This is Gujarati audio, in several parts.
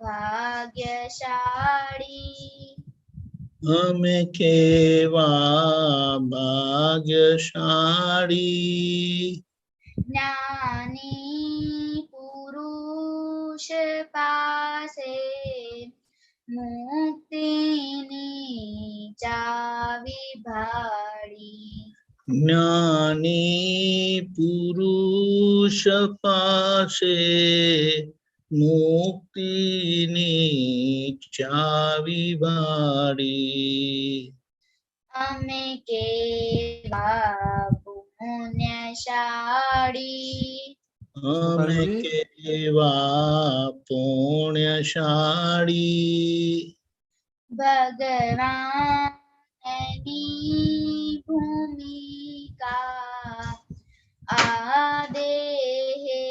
ભાગ્યશાળી અમે કેવા ભાગ્યશાળી જ્ઞાની પુરુષ પાસે મુક્તિની ચાવી ભાળી જ્ઞાની પુરુષ પાસે મુક્તિની ચાવી વાળી અમે કેવા પુણ્યશાળી અમે કેવા પુણ્યશાળી ભગવાનની ભૂમિકા આ દેહે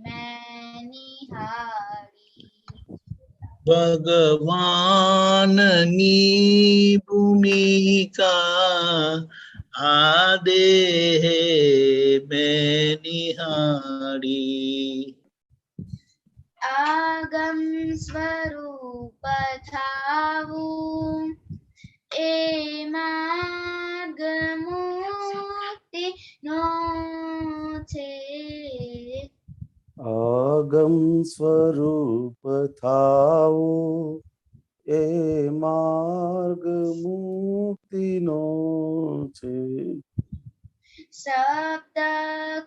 મેં નિહાળી ભગવાનની ભૂમિકા આ દેહે મેં નિહાળી આગમ સ્વરૂપ થાવું એ માર્ગ મુક્તિનો છે આગમ સ્વરૂપ થાવો એ માર્ગ મુક્તિનો છે સપ્તકમાં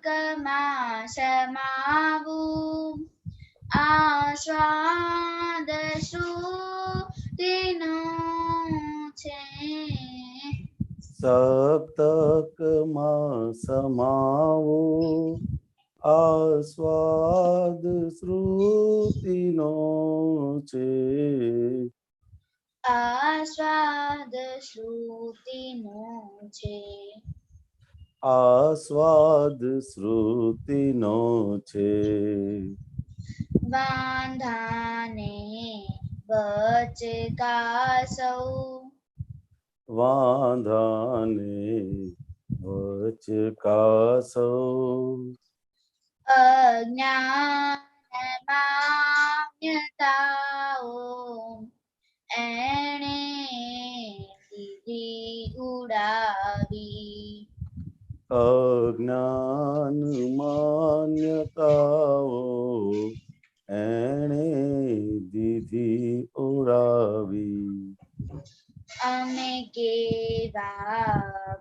સમાવું આસ્વાદ શ્રુતિનો છે સપ્તકમાં સમાવો આસ્વાદ શ્રુતિનો છે આસ્વાદ શ્રુતિનો છે આસ્વાદ શ્રુતિનો છે વાંધાને બચકાસૌ વાંધાને વચકાસો અજ્ઞાન માન્યતાઓ એણે દીધી ઉડાવી અજ્ઞાન માન્યતાઓ એણે દીધી ઉડાવી અમે કેવા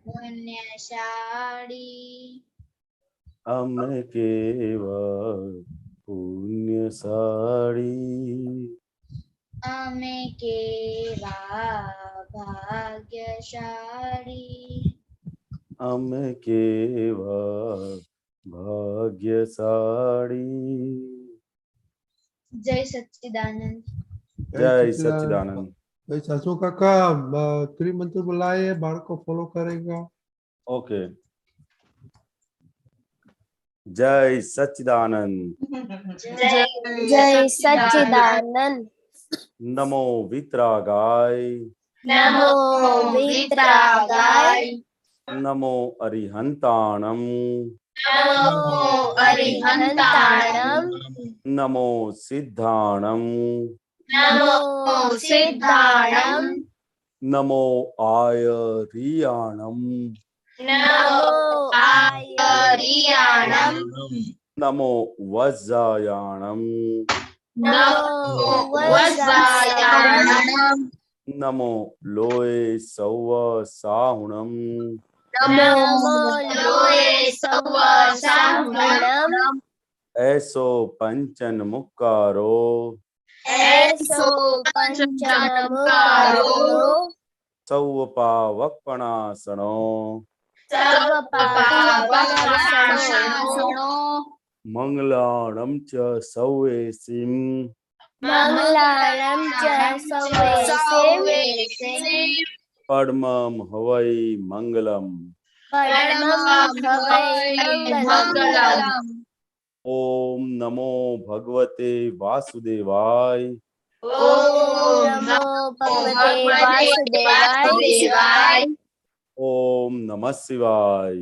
પુણ્યશાળી અમે કેવા પુણ્યશાળી અમે કેવા ભાગ્યશાળી અમે કેવા ભાગ્યશાળી જય સચ્ચિદાનંદ જય સચ્ચિદાનંદ भाई सासू काका त्रिमंत्र बुलाए बाढ़ को फॉलो करेगा ओके जय सच्चिदानंद जय सच्चिदानंद नमो वितरागाय नमो वितरागाय नमो अरिहंताणम नमो अरिहंताणम नमो सिद्धाणम नमो सिद्धाणम नमो आयरियाणम नमो आयरियाणम नमो वज्रायाणम नमो वज्रायाणम नमो लोए सौव साहुणम नमो लोए सव साहुणम ऐसो पंचन मुक्कारो ऐसो पंचनमुकारो सौव पावकपणासनो सर्वपावकपणासनो मंगलाणं च सौवेसिं मंगलानं च सौवेसिं परमं हवै मंगलम् परमं हवै मंगलम् ओम नमो भगवते वासुदेवाय ओम नमो भगवते वासुदेवाय ओम नमः शिवाय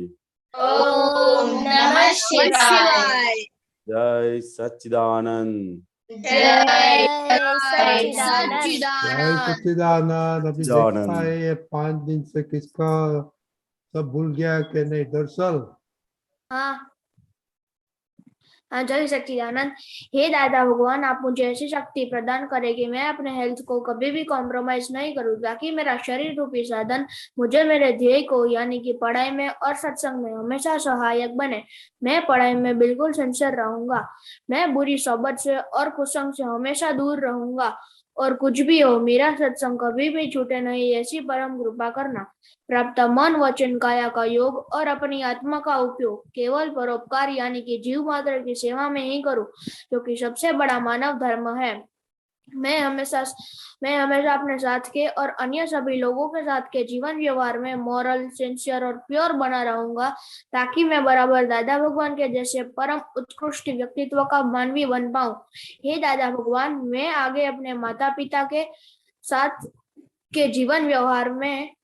ओम नमः शिवाय जय सच्चिदानंद। जय जय सच्चिदानंद। सच्चिदानंद। अभी सच्चिदानंद। देखता है ये 5 दिन से किसका सब भूल गया कि नहीं। दरअसल हाँ हाँ, जय सच्चिदानंद। हे दादा भगवान, आप मुझे ऐसी शक्ति प्रदान करें कि मैं अपने हेल्थ को कभी भी कॉम्प्रोमाइज नहीं करूं, ताकि मेरा शरीर रूपी साधन मुझे मेरे ध्येय को यानी कि पढ़ाई में और सत्संग में हमेशा सहायक बने। मैं पढ़ाई में बिल्कुल सिंसियर रहूंगा। मैं बुरी सोबत से और कुसंग से हमेशा दूर रहूंगा, और कुछ भी हो मेरा सत्संग कभी भी छूटे नहीं, ऐसी परम कृपा करना। प्राप्त मन वचन काया का योग और अपनी आत्मा का उपयोग केवल परोपकार यानी कि जीव मात्र की सेवा में ही करूं, जो कि सबसे बड़ा मानव धर्म है। मैं हमेशा अपने साथ के और अन्य सभी लोगों के साथ के जीवन व्यवहार में मॉरल, सिंसियर और प्योर बना रहूंगा, ताकि मैं बराबर दादा भगवान के जैसे परम उत्कृष्ट व्यक्तित्व का मानवी बन पाऊं। हे दादा भगवान, मैं आगे अपने माता पिता के साथ के जीवन व्यवहार में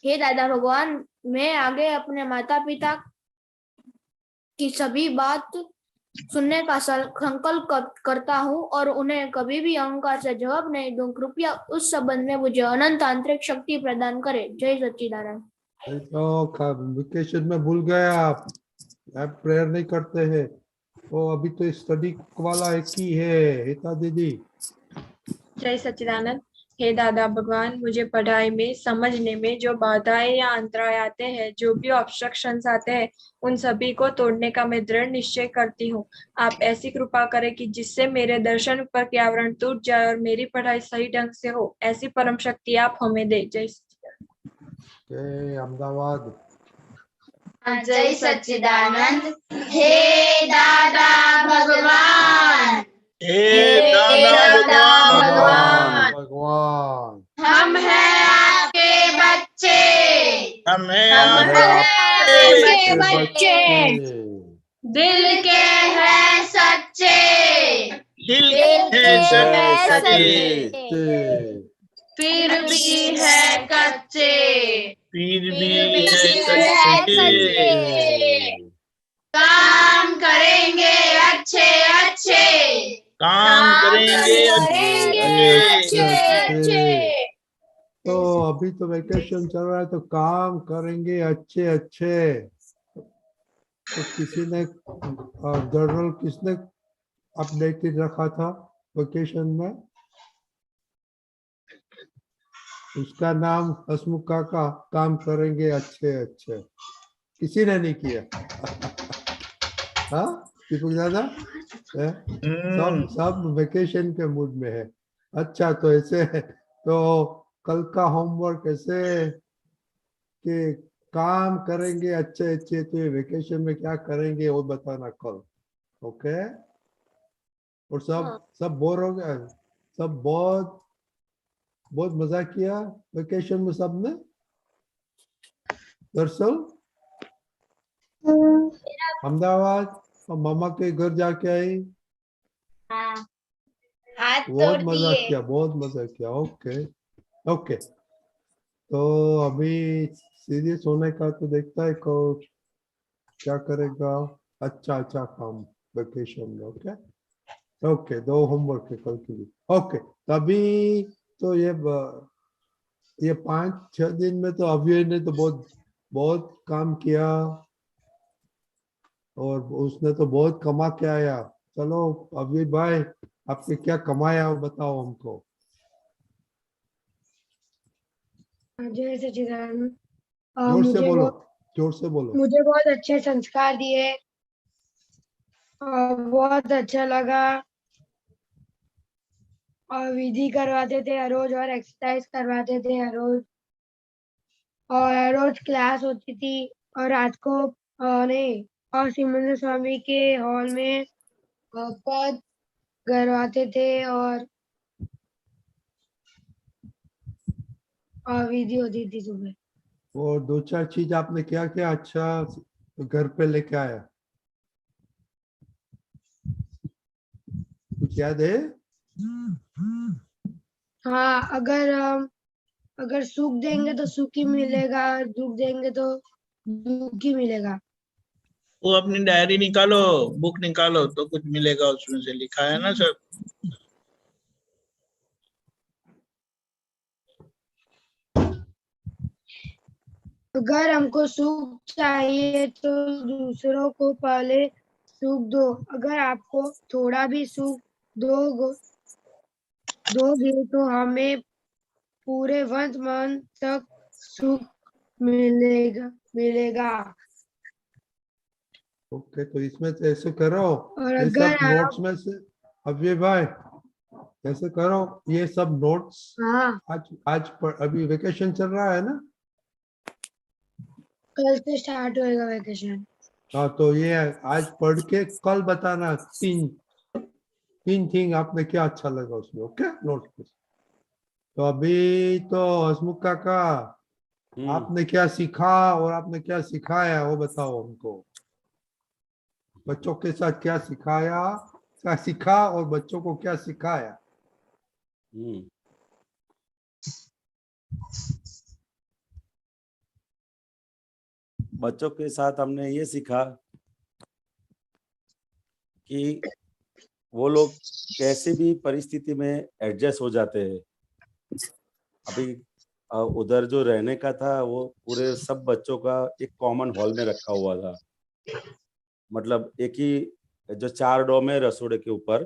हे दादा भगवान, मैं आगे अपने माता पिता की सभी बात सुनने का संकल्प करता हूँ और उन्हें कभी भी अहंकार से जवाब नहीं दूं। कृपया उस संबंध में मुझे अनंत आंतरिक शक्ति प्रदान करे। जय सच्चिदानंद। तो वेकेशन में भूल गए आप प्रेयर नहीं करते हैं। तो अभी तो स्टडी वाला एक ही है। हिता दीदी। जय सच्चिदानंद। हे दादा भगवान, मुझे पढ़ाई में समझने में जो बाधाएं या अंतराय आते हैं, जो भी ऑब्स्ट्रक्शंस आते हैं, उन सभी को तोड़ने का मैं दृढ़ निश्चय करती हूँ। आप ऐसी कृपा करें कि जिससे मेरे दर्शन पर के आवरण टूट जाए और मेरी पढ़ाई सही ढंग से हो, ऐसी परम शक्ति आप हमें दे। जय जय अहमदाबाद। जय सच्चिदानंद। हे दादा भगवान, हे दादा भगवान, भगवान हम हैं आपके बच्चे, हम हैं आपके बच्चे, दिल के हैं सच्चे, दिल के के हैं सच्चे, फिर भी है कच्चे, फिर भी भी है है सच्चे। काम करेंगे अच्छे अच्छे, काम करेंगे अच्छे। अच्छे। तो अभी तो वेकेशन चल रहा है तो काम करेंगे अच्छे अच्छे। तो किसी ने जर्नल किसने अपडेटेड रखा था वेकेशन में? उसका नाम हसमुख काका काम करेंगे अच्छे अच्छे। किसी ने नहीं किया। हाँ दीपक दादा सब वेकेशन के मूड में है। अच्छा तो ऐसे तो कल का होमवर्क ऐसे कि काम करेंगे अच्छे अच्छे। तो ये वेकेशन में क्या करेंगे वो बताना कल। ओके। और सब बोर हो गए। सब बहुत मजा किया वेकेशन में सबने। दरअसल अहमदाबाद और मामा के घर जाके आई। बहुत मजा किया, बहुत मजा किया। Okay okay. तो अभी सीरियस होने का तो देखता है को क्या करेगा। अच्छा काम वेकेशन में। Okay okay. 2 होमवर्क है कल के लिए। ओके तभी तो ये 5-6 दिन में तो अभी ने तो बहुत काम किया और उसने तो बहुत कमा के आया। चलो अभी भाई आपने क्या कमाया वो बताओ हमको। जय सच्चिदानंद। जोर से बोलो, जोर से बोलो। मुझे बहुत अच्छे संस्कार दिए और बहुत अच्छा लगा और विधि करवाते थे हर रोज और एक्सरसाइज करवाते थे हर रोज और हर रोज क्लास होती थी और रात को नहीं और सिमंदर स्वामी के हॉल में पद करवाते थे और विधि होती थी सुबह। और 2-4 चीज आपने क्या क्या अच्छा घर पे लेके आया? कुछ याद है? हाँ अगर सुख देंगे तो सुख ही मिलेगा, दुख देंगे तो दुख ही मिलेगा। वो अपनी डायरी निकालो, बुक निकालो तो कुछ मिलेगा, उसमें से लिखा है ना सब। अगर हमको सुख चाहिए तो दूसरों को पहले सुख दो। अगर आपको थोड़ा भी सुख दोगे तो हमें पूरे वर्तमान तक सुख मिलेगा। ओके, तो इसमें से ऐसे करो, और ये अगर सब नोट्स में से अभी भाई ऐसे करो, ये सब नोट्स हाँ, आज अभी वेकेशन चल रहा है ना, कल से स्टार्ट होएगा वेकेशन। हाँ, तो ये आज पढ़ के कल बताना तीन थिंग आपने क्या अच्छा लगा उसमें। ओके, नोट पे। तो अभी तो हसमुख काका, आपने क्या सीखा और आपने क्या सिखाया वो बताओ हमको। बच्चों के साथ क्या सिखाया, क्या सीखा और बच्चों को क्या सिखाया। बच्चों के साथ हमने ये सीखा कि वो लोग कैसे भी परिस्थिति में एडजस्ट हो जाते हैं। अभी उधर जो रहने का था वो पूरे सब बच्चों का एक कॉमन हॉल में रखा हुआ था। मतलब एक ही जो 4 डॉम है रसोड़े के ऊपर,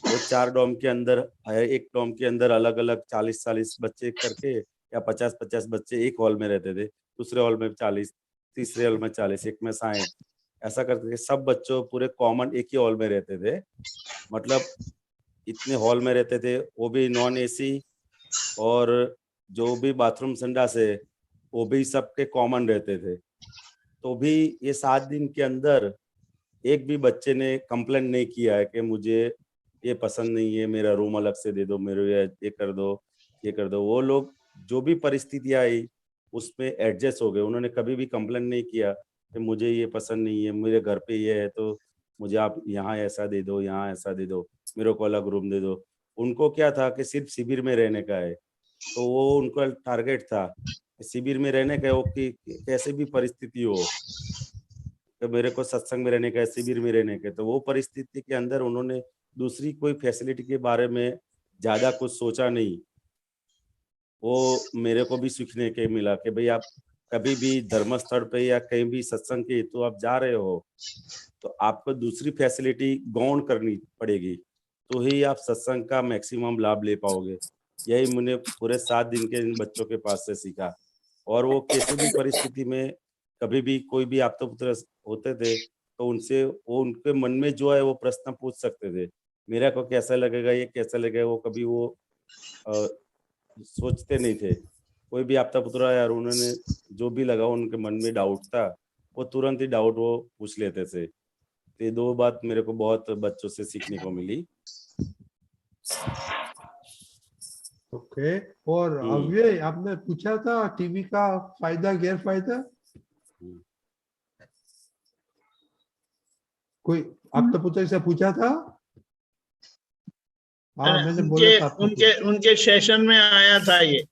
वो 4 डॉम के अंदर एक डॉम के अंदर अलग अलग 40-40 बच्चे करके या 50-50 बच्चे एक हॉल में रहते थे। दूसरे हॉल में 40, तीसरे हॉल में 40, एक में 60, ऐसा करके सब बच्चों पूरे कॉमन एक ही हॉल में रहते थे। मतलब इतने हॉल में रहते थे, वो भी नॉन एसी, और जो भी बाथरूम संडास है वो भी सबके कॉमन रहते थे। तो भी ये 7 दिन के अंदर एक भी बच्चे ने कंप्लेंट नहीं किया है कि मुझे ये पसंद नहीं है, मेरा रूम अलग से दे दो, मेरे ये कर दो, ये कर दो। वो लोग जो भी परिस्थितियां आई उसमें एडजस्ट हो गए। उन्होंने कभी भी कंप्लेंट नहीं किया कि मुझे ये पसंद नहीं है, मेरे घर पे ये है तो मुझे आप यहाँ ऐसा दे दो, यहाँ ऐसा दे दो, मेरे को अलग रूम दे दो। उनको क्या था कि सिर्फ शिविर में रहने का है, तो वो उनका टारगेट था शिविर में रहने का हो कि कैसे भी परिस्थिति हो, तो मेरे को सत्संग में रहने का है, शिविर में रहने का। तो वो परिस्थिति के अंदर उन्होंने दूसरी कोई फैसिलिटी के बारे में ज्यादा कुछ सोचा नहीं। वो मेरे को भी सीखने के मिला कि भाई आप कभी भी धर्मस्थल पे या कहीं भी सत्संग के तो आप जा रहे हो तो आपको दूसरी फैसिलिटी गौण करनी पड़ेगी, तो ही आप सत्संग का मैक्सिमम लाभ ले पाओगे। यही मैंने पूरे 7 दिन के इन बच्चों के पास से सीखा। और वो किसी भी परिस्थिति में कभी भी कोई भी आपतो पुत्र होते थे तो उनसे वो उनके मन में जो है वो प्रश्न पूछ सकते थे। मेरा को कैसा लगेगा, ये कैसा लगेगा, वो कभी वो सोचते नहीं थे। कोई भी आपता पुत्र यार उन्होंने जो भी लगा उनके मन में डाउट था वो तुरंत ही डाउट वो पूछ लेते थे। तो ये 2 बात मेरे को बहुत बच्चों से सीखने को मिली। ओके, और अव्यय आपने पूछा था टीवी का फायदा गैरफायदा, कोई आपने पुत्र से पूछा था? हाँ, मैंने बोला था उनके सेशन में आया था ये।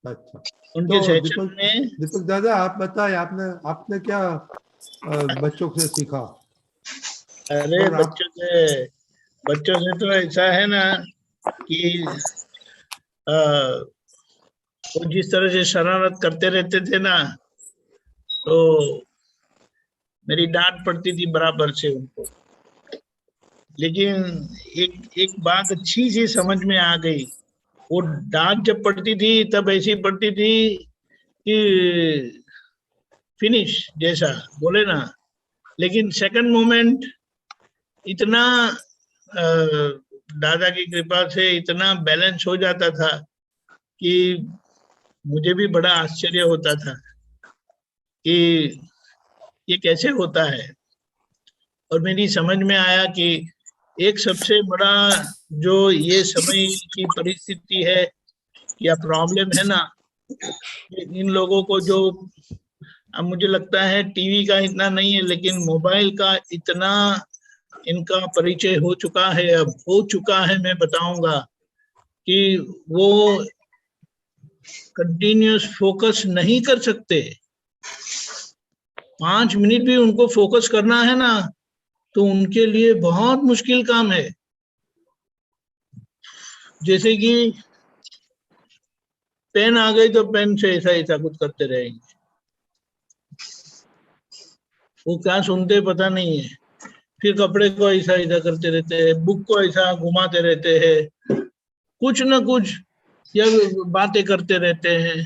अच्छा, उनके तो सेशन में दीपक दादा आप बताए, आपने क्या बच्चों से सीखा? अरे बच्चों से तो ऐसा है ना कि वो जिस तरह से शरारत करते रहते थे ना, तो मेरी डांट पड़ती थी बराबर से उनको। लेकिन एक बात अच्छी सी समझ में आ गई, वो डांट जब पड़ती थी तब ऐसी पड़ती थी कि फिनिश जैसा बोले ना, लेकिन सेकंड मोमेंट इतना दादा की कृपा से इतना बैलेंस हो जाता था कि मुझे भी बड़ा आश्चर्य होता था कि ये कैसे होता है। और मेरी समझ में आया कि एक सबसे बड़ा जो ये समय की परिस्थिति है या प्रॉब्लम है ना, इन लोगों को जो अब मुझे लगता है टीवी का इतना नहीं है लेकिन मोबाइल का इतना इनका परिचय हो चुका है, अब हो चुका है, मैं बताऊंगा कि वो कंटिन्यूस फोकस नहीं कर सकते। 5 मिनट भी उनको फोकस करना है ना, तो उनके लिए बहुत मुश्किल काम है। जैसे कि पेन आ गई तो पेन से ऐसा ऐसा कुछ करते रहेंगे, वो क्या सुनते पता नहीं है। फिर कपड़े को ऐसा ऐसा करते रहते हैं, बुक को ऐसा घुमाते रहते हैं, कुछ न कुछ या बातें करते रहते हैं।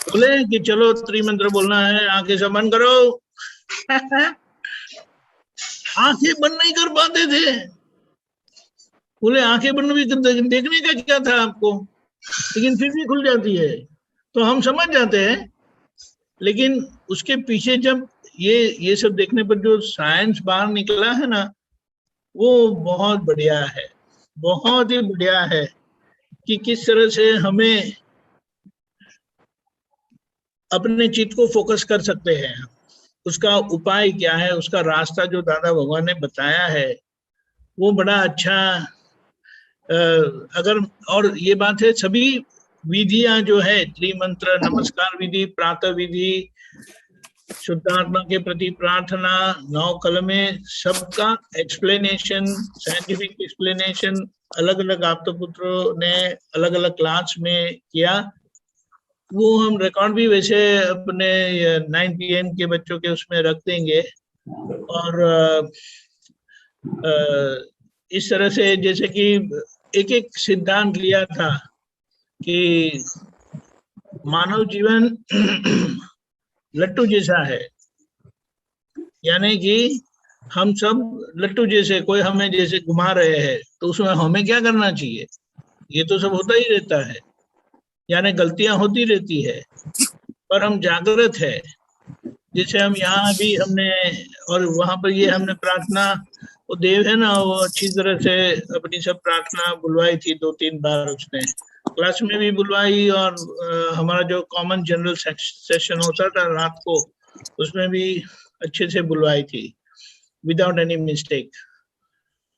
बोले कि चलो त्रिमंत्र बोलना है, आंखें से बंद करो। आंखें बंद नहीं कर पाते थे। बोले आंखें बंद भी देखने का क्या था आपको, लेकिन फिर भी खुल जाती है, तो हम समझ जाते हैं। लेकिन उसके पीछे जब ये सब देखने पर जो साइंस बाहर निकला है ना, वो बहुत बढ़िया है, बहुत ही बढ़िया है कि किस तरह से हमें अपने चित्त को फोकस कर सकते हैं। उसका उपाय क्या है, उसका रास्ता जो दादा भगवान ने बताया है वो बड़ा अच्छा। अगर और ये बात है, सभी विधियां जो है, त्रिमंत्र, नमस्कार विधि, प्रातः विधि, शुद्धात्मा के प्रति प्रार्थना, 9 कलमें, सबका एक्सप्लेनेशन, साइंटिफिक एक्सप्लेनेशन अलग अलग आप्तपुत्रों ने अलग अलग क्लास में किया। वो हम रिकॉर्ड भी वैसे अपने 9 PM के बच्चों के उसमें रख देंगे। और इस तरह से जैसे कि एक एक सिद्धांत लिया था कि मानव जीवन लट्टू जैसा है, यानी कि हम सब लट्टू जैसे, कोई हमें जैसे घुमा रहे हैं, तो उसमें हमें क्या करना चाहिए, ये तो सब होता ही रहता है, यानी गलतियां होती रहती है, पर हम जागृत है। जैसे हम यहाँ भी हमने और वहां पर ये हमने प्रार्थना, वो देव है ना, वो अच्छी तरह से अपनी सब प्रार्थना बुलवाई थी 2-3 बार, उसने क्लास में भी बुलवाई, और हमारा जो कॉमन जनरल सेशन होता था रात को, उसमें भी अच्छे से बुलवाई थी विदाउट एनी मिस्टेक।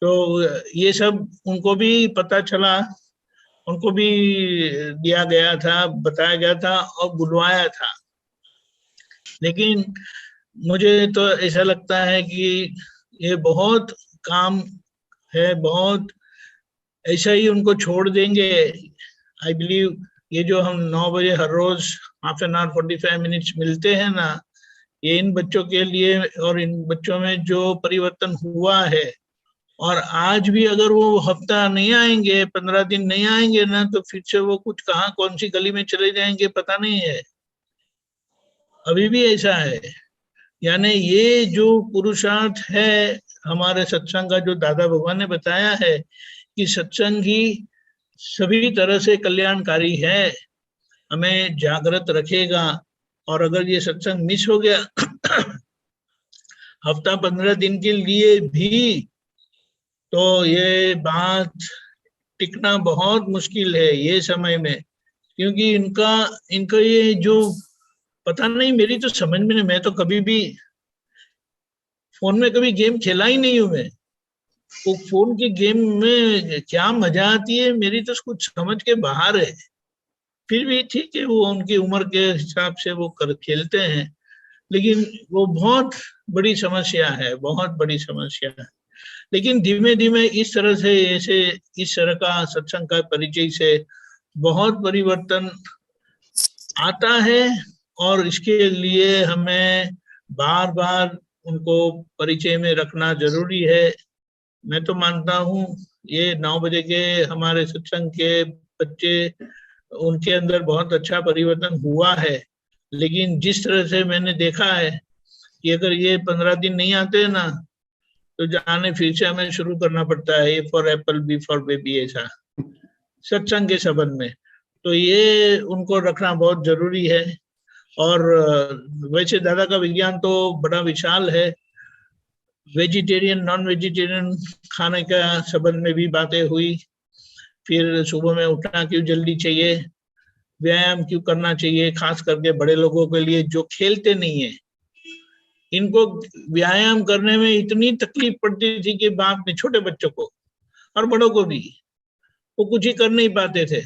तो ये सब उनको भी पता चला, उनको भी दिया गया था, बताया गया था और बुलवाया था। लेकिन मुझे तो ऐसा लगता है कि ये बहुत काम है, बहुत ऐसा ही उनको छोड़ देंगे। आई बिलीव ये जो हम 9 बजे हर रोज हाफ एन आवर 45 मिनट्स मिलते हैं ना, ये इन बच्चों के लिए, और इन बच्चों में जो परिवर्तन हुआ है, और आज भी अगर वो हफ्ता नहीं आएंगे, 15 दिन नहीं आएंगे ना, तो फिर से वो कुछ कहाँ कौन सी गली में चले जाएंगे पता नहीं है। अभी भी ऐसा है। यानी ये जो पुरुषार्थ है हमारे सत्संग का, जो दादा भगवान ने बताया है कि सत्संग ही सभी तरह से कल्याणकारी है, हमें जागृत रखेगा। और अगर ये सत्संग मिस हो गया हफ्ता 15 दिन के लिए भी, तो ये बात टिकना बहुत मुश्किल है ये समय में। क्योंकि इनका ये जो पता नहीं, मेरी तो समझ में नहीं, मैं तो कभी भी फोन में कभी गेम खेला ही नहीं हूं मैं। वो फोन के गेम में क्या मजा आती है, मेरी तो कुछ समझ के बाहर है। फिर भी ठीक है, वो उनकी उम्र के हिसाब से वो खेलते हैं, लेकिन वो बहुत बड़ी समस्या है, बहुत बड़ी समस्या है। लेकिन धीमे धीमे इस तरह से, ऐसे इस तरह का सत्संग का परिचय से बहुत परिवर्तन आता है, और इसके लिए हमें बार बार उनको परिचय में रखना जरूरी है। मैं तो मानता हूँ ये 9 बजे के हमारे सत्संग के बच्चे, उनके अंदर बहुत अच्छा परिवर्तन हुआ है। लेकिन जिस तरह से मैंने देखा है कि अगर ये 15 दिन नहीं आते ना, तो जाने फिर से हमें शुरू करना पड़ता है, A for apple, B for baby, ऐसा सत्संग के संबंध में। तो ये उनको रखना बहुत जरूरी है। और वैसे दादा का विज्ञान तो बड़ा विशाल है, वेजिटेरियन नॉन वेजिटेरियन खाने का संबंध में भी बातें हुई। फिर सुबह में उठना क्यों जल्दी चाहिए, व्यायाम क्यों करना चाहिए, खास करके बड़े लोगों के लिए जो खेलते नहीं है। इनको व्यायाम करने में इतनी तकलीफ पड़ती थी कि बाप ने, छोटे बच्चों को और बड़ों को भी, वो कुछ ही कर नहीं पाते थे।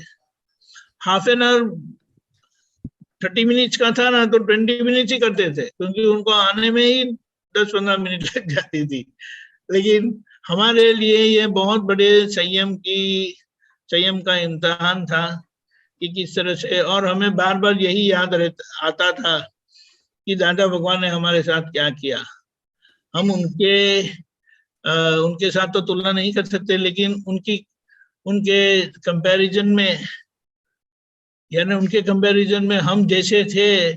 हाफ एन आवर 30 मिनट्स का था ना तो 20 मिनट्स ही करते थे, क्योंकि उनको आने में ही 10-15 मिनट लग जाती थी। लेकिन हमारे लिए ये बहुत बड़े संयम का इम्तिहान था कि किस तरह से, और हमें बार बार यही याद आता था कि दादा भगवान ने हमारे साथ क्या किया। हम उनके साथ तो तुलना नहीं कर सकते, लेकिन उनके कंपैरिजन में, यानी उनके कंपैरिजन में हम जैसे थे,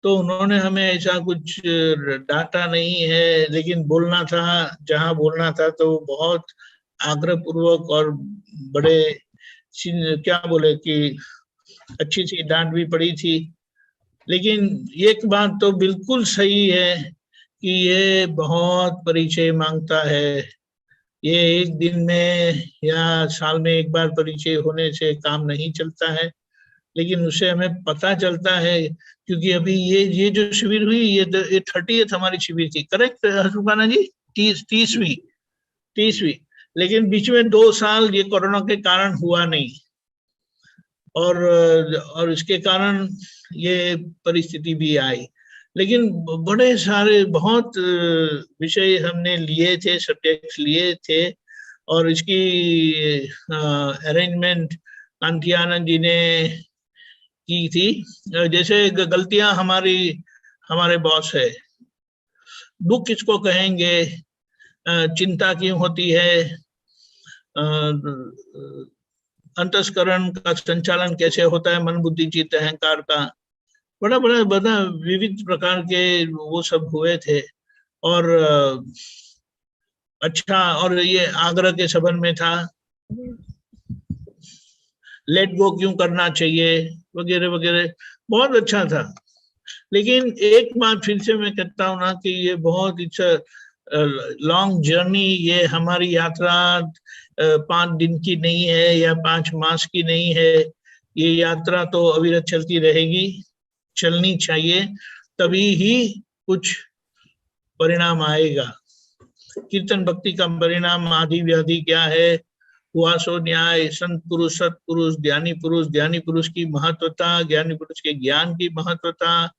तो उन्होंने हमें ऐसा कुछ डांटा नहीं है, लेकिन बोलना था जहां बोलना था तो बहुत आग्रह पूर्वक और बड़े क्या बोले कि अच्छी सी डांट भी पड़ी थी। लेकिन एक बात तो बिल्कुल सही है कि ये बहुत परिचय मांगता है। ये एक दिन में या साल में एक बार परिचय होने से काम नहीं चलता है, लेकिन उससे हमें पता चलता है। क्योंकि अभी ये जो शिविर हुई, ये 30th हमारी शिविर थी, करेक्ट सुखाना जी? 30वीं। लेकिन बीच में 2 साल ये कोरोना के कारण हुआ नहीं, और इसके कारण ये परिस्थिति भी आई। लेकिन बड़े सारे बहुत विषय हमने लिए थे, सब्जेक्ट्स लिए थे, और इसकी अरेंजमेंट कांति आनंद जी ने की थी। जैसे गलतियां हमारे बॉस है, दुख किसको कहेंगे, चिंता क्यों होती है, अंतस्करण का संचालन कैसे होता है, मन बुद्धि चित्त अहंकार का, बड़ा विविध प्रकार के वो सब हुए थे। और अच्छा, और ये आग्रह के संबंध में था, लेट गो क्यों करना चाहिए, वगैरह वगैरह, बहुत अच्छा था। लेकिन एक बात फिर से मैं कहता हूँ ना कि ये बहुत लॉन्ग जर्नी, ये हमारी यात्रा 5 दिन की नहीं है या 5 मास की नहीं है। ये यात्रा तो अविरत चलती रहेगी, चलनी चाहिए, तभी ही कुछ परिणाम आएगा। कीर्तन भक्ति का परिणाम आदि व्याधि क्या है, हुआ सो न्याय, संत पुरुष सत्पुरुष ज्ञानी पुरुष की महत्वता, ज्ञानी पुरुष के ज्ञान की महत्वता।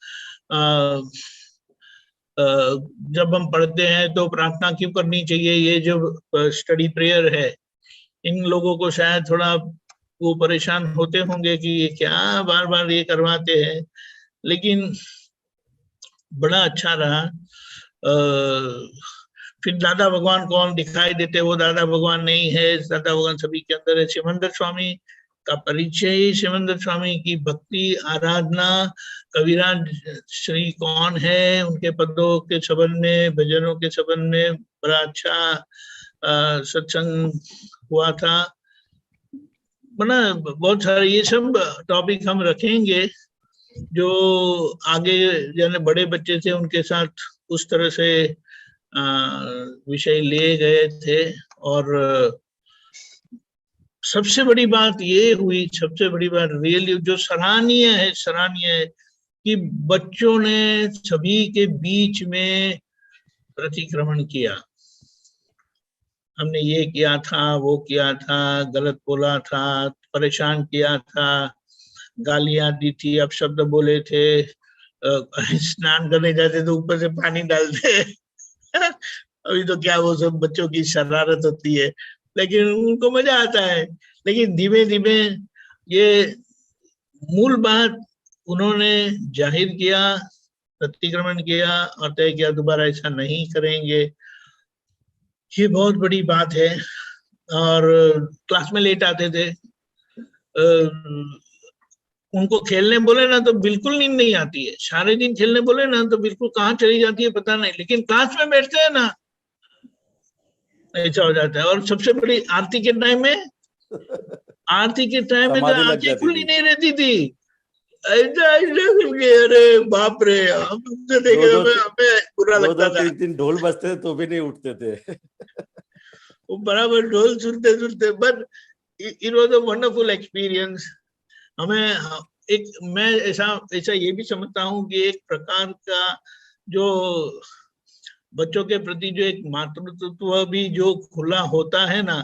जब हम पढ़ते हैं तो प्रार्थना क्यों करनी चाहिए, ये जो स्टडी प्रेयर है, इन लोगों को शायद थोड़ा वो परेशान होते होंगे कि ये क्या बार बार ये करवाते हैं, लेकिन बड़ा अच्छा रहा। फिर दादा भगवान कौन दिखाई देते, वो दादा भगवान नहीं है, दादा भगवान सभी के अंदर है। सिमंदर स्वामी का परिचय, सिमंदर स्वामी की भक्ति आराधना, कविराज श्री कौन है, उनके पदों के संबंध में, भजनों के संबंध में बड़ा अच्छा सत्संग हुआ था। बड़ा बहुत सारे ये सब टॉपिक हम रखेंगे जो आगे यानी बड़े बच्चे थे उनके साथ उस तरह से विषय लिए गए थे। और सबसे बड़ी बात ये हुई, सबसे बड़ी बात रियली जो सराहनीय है कि बच्चों ने सभी के बीच में प्रतिक्रमण किया। हमने ये किया था, वो किया था, गलत बोला था, परेशान किया था, गालियां दी थी, अपशब्द बोले थे, स्नान करने जाते तो ऊपर से पानी डालते अभी तो क्या वो सब बच्चों की शरारत होती है, लेकिन उनको मजा आता है। लेकिन धीमे धीमे ये मूल बात उन्होंने जाहिर किया, प्रतिक्रमण किया और तय किया दोबारा ऐसा नहीं करेंगे। ये बहुत बड़ी बात है। और क्लास में लेट आते थे, उनको खेलने बोले ना तो बिल्कुल नींद नहीं आती है, सारे दिन खेलने बोले ना तो बिल्कुल कहाँ चली जाती है पता नहीं, लेकिन क्लास में बैठते हैं ना ऐसा हो जाता है। और सबसे बड़ी आरती के टाइम में तो आंखें खुली नहीं रहती थी, ऐसा अरे बाप रे, हम तो देखे हमें बुरा लगता था। 2-3 दिन ढोल बजते थे तो भी नहीं उठते थे वो बराबर ढोल सुनते, but it was a wonderful experience. मैं ऐसा ये भी समझता हूँ कि एक प्रकार का जो बच्चों के प्रति जो एक मातृत्व भी जो खुला होता है ना,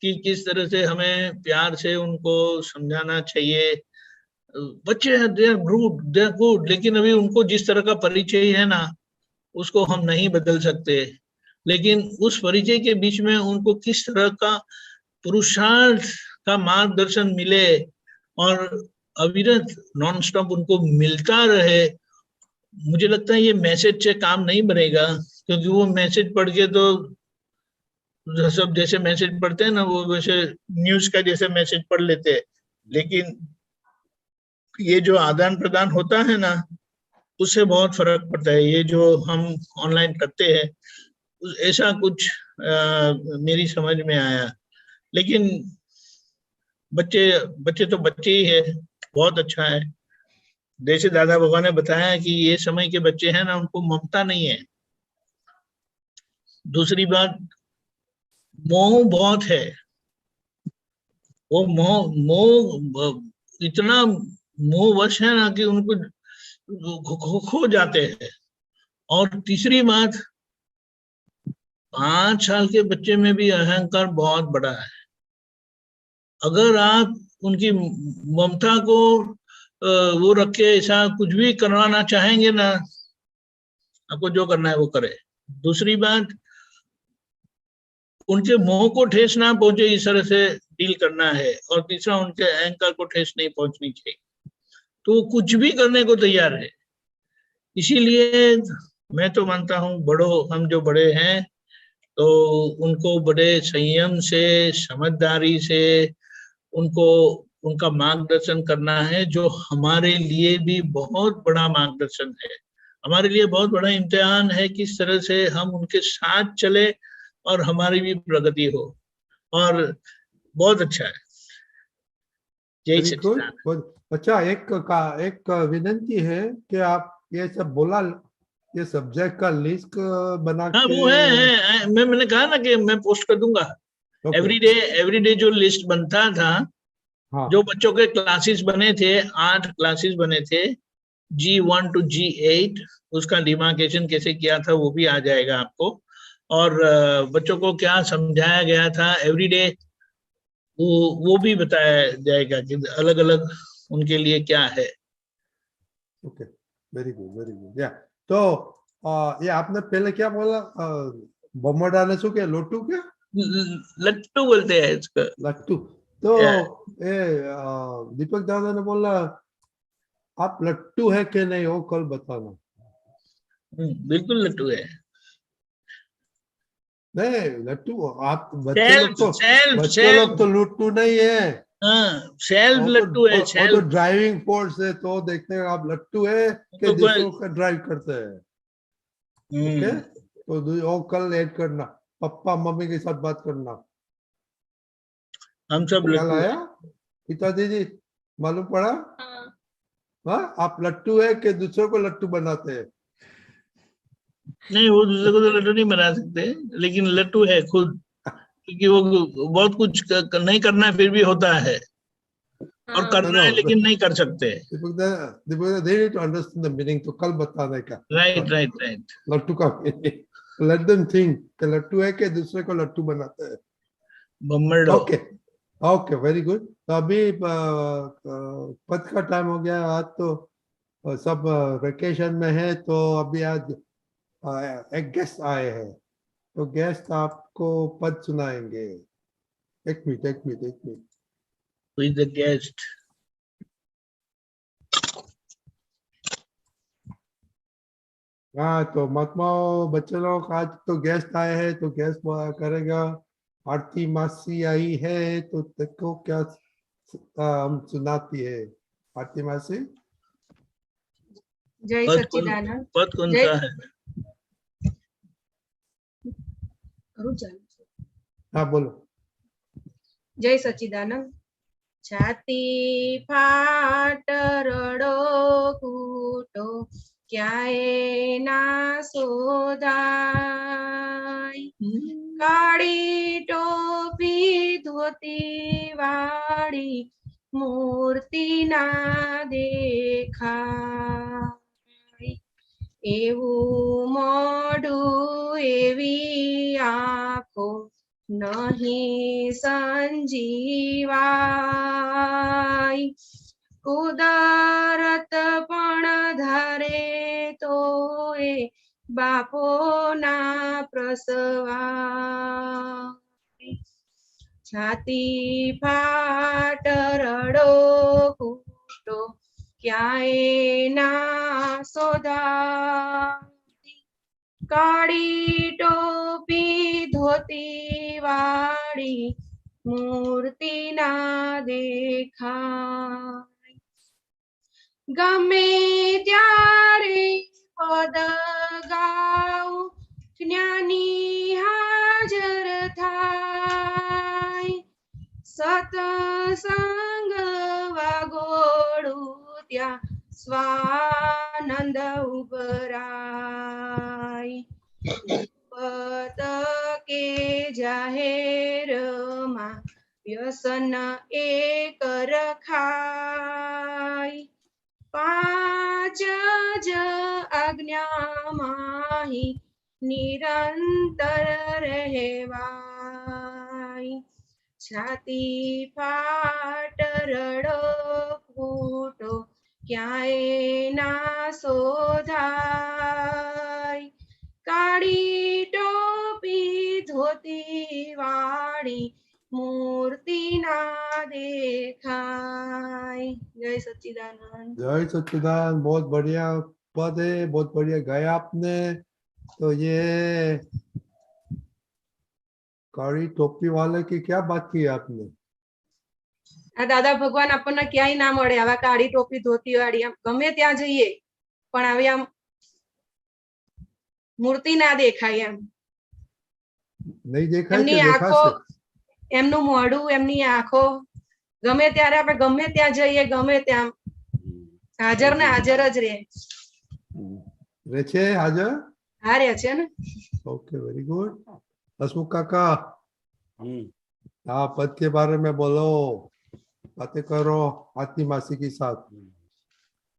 कि किस तरह से हमें प्यार से उनको समझाना चाहिए, बच्चे हैं, दे आर गुड, लेकिन अभी उनको जिस तरह का परिचय है ना, उसको हम नहीं बदल सकते। लेकिन उस परिचय के बीच में उनको किस तरह का पुरुषार्थ का मार्गदर्शन मिले और अविरत नॉन स्टॉप उनको मिलता रहे, मुझे लगता है ये मैसेज से काम नहीं बनेगा। क्योंकि वो मैसेज पढ़ के तो सब जैसे मैसेज पढ़ते हैं ना, वो वैसे न्यूज का जैसे मैसेज पढ़ लेते हैं। लेकिन ये जो आदान प्रदान होता है ना, उससे बहुत फर्क पड़ता है। ये जो हम ऑनलाइन करते हैं, ऐसा कुछ मेरी समझ में आया। लेकिन बच्चे बच्चे तो बच्चे ही है, बहुत अच्छा है। जैसे दादा बाबा ने बताया कि ये समय के बच्चे हैं ना, उनको ममता नहीं है। दूसरी बात, मोह बहुत है। वो मोह इतना मोहवश है ना कि उनको खो जाते हैं। और तीसरी बात, 5 साल के बच्चे में भी अहंकार बहुत बड़ा है। अगर आप उनकी ममता को वो रख के ऐसा कुछ भी करवाना चाहेंगे ना, आपको जो करना है वो करे। दूसरी बात, उनके मोह को ठेस ना पहुंचे इस तरह से डील करना है। और तीसरा, उनके अहंकार को ठेस नहीं पहुंचनी चाहिए। तो वो कुछ भी करने को तैयार है। इसीलिए मैं तो मानता हूँ, हम जो बड़े हैं, तो उनको बड़े संयम से, समझदारी से उनको उनका मार्गदर्शन करना है, जो हमारे लिए भी बहुत बड़ा मार्गदर्शन है। हमारे लिए बहुत बड़ा इम्तिहान है, किस तरह से हम उनके साथ चले और हमारी भी प्रगति हो। और बहुत अच्छा है। जय वेरी गुड, सच्चिदानंद। बहुत अच्छा। एक विनंती है कि आप ये सब बोला, ये सब्जेक्ट का लिस्ट बना हाँ, के। वो है। मैंने कहा ना कि मैं पोस्ट कर दूंगा। ओके। एवरीडे जो लिस्ट बनता था, हाँ, जो बच्चों के क्लासेस बने थे, 8 क्लासेस बने थे, G1 to G8, उसका डिमार्केशन कैसे किया था वो भी आ जाएगा आपको। और बच्चों को क्या समझाया गया था एवरीडे, वो भी बताया जाएगा कि अलग अलग उनके लिए क्या है। Okay, very good, very good. या तो ये आपने पहले क्या बोला, बम्मा डाले सो क्या, लोटू क्या, लट्टू बोलते हैं इसको। लट्टू। तो Yeah. ये दीपक दादा ने बोला आप लट्टू है कि नहीं, वो कल बताना। बिल्कुल लट्टू है। नहीं, लट्टू आप बच्चे लोग तो लट्टू नहीं है। हाँ, सेल्फ लट्टू है, वो तो सेल्फ। ड्राइविंग फोर्स है, तो देखते हैं आप लट्टू है कि तो दूसरों का ड्राइव करते हैं। ओके, हम्म, तो वो कल ऐड करना, पापा मम्मी के साथ बात करना। हम सब क्या लट्टू लाया है। पिता जी, मालूम पड़ा? हाँ, हाँ, आप लट्टू है कि दूसरों को लट्टू बनाते हैं? नहीं, वो दूसरे को तो लट्टू नहीं बना सकते, लेकिन लट्टू है खुद। क्योंकि वो बहुत कुछ नहीं करना है, फिर भी होता है। और हाँ, करना है लेकिन नहीं कर सकते। Deepak they need to understand the meaning, तो कल बताने का राइट, राइट, राइट। लट्टू का लेट देम थिंक कि लट्टू है कि दूसरे को लट्टू बनाते हैं। बम्मरडो। Okay, okay, very good. तो अभी पद का टाइम हो गया आज, तो सब वेकेशन में है, तो अभी आज एक गेस्ट आए हैं, तो गेस्ट आपको पद सुनाएंगे। एक मिनट, एक मिनट, एक minute. Who is the guest? हाँ, तो महात्माओं, बच्चे लोग, आज तो गेस्ट आए हैं, तो गेस्ट करेगा। आरती मासी आई है, तो देखो क्या हम सुनाती है आरती मासी। जय सच्चिदानंद। पद कौन जय- सा है? हाँ, बोलो। जय सच्चिदानंद। छाती फाट रड़ो कूटो क्याए ना सोधाय, काળી ટોપી ધોતી વાળી મૂર્તિ ના દેખાય, એવું મોઢું એવી આંખો નહીં સંજીવાય, કુદરત પણ ધારે તો એ બાપોના પ્રસવા છાતી ફાટ રડો કૂટો ક્યાંય ના સોધા કાળી ટોપી ધોતી વાળી મૂર્તિ ના દેખાય ગમે ત્યારે પદ ગાઉં જ્ઞાની હાજર થાય સતસંગ વાગોળું ત્યાં સ્વાનંદ ઉભરાય પદ કે જાહેરમાં વ્યસન એક રખાય પાંચ જ આજ્ઞામાં નિરંતર રહેવાય છાતી ફાટ રડો ફૂટો ક્યાંય ના શોધાય કાળી ટોપી ધોતી વાળી મૂર્તિ ના દેખાય જય सच्चिदानंद जय सच्चिदानंद। बहुत बढ़िया पद है, बहुत बढ़िया गाया आपने। तो ये काली टोपी वाले की क्या बात की आपने? આ દાદા ભગવાન આપણને ક્યાંય ના મળે આવા કાળી ટોપી ધોતી વાળી આમ ગમે ત્યાં જઈએ પણ આવી આમ મૂર્તિ ના દેખાય એમ नहीं देखा है એમની क्या? देखा આંખો से? એમનું મોઢું એમની આંખો ગમે ત્યારે આપણે ગમે ત્યાં જઈએ ગમે ત્યાં હાજર ને હાજર જ રહે रेचे हाजर। હા રે છે ને ओके, वेरी गुड। हसमुख काका, हम्म, हाँ पद के बारे में बोलो, बातें करो आती मासी के साथ।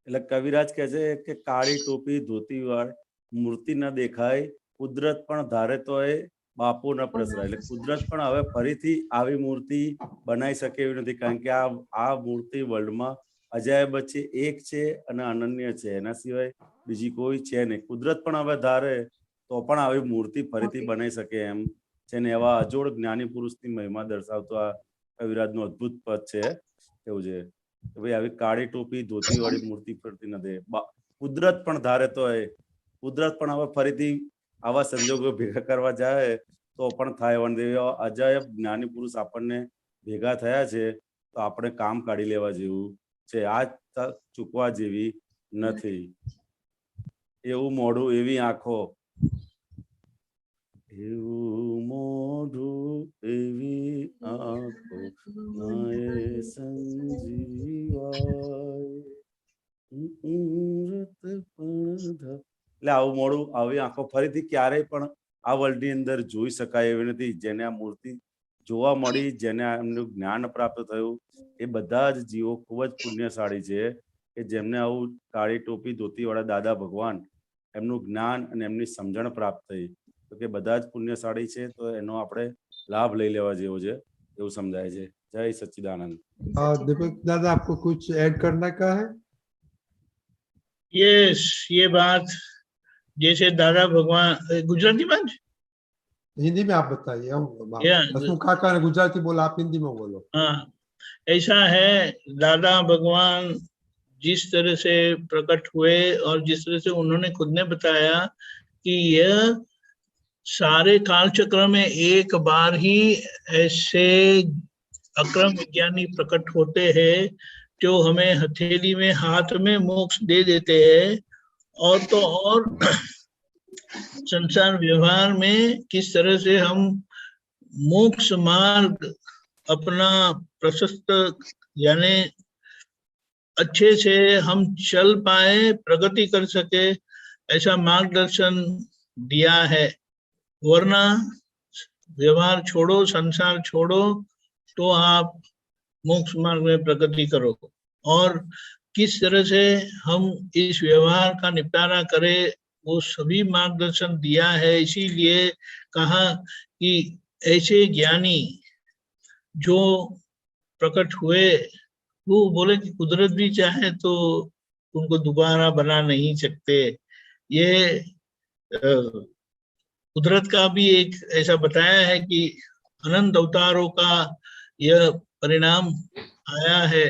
એટલે કવિરાજ કહે છે કે કાળી ટોપી ધોતી વાળ મૂર્તિ ન દેખાય કુદરત પણ ધારે તો એ બાપો ન પ્રસરાય એટલે કુદરત પણ હવે ફરીથી આવી મૂર્તિ બનાવી શકે એવી નથી કારણ કે આ મૂર્તિ વર્લ્ડમાં અજાયબ છે એક છે અને અનન્ય છે એના સિવાય બીજી કોઈ છે નહીં કુદરત પણ હવે ધારે તો પણ આવી મૂર્તિ ફરીથી બનાવી શકે એમ છે ને એવા અજોડ જ્ઞાની પુરુષની મહિમા દર્શાવતો આ કવિરાજનું અદ્ભુત પદ છે એવું છે કે ભાઈ આવી કાળી ટોપી ધોતી વાળી મૂર્તિ ફરતી નથી કુદરત પણ ધારે તો એ કુદરત પણ હવે ફરીથી આવા સંજોગો ભેગા કરવા જાય તો પણ થાય એવા અજાયબ જ્ઞાની પુરુષ આપણને ભેગા થયા છે તો આપણે કામ કાઢી લેવા જેવું છે આ તક ચૂકવા જેવી નથી એવું મોઢું એવી આંખો એવું મોઢું એવી આંખો નાએ સંજીવાય એટલે આવું મોડું આવી આંખો ફરીથી ક્યારેય પણ આ વર્લ્ડની અંદર જોઈ શકાય એવી નથી જેને આ મૂર્તિ જોવા મળી જેને એમનું જ્ઞાન પ્રાપ્ત થયું એ બધા જ જીવો ખૂબ જ પુણ્યશાળી છે કે જેમને આવું કાળી ટોપી ધોતી વાળા દાદા ભગવાન એમનું જ્ઞાન અને એમની સમજણ પ્રાપ્ત થઈ તો કે બધા જ પુણ્યશાળી છે તો એનો આપણે લાભ લઈ લેવા જેવો છે એવું સમજાય છે જય સચ્ચિદાનંદ दीपक दादा आपको कुछ ऐड करना का है? यस, ये बात जैसे दादा भगवान गुजराती बात हिंदी में आप बताइए। Yeah. हसमुख काका ने गुजराती बोला, आप हिंदी में बोलो। हाँ, ऐसा है दादा भगवान जिस तरह से प्रकट हुए और जिस तरह से उन्होंने खुद ने बताया कि यह सारे काल चक्र में एक बार ही ऐसे अक्रम विज्ञानी प्रकट होते हैं जो हमें हथेली में हाथ में मोक्ष दे देते हैं और तो और संसार व्यवहार में किस तरह से हम मोक्ष मार्ग अपना प्रशस्त यानी अच्छे से हम चल पाए प्रगति कर सके ऐसा मार्गदर्शन दिया है वरना व्यवहार छोड़ो संसार छोड़ो तो आप मोक्ष मार्ग में प्रगति करो और किस तरह से हम इस व्यवहार का निपटारा करें वो सभी मार्गदर्शन दिया है इसीलिए कहा कि ऐसे ज्ञानी जो प्रकट हुए वो बोले कि कुदरत भी चाहे तो उनको दोबारा बना नहीं सकते। ये कुदरत का भी एक ऐसा बताया है कि अनंत अवतारों का यह परिणाम आया है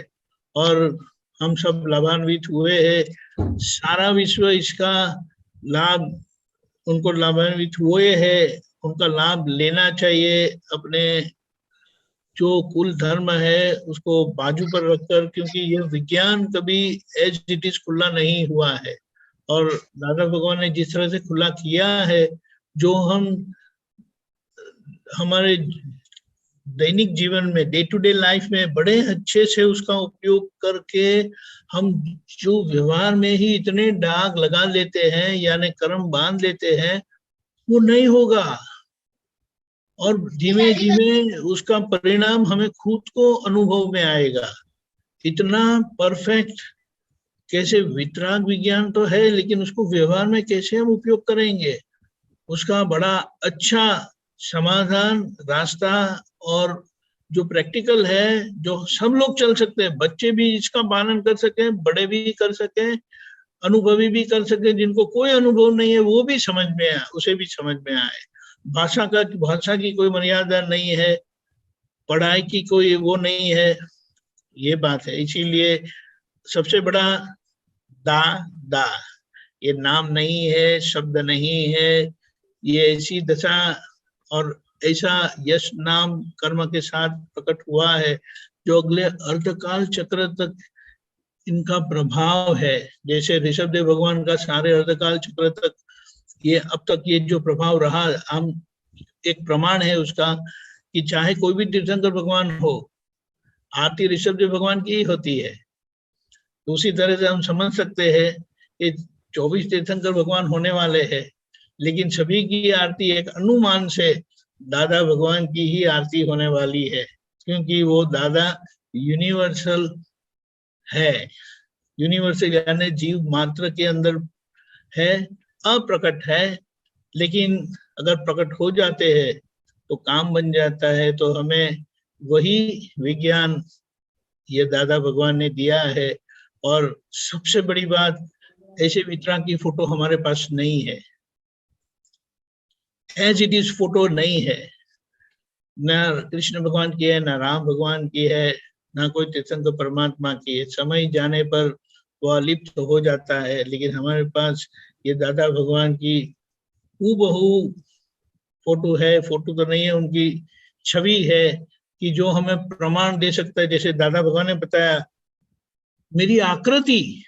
और हम सब लाभान्वित हुए हैं। सारा विश्व इसका लाभ, उनको लाभान्वित हुए हैं, उनका लाभ लेना चाहिए। अपने जो कुल धर्म है उसको बाजू पर रखकर, क्योंकि यह विज्ञान कभी एज इट इज खुला नहीं हुआ है। और दादा भगवान ने जिस तरह से खुला किया है, जो हम हमारे दैनिक जीवन में, डे टू डे लाइफ में बड़े अच्छे से उसका उपयोग करके हम जो व्यवहार में ही इतने दाग लगा लेते हैं यानी कर्म बांध लेते हैं, वो नहीं होगा। और धीमे धीमे उसका परिणाम हमें खुद को अनुभव में आएगा। इतना परफेक्ट कैसे वितराग विज्ञान तो है, लेकिन उसको व्यवहार में कैसे हम उपयोग करेंगे, उसका बड़ा अच्छा समाधान रास्ता, और जो प्रैक्टिकल है, जो सब लोग चल सकते हैं, बच्चे भी इसका पालन कर सके, बड़े भी कर सके, अनुभवी भी कर सके, जिनको कोई अनुभव नहीं है वो भी समझ में आए, उसे भी समझ में आए। भाषा की कोई मर्यादा नहीं है, पढ़ाई की कोई वो नहीं है, ये बात है। इसीलिए सबसे बड़ा दा ये नाम नहीं है, शब्द नहीं है, ये ऐसी दशा और ऐसा यश नाम कर्म के साथ प्रकट हुआ है जो अगले अर्धकाल चक्र तक इनका प्रभाव है। जैसे ऋषभ देव भगवान का सारे अर्धकाल चक्र तक ये अब तक ये जो प्रभाव रहा, हम एक प्रमाण है उसका कि चाहे कोई भी तीर्थंकर भगवान हो, आरती ऋषभ देव भगवान की ही होती है। तो उसी तरह से हम समझ सकते हैं कि 24 तीर्थंकर भगवान होने वाले हैं, लेकिन सभी की आरती एक अनुमान से दादा भगवान की ही आरती होने वाली है, क्योंकि वो दादा यूनिवर्सल है। यूनिवर्सल यानी जीव मात्र के अंदर है, अप्रकट है, लेकिन अगर प्रकट हो जाते हैं तो काम बन जाता है। तो हमें वही विज्ञान ये दादा भगवान ने दिया है। और सबसे बड़ी बात, ऐसे वितराग की फोटो हमारे पास नहीं है, एज इट इज फोटो नहीं है, न कृष्ण भगवान की है, न राम भगवान की है, ना कोई तीर्थंकर परमात्मा की है। समय जाने पर वो अलिप्त हो जाता है, लेकिन हमारे पास ये दादा भगवान की हूबहू फोटो है। फोटो तो नहीं है, उनकी छवि है कि जो हमें प्रमाण दे सकता है। जैसे दादा भगवान ने बताया, मेरी आकृति,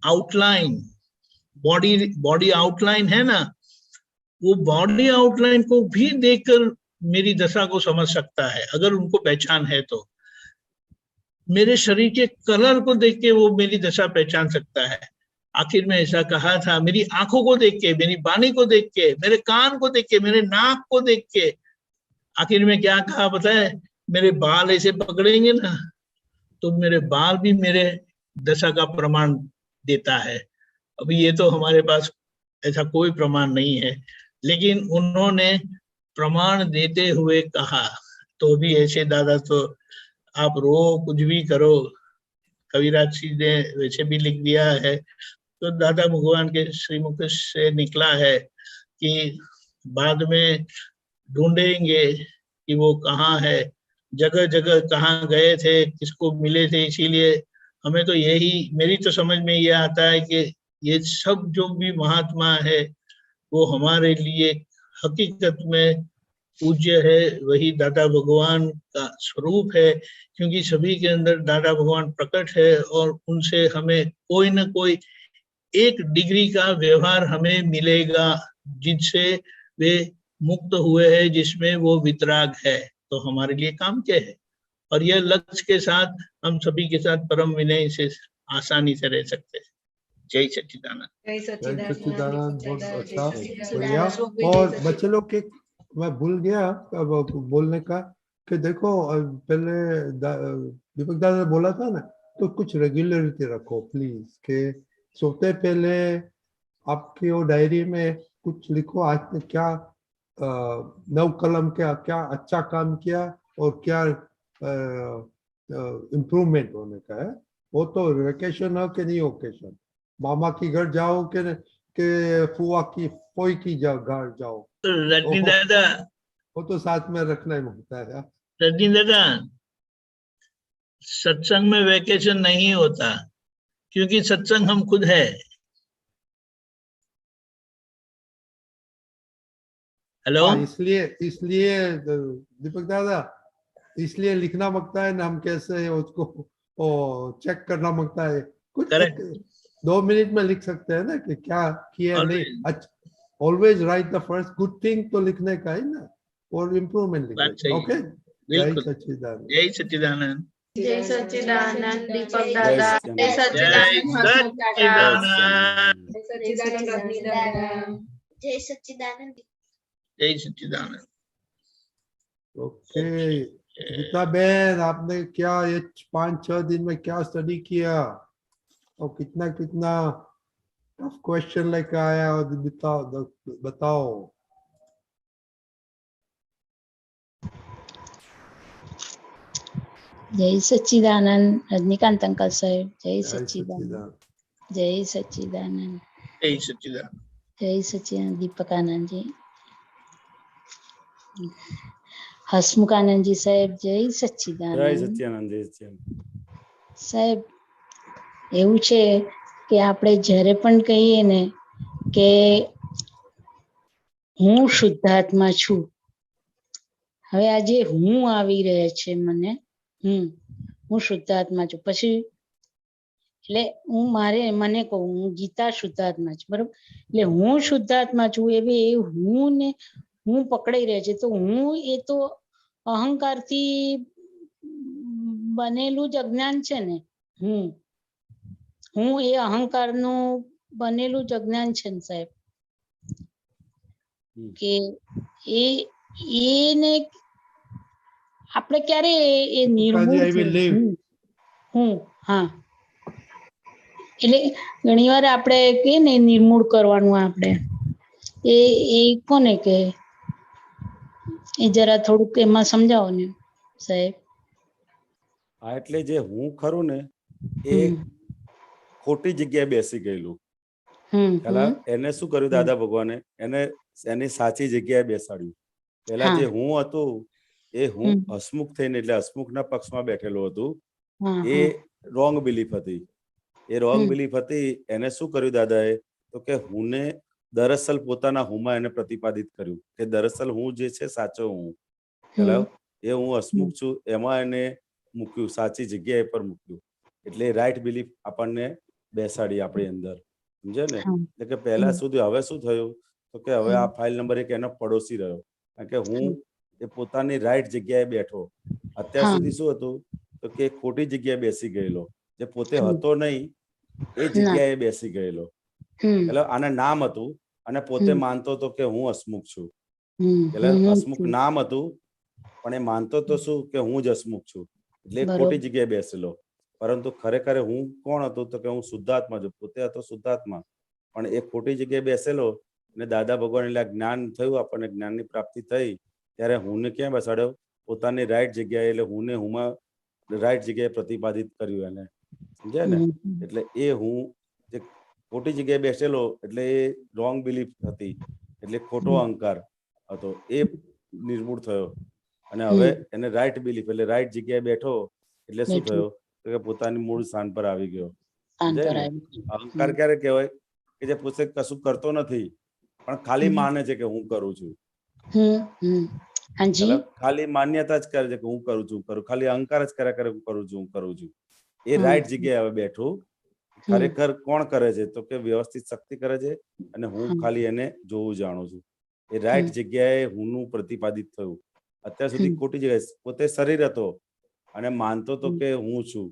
आउटलाइन, बॉडी आउटलाइन है ना, वो बॉडी आउटलाइन को भी देखकर मेरी दशा को समझ सकता है, अगर उनको पहचान है तो। मेरे शरीर के कलर को देख के वो मेरी दशा पहचान सकता है। आखिर में ऐसा कहा था, मेरी आंखों को देख के, मेरी वाणी को देख के, मेरे कान को देख के, मेरे नाक को देख के। आखिर में क्या कहा पता है, मेरे बाल ऐसे पकड़ेंगे ना तो मेरे बाल भी मेरे दशा का प्रमाण देता है। अभी ये तो हमारे पास ऐसा कोई प्रमाण नहीं है, लेकिन उन्होंने प्रमाण देते हुए कहा। तो भी ऐसे दादा तो आप रो कुछ भी करो, कविराज जी ने वैसे भी लिख दिया है। तो दादा भगवान के श्रीमुख से निकला है कि बाद में ढूंढेंगे कि वो कहाँ है, जगह जगह कहाँ गए थे, किसको मिले थे। इसीलिए हमें तो यही, मेरी तो समझ में ये आता है कि ये सब जो भी महात्मा है वो हमारे लिए हकीकत में पूज्य है, वही दादा भगवान का स्वरूप है। क्योंकि सभी के अंदर दादा भगवान प्रकट है और उनसे हमें कोई न कोई एक डिग्री का व्यवहार हमें मिलेगा जिनसे वे मुक्त हुए हैं, जिसमें वो वितराग है। तो हमारे लिए काम क्या है, और यह लक्ष्य के साथ हम सभी के साथ परम विनय से आसानी से रह सकते हैं। जय सच्चिदानंद। जय सच्चिदानंद, बहुत अच्छा, बढ़िया। और बच्चे लोग के मैं भूल गया अब बोलने का कि देखो पहले दीपक दादा ने बोला था ना, तो कुछ रेगुलरिटी रखो प्लीज, के सोते पहले आपकी वो डायरी में कुछ लिखो, आज तक क्या 9 कलम क्या क्या अच्छा काम किया और क्या इम्प्रूवमेंट होने का है। वो तो वेकेशन हो कि नहीं ओकेशन, मामा की घर जाओ के फुआ की फोई की घर जाओ, तो रजनी ओहो। दादा, वो तो साथ में रखना ही होता है यार। रजनी दादा, सत्संग में वेकेशन नहीं होता, क्योंकि सत्संग हम खुद है। हेलो, हाँ, इसलिए इसलिए दीपक दादा, इसलिए लिखना मांगता है ना, हम कैसे उसको चेक करना मांगता है। कुछ करेक्ट, 2 मिनट में लिख सकते हैं ना कि क्या किया नहीं। ऑलवेज, अच्छा, always right the first good thing तो लिखने का ही ना, और इम्प्रूवमेंट बात लिखने का। सही ओके, है, जय बिल्कुल। सच्चिदानंद। जय सच्चिदानंद, जय सच्चिदानंद दीपक जय दादा, सच्चिदानंद। जय जय सच्चिदानंद हसमुख दादा, सच्चिदानंद, जय सच्चिदानंद रजनी दादा। जय सच्चिदानंद। जय सच्चिदानंद। ओके, गीता बहन, आपने क्या ये 5-6 दिन में क्या स्टडी किया और कितना कितना टफ क्वेश्चन लेकर आया, और बताओ। जय सच्चिदानंद रजनीकांत अंकल साहेब, जय जय सच्चिदानंद, सच्चिदानंद। जय सच्चिदानंद, जय सच्चिदानंद। जय सच्चिदानंद दीपकानंद जी, हसमुखानंद जी साहेब, जय જય સચ્ચિદાનંદ સચ્ચિદાનંદ, જય સચ્ચિદાનંદ. સાહેબ. એવું છે કે આપણે જ્યારે પણ કહીએ ને કે હું શુદ્ધાત્મા છું, હવે આજે હું આવી રહ્યા છે મને, હું શુદ્ધાત્મા છું, પછી એટલે હું મને કહું હું ગીતા શુદ્ધાત્મા છું, બરોબર? એટલે હું શુદ્ધાત્મા છું એવી એ હું ને હું પકડાઈ રહે છે. તો હું એ તો અહંકારથી બનેલું જ અજ્ઞાન છે ને. હું એ અહંકારનું બનેલું જ અજ્ઞાન છે ને સાહેબ, કે એને આપણે ક્યારે એ નિર્મૂળ I will leave. હા, એટલે ઘણી વાર આપણે કે ને નિર્મૂળ કરવાનું આપણે એ કોને કે એ જરા થોડુંક એમાં સમજાવો ને સાહેબ. હા, એટલે જે હું ખરું ને એ ખોટી જગ્યાએ બેસી ગયેલું. પેલા એને શું કર્યું દાદા ભગવાને, એને એની સાચી જગ્યાએ બેસાડ્યું. પેલા જે હું હતું એ હું હસમુખ થઈને, એટલે હસમુખના પક્ષમાં બેઠેલો હતું, એ રોંગ બિલીફ હતી. એ રોંગ બિલીફ હતી. એને શું કર્યું દાદાએ, તો કે હુંને દરઅસલ પોતાના હુંમાં એને પ્રતિપાદિત કર્યું કે દરઅસલ હું જે છે સાચો હું. પેલા એ હું હસમુખ છું એમાં એને મૂક્યું, સાચી જગ્યાએ પર મૂક્યું. એટલે રાઈટ બિલીફ આપણને બેસાડી આપણી અંદર, સમજે ને? એટલે કે પહેલા સુધી હવે શું થયું, તો કે હવે આ ફાઇલ નંબર 1 એનો પડોશી રહ્યો, કારણ કે હું એ પોતાની રાઈટ જગ્યાએ બેઠો. અત્યાર સુધી શું હતું, તો કે ખોટી જગ્યાએ બેસી ગયેલો, જે પોતે હતો નહીં એ જગ્યાએ બેસી ગયેલો. એટલે આને નામ હતું અને પોતે માનતો હતો કે હું હસમુખ છું. એટલે હસમુખ નામ હતું, પણ એ માનતો તો શું કે હું જ હસમુખ છું. એટલે ખોટી જગ્યાએ બેસેલો. પરંતુ ખરેખર હું કોણ હતું, તો કે હું શુદ્ધાત્મા છું. પોતે હતો શુદ્ધાત્મા, પણ એ ખોટી જગ્યાએ બેસેલો. અને દાદા ભગવાન એટલે જ્ઞાન થયું, આપણને જ્ઞાનની પ્રાપ્તિ થઈ, ત્યારે હુંને ક્યાં બેસાડ્યો, પોતાની રાઈટ જગ્યાએ. એટલે હુંને હુંમાં રાઈટ જગ્યાએ પ્રતિપાદિત કર્યું એને, સમજ્યા ને? એટલે એ હું જે ખોટી જગ્યાએ બેસેલો, એટલે એ રોંગ બિલીફ હતી, એટલે ખોટો અહંકાર હતો, એ નિર્મૂળ થયો. અને હવે એને રાઈટ બિલીફ એટલે રાઈટ જગ્યાએ બેઠો, એટલે શું થયો, તો કે પોતાની મૂળ સ્થાન પર આવી ગયો. સમજાય ને? અહંકાર ક્યારે કહેવાય, કે જે પોતે કશું કરતો નથી પણ ખાલી માને છે કે હું કરું છું. ખાલી માન્યતા જ કરે છે કે હું કરું છું, ખાલી અહંકાર જ કર્યા કરે, હું કરું છું. એ રાઈટ જગ્યાએ હવે બેઠું. ખરેખર કોણ કરે છે, તો કે વ્યવસ્થિત શક્તિ કરે છે, અને હું ખાલી એને જોવું જાણું છું. એ રાઈટ જગ્યાએ હુંનું પ્રતિપાદિત થયું. અત્યાર સુધી ખોટી જગ્યાએ પોતે શરીર હતો અને માનતો તો કે હું છું.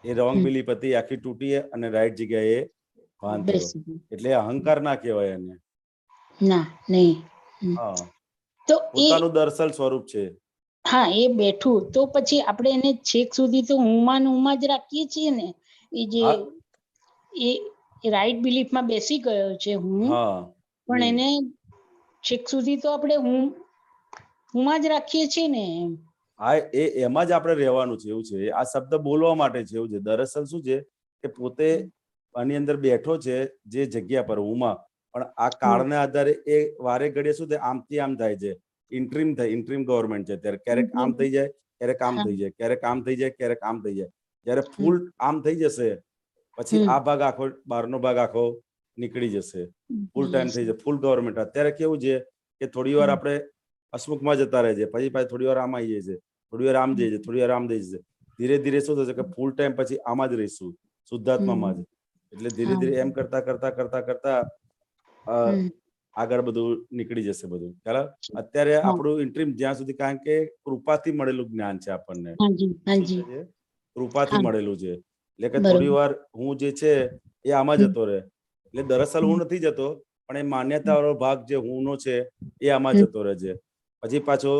એ રોંગ બિલીફ હતી, આખી તૂટી અને રાઈટ જગ્યાએ ભાન થયો. એટલે અહંકાર ના કહેવાય એને. ના, નહીં. તો પોતાનું દરઅસલ સ્વરૂપ છે. હા, એ બેઠું તો પછી આપણે એને છેક સુધી તો હુંમાં જ રાખીએ છીએ ને. એ જે એ રાઈટ બિલીફમાં બેસી ગયો છે હું, પણ એને છેક સુધી તો આપણે હું હુંમાં જ રાખીએ છીએ ને એમ. આ એમાં જ આપણે રહેવાનું છે એવું છે. આ શબ્દ બોલવા માટે છે એવું છે. દરઅસલ શું છે કે પોતે આની અંદર બેઠો છે જે જગ્યા પર હુંમાં, પણ આ કાળના આધારે એ વારે ઘડીએ શું થાય, આમથી આમ થાય છે. ઇન્ટ્રીમ થાય, ઇન્ટ્રીમ ગવર્મેન્ટ છે ત્યારે ક્યારેક આમ થઈ જાય, ક્યારેક આમ થઈ જાય, ક્યારેક આમ થઈ જાય, ક્યારેક આમ થઈ જાય. જયારે ફૂલ આમ થઈ જશે પછી આ ભાગ આખો, બહારનો ભાગ આખો નીકળી જશે, ફૂલ ટાઈમ થઈ જશે, ફૂલ ગવર્મેન્ટ. અત્યારે કેવું છે કે થોડી વાર આપણે હસમુખમાં જતા રહે છે, પછી થોડી વાર આમ આવીએ છીએ, થોડી વાર આમ જઈએ છીએ, થોડી વાર આમ જઈએ છીએ. ધીરે ધીરે શું થશે કે ફૂલ ટાઈમ પછી આમાં જ રહીશું, શુદ્ધાત્મામાં જ. એટલે ધીરે ધીરે એમ કરતા કરતા કરતા કરતા આગળ બધું નીકળી જશે બધું. ખ્યાલ? અત્યારે આપણું ઇન્ટ્રીમ જ્યાં સુધી, કારણ કે કૃપાથી મળેલું જ્ઞાન છે આપણને, કૃપાથી મળેલું છે. એટલે કે થોડી વાર હું જે છે એ આમાં જતો રહે. એટલે દરઅસલ હું નથી જતો, પણ એ માન્યતા વાળો ભાગ જે હું નો છે એ આમાં જતો રહે છે. પછી પાછો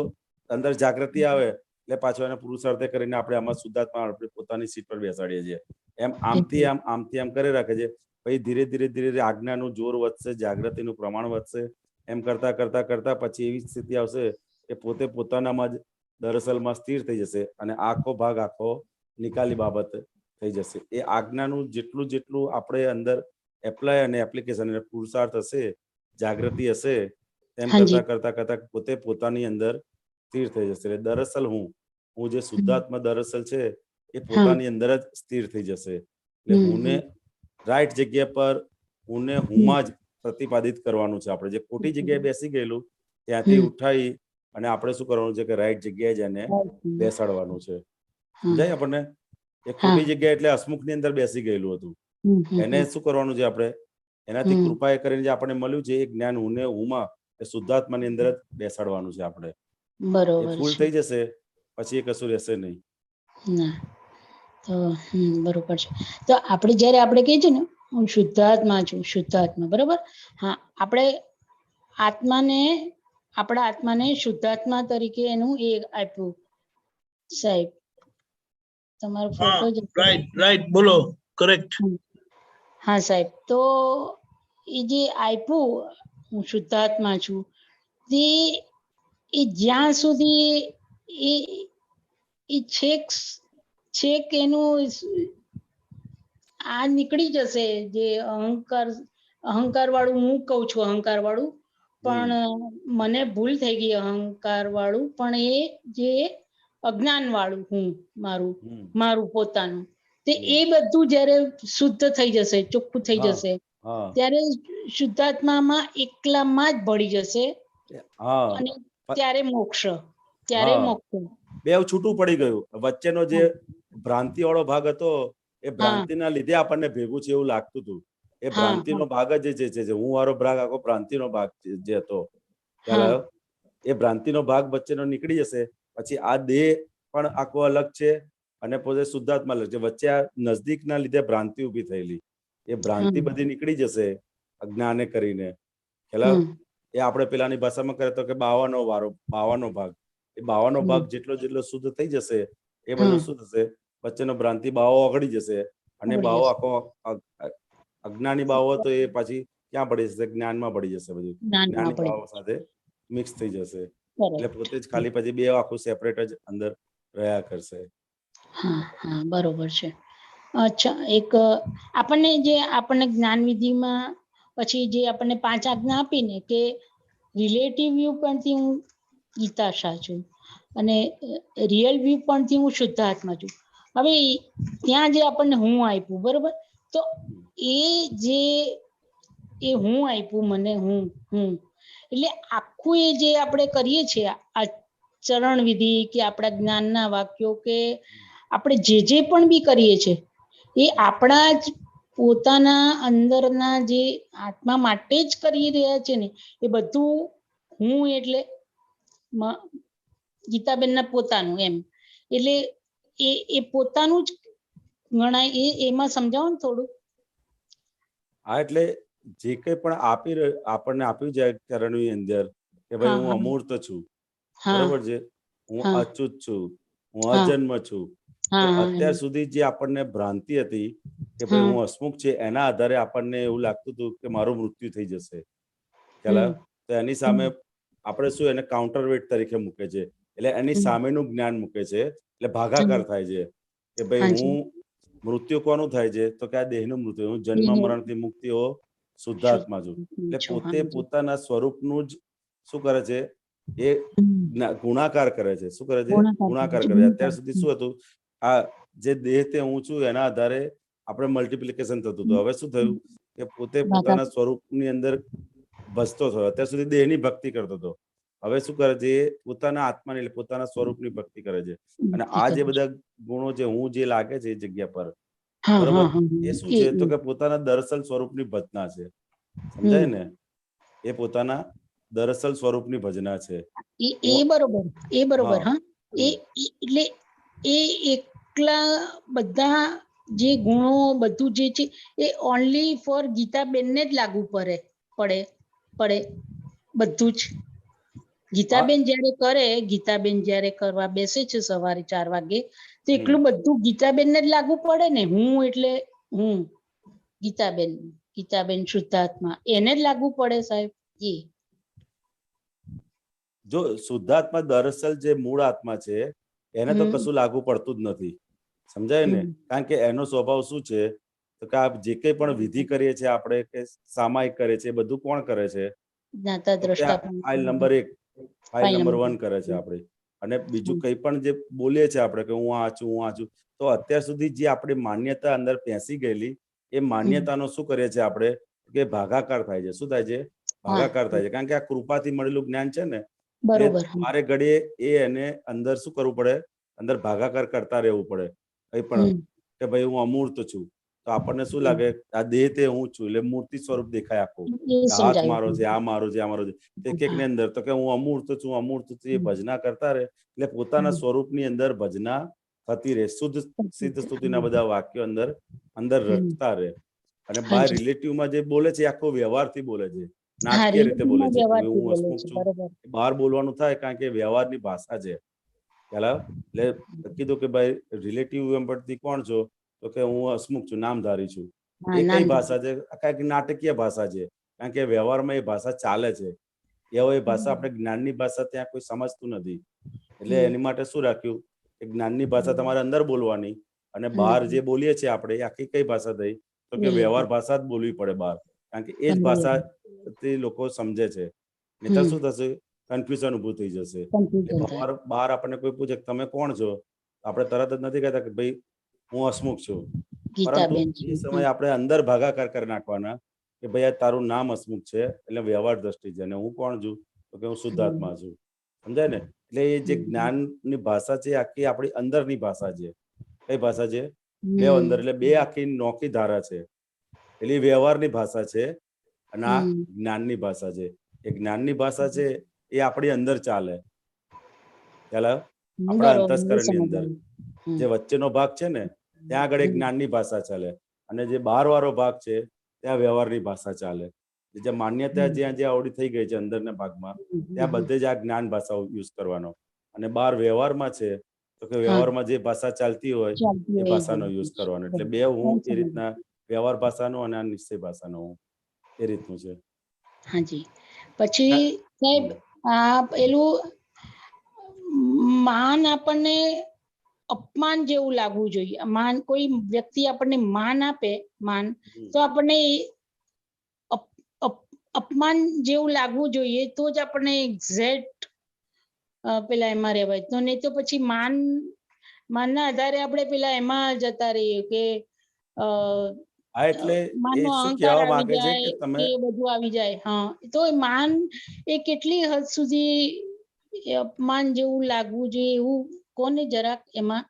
અંદર જાગૃતિ આવે એટલે પાછો એને પુરુષાર્થ કરીને આપણે આમાં શુદ્ધાત્મા આપણે પોતાની સીટ પર બેસાડીએ છીએ. એમ આમથી આમ આમથી આમ કરી રાખે છે. પછી ધીરે ધીરે ધીરે આજ્ઞાનું જોર વધશે, જાગૃતિનું પ્રમાણ વધશે. એમ કરતા કરતા કરતા પછી એવી સ્થિતિ આવશે કે પોતે પોતાનામાં જ દરઅસલમાં સ્થિર થઈ જશે અને આખો ભાગ આખો નિકાલી બાબત થઈ જશે. એ આજ્ઞાનું જેટલું જેટલું આપણે અંદર એપ્લાય અને એપ્લિકેશન અને પુરુષાર્થ હશે, જાગૃતિ હશે, તેમ કરતા કરતા કરતા પોતે પોતાની અંદર સ્થિર થઈ જશે. એટલે દરઅસલ હું જે શુદ્ધાત્મા દરઅસલ છે એ પોતાની અંદર જ સ્થિર થઈ જશે. એટલે હુંને રાઈટ જગ્યા પર હુંને હુંમાં જ પ્રતિપાદિત કરવાનું છે. આપણે જે ખોટી જગ્યાએ બેસી ગયેલું ત્યાંથી ઉઠાઈ અને આપણે શું કરવાનું છે કે રાઈટ જગ્યાએ જ એને બેસાડવાનું છે. સમજાય આપણને? એ ખોટી જગ્યાએ એટલે હસમુખ ની અંદર બેસી ગયેલું હતું. એને શું કરવાનું છે આપણે? એનાથી કૃપા એ કરીને જે આપણને મળ્યું છે એ જ્ઞાન હુંને હુંમાં એ શુદ્ધાત્માની અંદર જ બેસાડવાનું છે આપણે. એ ફૂલ થઈ જશે પછી એ કશું રહેશે નહીં. ના તો બરોબર છે. તો આપણે જયારે આપણે કહીએ છીએ ને હું શુદ્ધાત્મા છું, શુદ્ધાત્મા, બરોબર? હા, આપણે આપણા આત્માને શુદ્ધાત્મા તરીકે એનું એ આપ્યું. સાહેબ તમારો ફોટો જ રાઈટ બોલો, કરેક્ટ. હા સાહેબ, તો એ જે આપ્યું હું શુદ્ધાત્મા છું તે એ જ્યાં સુધી એ છેક એનું આ નીકળી જશે જે અહંકાર વાળું, હું કઉ છું અહંકાર વાળું, પણ મને ભૂલ થઈ ગઈ અહંકાર વાળું, પણ એ જે અજ્ઞાન વાળું હું મારું પોતાનું, તે એ બધું જયારે શુદ્ધ થઈ જશે, ચોખ્ખું થઈ જશે, ત્યારે શુદ્ધાત્મામાં એકલામાં જ ભળી જશે અને ત્યારે મોક્ષ. બે છૂટું પડી ગયું. વચ્ચેનો જે ભ્રાંતિ વાળો ભાગ હતો એ ભ્રાંતિના લીધે આપણને ભેગું છે એવું લાગતું હતું. એ ભ્રાંતિનો ભાગ જ છે હું વાળો ભાગ આખો ભ્રાંતિનો ભાગ જે હતો, ખ્યાલ આવ્યો? એ ભ્રાંતિનો ભાગ વચ્ચેનો નીકળી જશે. પછી આ દેહ પણ આખો અલગ છે અને પોતે શુદ્ધાત્મા અલગ છે. વચ્ચે આ નજદીકના લીધે ભ્રાંતિ ઉભી થયેલી, એ ભ્રાંતિ બધી નીકળી જશે અજ્ઞાને કરીને. ખ્યાલ? એ આપણે પેલાની ભાષામાં કરે તો કે બાવાનો ભાગ. એ બાવાનો ભાગ જેટલો જેટલો શુદ્ધ થઈ જશે એ બધું શું થશે? વચ્ચેનો ભ્રાંતિ બાવો ઓગળી જશે અને બાવો આખો અજ્ઞાની બાવો તો એ પછી ક્યાં પડી જશે? જ્ઞાનમાં પડી જશે. બધું જ્ઞાની બાવો સાથે મિક્સ થઈ જશે. એટલે પોતે જ ખાલી પછી બે આખું સેપરેટ જ અંદર રહ્યા કરશે. હા, બરોબર છે. અચ્છા, એક આપણને જ્ઞાન વિધિમાં પછી જે આપણને 5 આજ્ઞા આપીને કે રિલેટિવ વ્યૂ પોઈન્ટથી હું ગીતાશા છું અને રિયલ વ્યૂ પોઈન્ટથી હું શુદ્ધાત્મા છું. હવે ત્યાં જે આપણને હું આપ્યું, બરોબર? તો એ હું આપ્યું મને, હું એટલે આખું એ જે આપણે કરીએ છીએ આ ચરણ વિધિ કે આપણા જ્ઞાનના વાક્યો કે આપણે જે પણ બી કરીએ છીએ એ આપણા જ પોતાના અંદરના જે આત્મા માટે જ કરી રહ્યા છે ને. એ બધું હું એટલે ગીતાબેનના પોતાનું એમ, એટલે એ પોતાનું જ ગણાય. એમાં સમજાવો ને થોડું. હા, એટલે જે કઈ પણ આપણને આપ્યું જાય ચરણની અંદર કે ભાઈ હું અમૂર્ત છું, બરોબર છે, હું અચ્યુત છું, હું અજન્મ છું. તો અત્યાર સુધી જે આપણને ભ્રાંતિ હતી કે ભાઈ હું હસમુખ છે, એના આધારે આપણને એવું લાગતું હતું કે મારું મૃત્યુ થઈ જશે. ખ્યાલ? તો એની સામે આપણે શું એને કાઉન્ટર વેટ તરીકે મૂકે છે, એટલે એની સામેનું જ્ઞાન મૂકે છે, એટલે ભાગાકાર થાય છે કે ભાઈ હું મૃત્યુ કોનું થાય છે તો કે આ દેહનું મૃત્યુ, હું જન્મ મરણથી મુક્તિ હો શુદ્ધાત્મા છું. એટલે પોતે પોતાના સ્વરૂપનું જ શું કરે છે એ ગુણાકાર કરે છે. શું કરે છે? ગુણાકાર કરે છે. અત્યાર સુધી શું હતું, આ જે દેહ તે હું છું એના આધારે આપણે મલ્ટિપ્લિકેશન થતું હતું. હવે શું થયું કે પોતે પોતાના સ્વરૂપની અંદર ભજતો થયો. અત્યાર સુધી દેહની ભક્તિ કરતો હતો, હવે શું કરે છે એ પોતાના આત્માની એટલે પોતાના સ્વરૂપની ભક્તિ કરે છે. અને આ જે બધા ગુણો છે, હું જે લાગે છે એ જગ્યા પર, બરોબર, એ શું છે તો કે પોતાના દરઅસલ સ્વરૂપની ભજના છે. સમજાય ને? એ પોતાના દરઅસલ સ્વરૂપની ભજના છે. એ બરોબર. હા, એટલે એ એકલા બધા જે ગુણો બધું જે છે એ ઓનલી ફોર ગીતાબેનને જ લાગુ પડે બધું જ. ગીતાબેન જયારે કરવા બેસે છે સવારે 4 વાગે, તો એટલું બધું ગીતાબેનને જ લાગુ પડે ને. હું એટલે હું ગીતાબેન શુદ્ધાત્મા, એને જ લાગુ પડે સાહેબ. જો શુદ્ધાત્મા દરઅસલ જે મૂળ આત્મા છે એને તો કશું લાગુ પડતું જ નથી. સમજાય ને? કારણ કે એનો સ્વભાવ શું છે તો કે આ જે કંઈ પણ વિધિ કરીએ છીએ આપણે કે સામાયિક કરે છે, એ બધું કોણ કરે છે? ફાઇલ નંબર 1, ફાઇલ નંબર 1 કરે છે આપણે. અને બીજું કંઈ પણ જે બોલીએ છીએ આપણે કે હું આ છું, તો અત્યાર સુધી જે આપણી માન્યતા અંદર પેસી ગયેલી, એ માન્યતાનો શું કરીએ છીએ આપણે કે ભાગાકાર થાય છે. શું થાય છે? ભાગાકાર થાય છે. કારણ કે આ કૃપાથી મળેલું જ્ઞાન છે ને, મારે ઘડીએ એને અંદર શું કરવું પડે? અંદર ભાગાકાર કરતા રહેવું પડે. કઈ પણ કે ભાઈ હું અમૂર્ત છું, તો આપણને શું લાગે? આ દેહ તે હું છું, એટલે મૂર્તિ સ્વરૂપ દેખાય આખું. હાથ મારો છે, આ મારો છે, આ મારો છે. એક ની અંદર તો કે હું અમૂર્ત છું, એ ભજના કરતા રહે, એટલે પોતાના સ્વરૂપની અંદર ભજના થતી રહે. શુદ્ધ સિદ્ધ સ્તુતિના બધા વાક્યો અંદર રટતા રહે. અને બહાર રિલેટિવમાં જે બોલે છે આખો વ્યવહારથી બોલે છે, નાટકીય રીતે બોલે છે. હું હસમુખ છું, બહાર બોલવાનું થાય કારણ કે વ્યવહારની ભાષા છે. એટલે કીધું કે ભાઈ રિલેટિવ પરથી કોણ છો તો કે હું હસમુખ છું, નામધારી છું. એ કઈ ભાષા છે? કાંઈક નાટકીય ભાષા છે, કારણ કે વ્યવહારમાં એ ભાષા ચાલે છે. એ ભાષા આપણે જ્ઞાનની ભાષા ત્યાં કોઈ સમજતું નથી. એટલે એની માટે શું રાખ્યું કે જ્ઞાનની ભાષા તમારે અંદર બોલવાની, અને બહાર જે બોલીએ છીએ આપણે એ આખી કઈ ભાષા થઈ તો કે વ્યવહાર ભાષા જ બોલવી પડે બહાર, કારણ કે એ જ ભાષાથી લોકો સમજે છે. નહીંતર શું થશે? કન્ફ્યુઝન ઉભું થઈ જશે. બહાર આપણને કોઈ પૂછે તમે કોણ છો, આપણે તરત જ નથી કહેતા કે ભાઈ હું હસમુખ છું, પરંતુ એ સમયે આપણે અંદર ભાગાકાર કરી નાખવાના કે ભાઈ આ તારું નામ હસમુખ છે, એટલે વ્યવહાર દ્રષ્ટિ છે. અને હું કોણ છું તો કે હું શુદ્ધાત્મા છું. સમજાય ને? એટલે એ જે જ્ઞાનની ભાષા છે આખી આપણી અંદરની ભાષા છે. કઈ ભાષા છે? બે અંદર, એટલે બે આખી નોખી ધારા છે. એટલે વ્યવહારની ભાષા છે અને આ જ્ઞાનની ભાષા છે. એ જ્ઞાનની ભાષા છે એ આપણી અંદર ચાલે. આપણા અંતસ્કરણની અંદર જે વચ્ચેનો ભાગ છે ને, ત્યાં આગળ એક જ્ઞાનની ભાષા ચાલે, અને જે બહાર વાળો ભાગ છે ત્યાં વ્યવહારની ભાષા ચાલે. જે માન્યતા જ્યાં આવડી થઈ ગઈ છે અંદરના ભાગમાં, ત્યાં બધે જ આ જ્ઞાન ભાષા યુઝ કરવાનો. અને બહાર વ્યવહારમાં છે તો કે વ્યવહારમાં જે ભાષા ચાલતી હોય એ ભાષાનો યુઝ કરવાનો. એટલે બે હું એ રીતના વ્યવહાર ભાષાનો અને આ નિશ્ચય ભાષાનો હું એ રીતનું છે. હાજી. પછી સાહેબ આ પેલું માન આપણને અપમાન જેવું લાગવું જોઈએ. માન, કોઈ વ્યક્તિ આપણને માન આપે, તો આપણને અપમાન જેવું લાગવું જોઈએ, તો જ આપણને એક્ઝેક્ટ પેલા એમાં રહેવાય. તો નહીં તો પછી માનના આધારે આપણે પેલા એમાં જતા રહીએ કે એટલે માનનો અહંકાર આવી જાય કે બધું આવી જાય. હા, તો માન એ કેટલી હદ સુધી અપમાન જેવું લાગવું જોઈએ એવું કોને જરાક એમાં.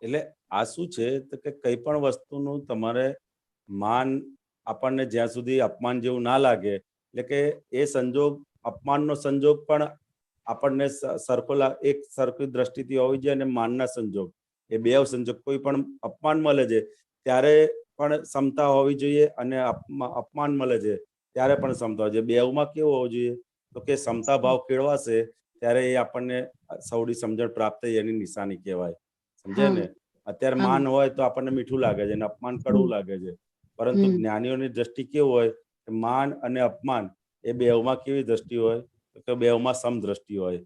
એટલે આ શું છે તો કે કઈ પણ વસ્તુનું તમારે માન આપણને જ્યાં સુધી અપમાન જેવું ના લાગે, એટલે કે એ સંજોગ, અપમાનનો સંજોગ પણ આપણને એક સરખી દ્રષ્ટિથી હોવી જોઈએ, અને માનના સંજોગ, એ બે સંજોગ, કોઈ પણ અપમાન મળે છે ત્યારે પણ ક્ષમતા હોવી જોઈએ, અને અપમાન મળે છે ત્યારે પણ ક્ષમતા હોવી જોઈએ. બેઉમાં કેવું હોવું જોઈએ તો કે ક્ષમતા ભાવ કેળવાશે ત્યારે એ આપણને સૌડી સમજણ પ્રાપ્ત થઈ, એની નિશાની કહેવાય. સમજાય ને? અત્યારે માન હોય તો આપણને મીઠું લાગે છે અને અપમાન કડવું લાગે છે, પરંતુ જ્ઞાનીઓની દ્રષ્ટિ કેવું હોય કે માન અને અપમાન એ બેઉમાં કેવી દ્રષ્ટિ હોય તો બેવમાં સમદ્રષ્ટિ હોય.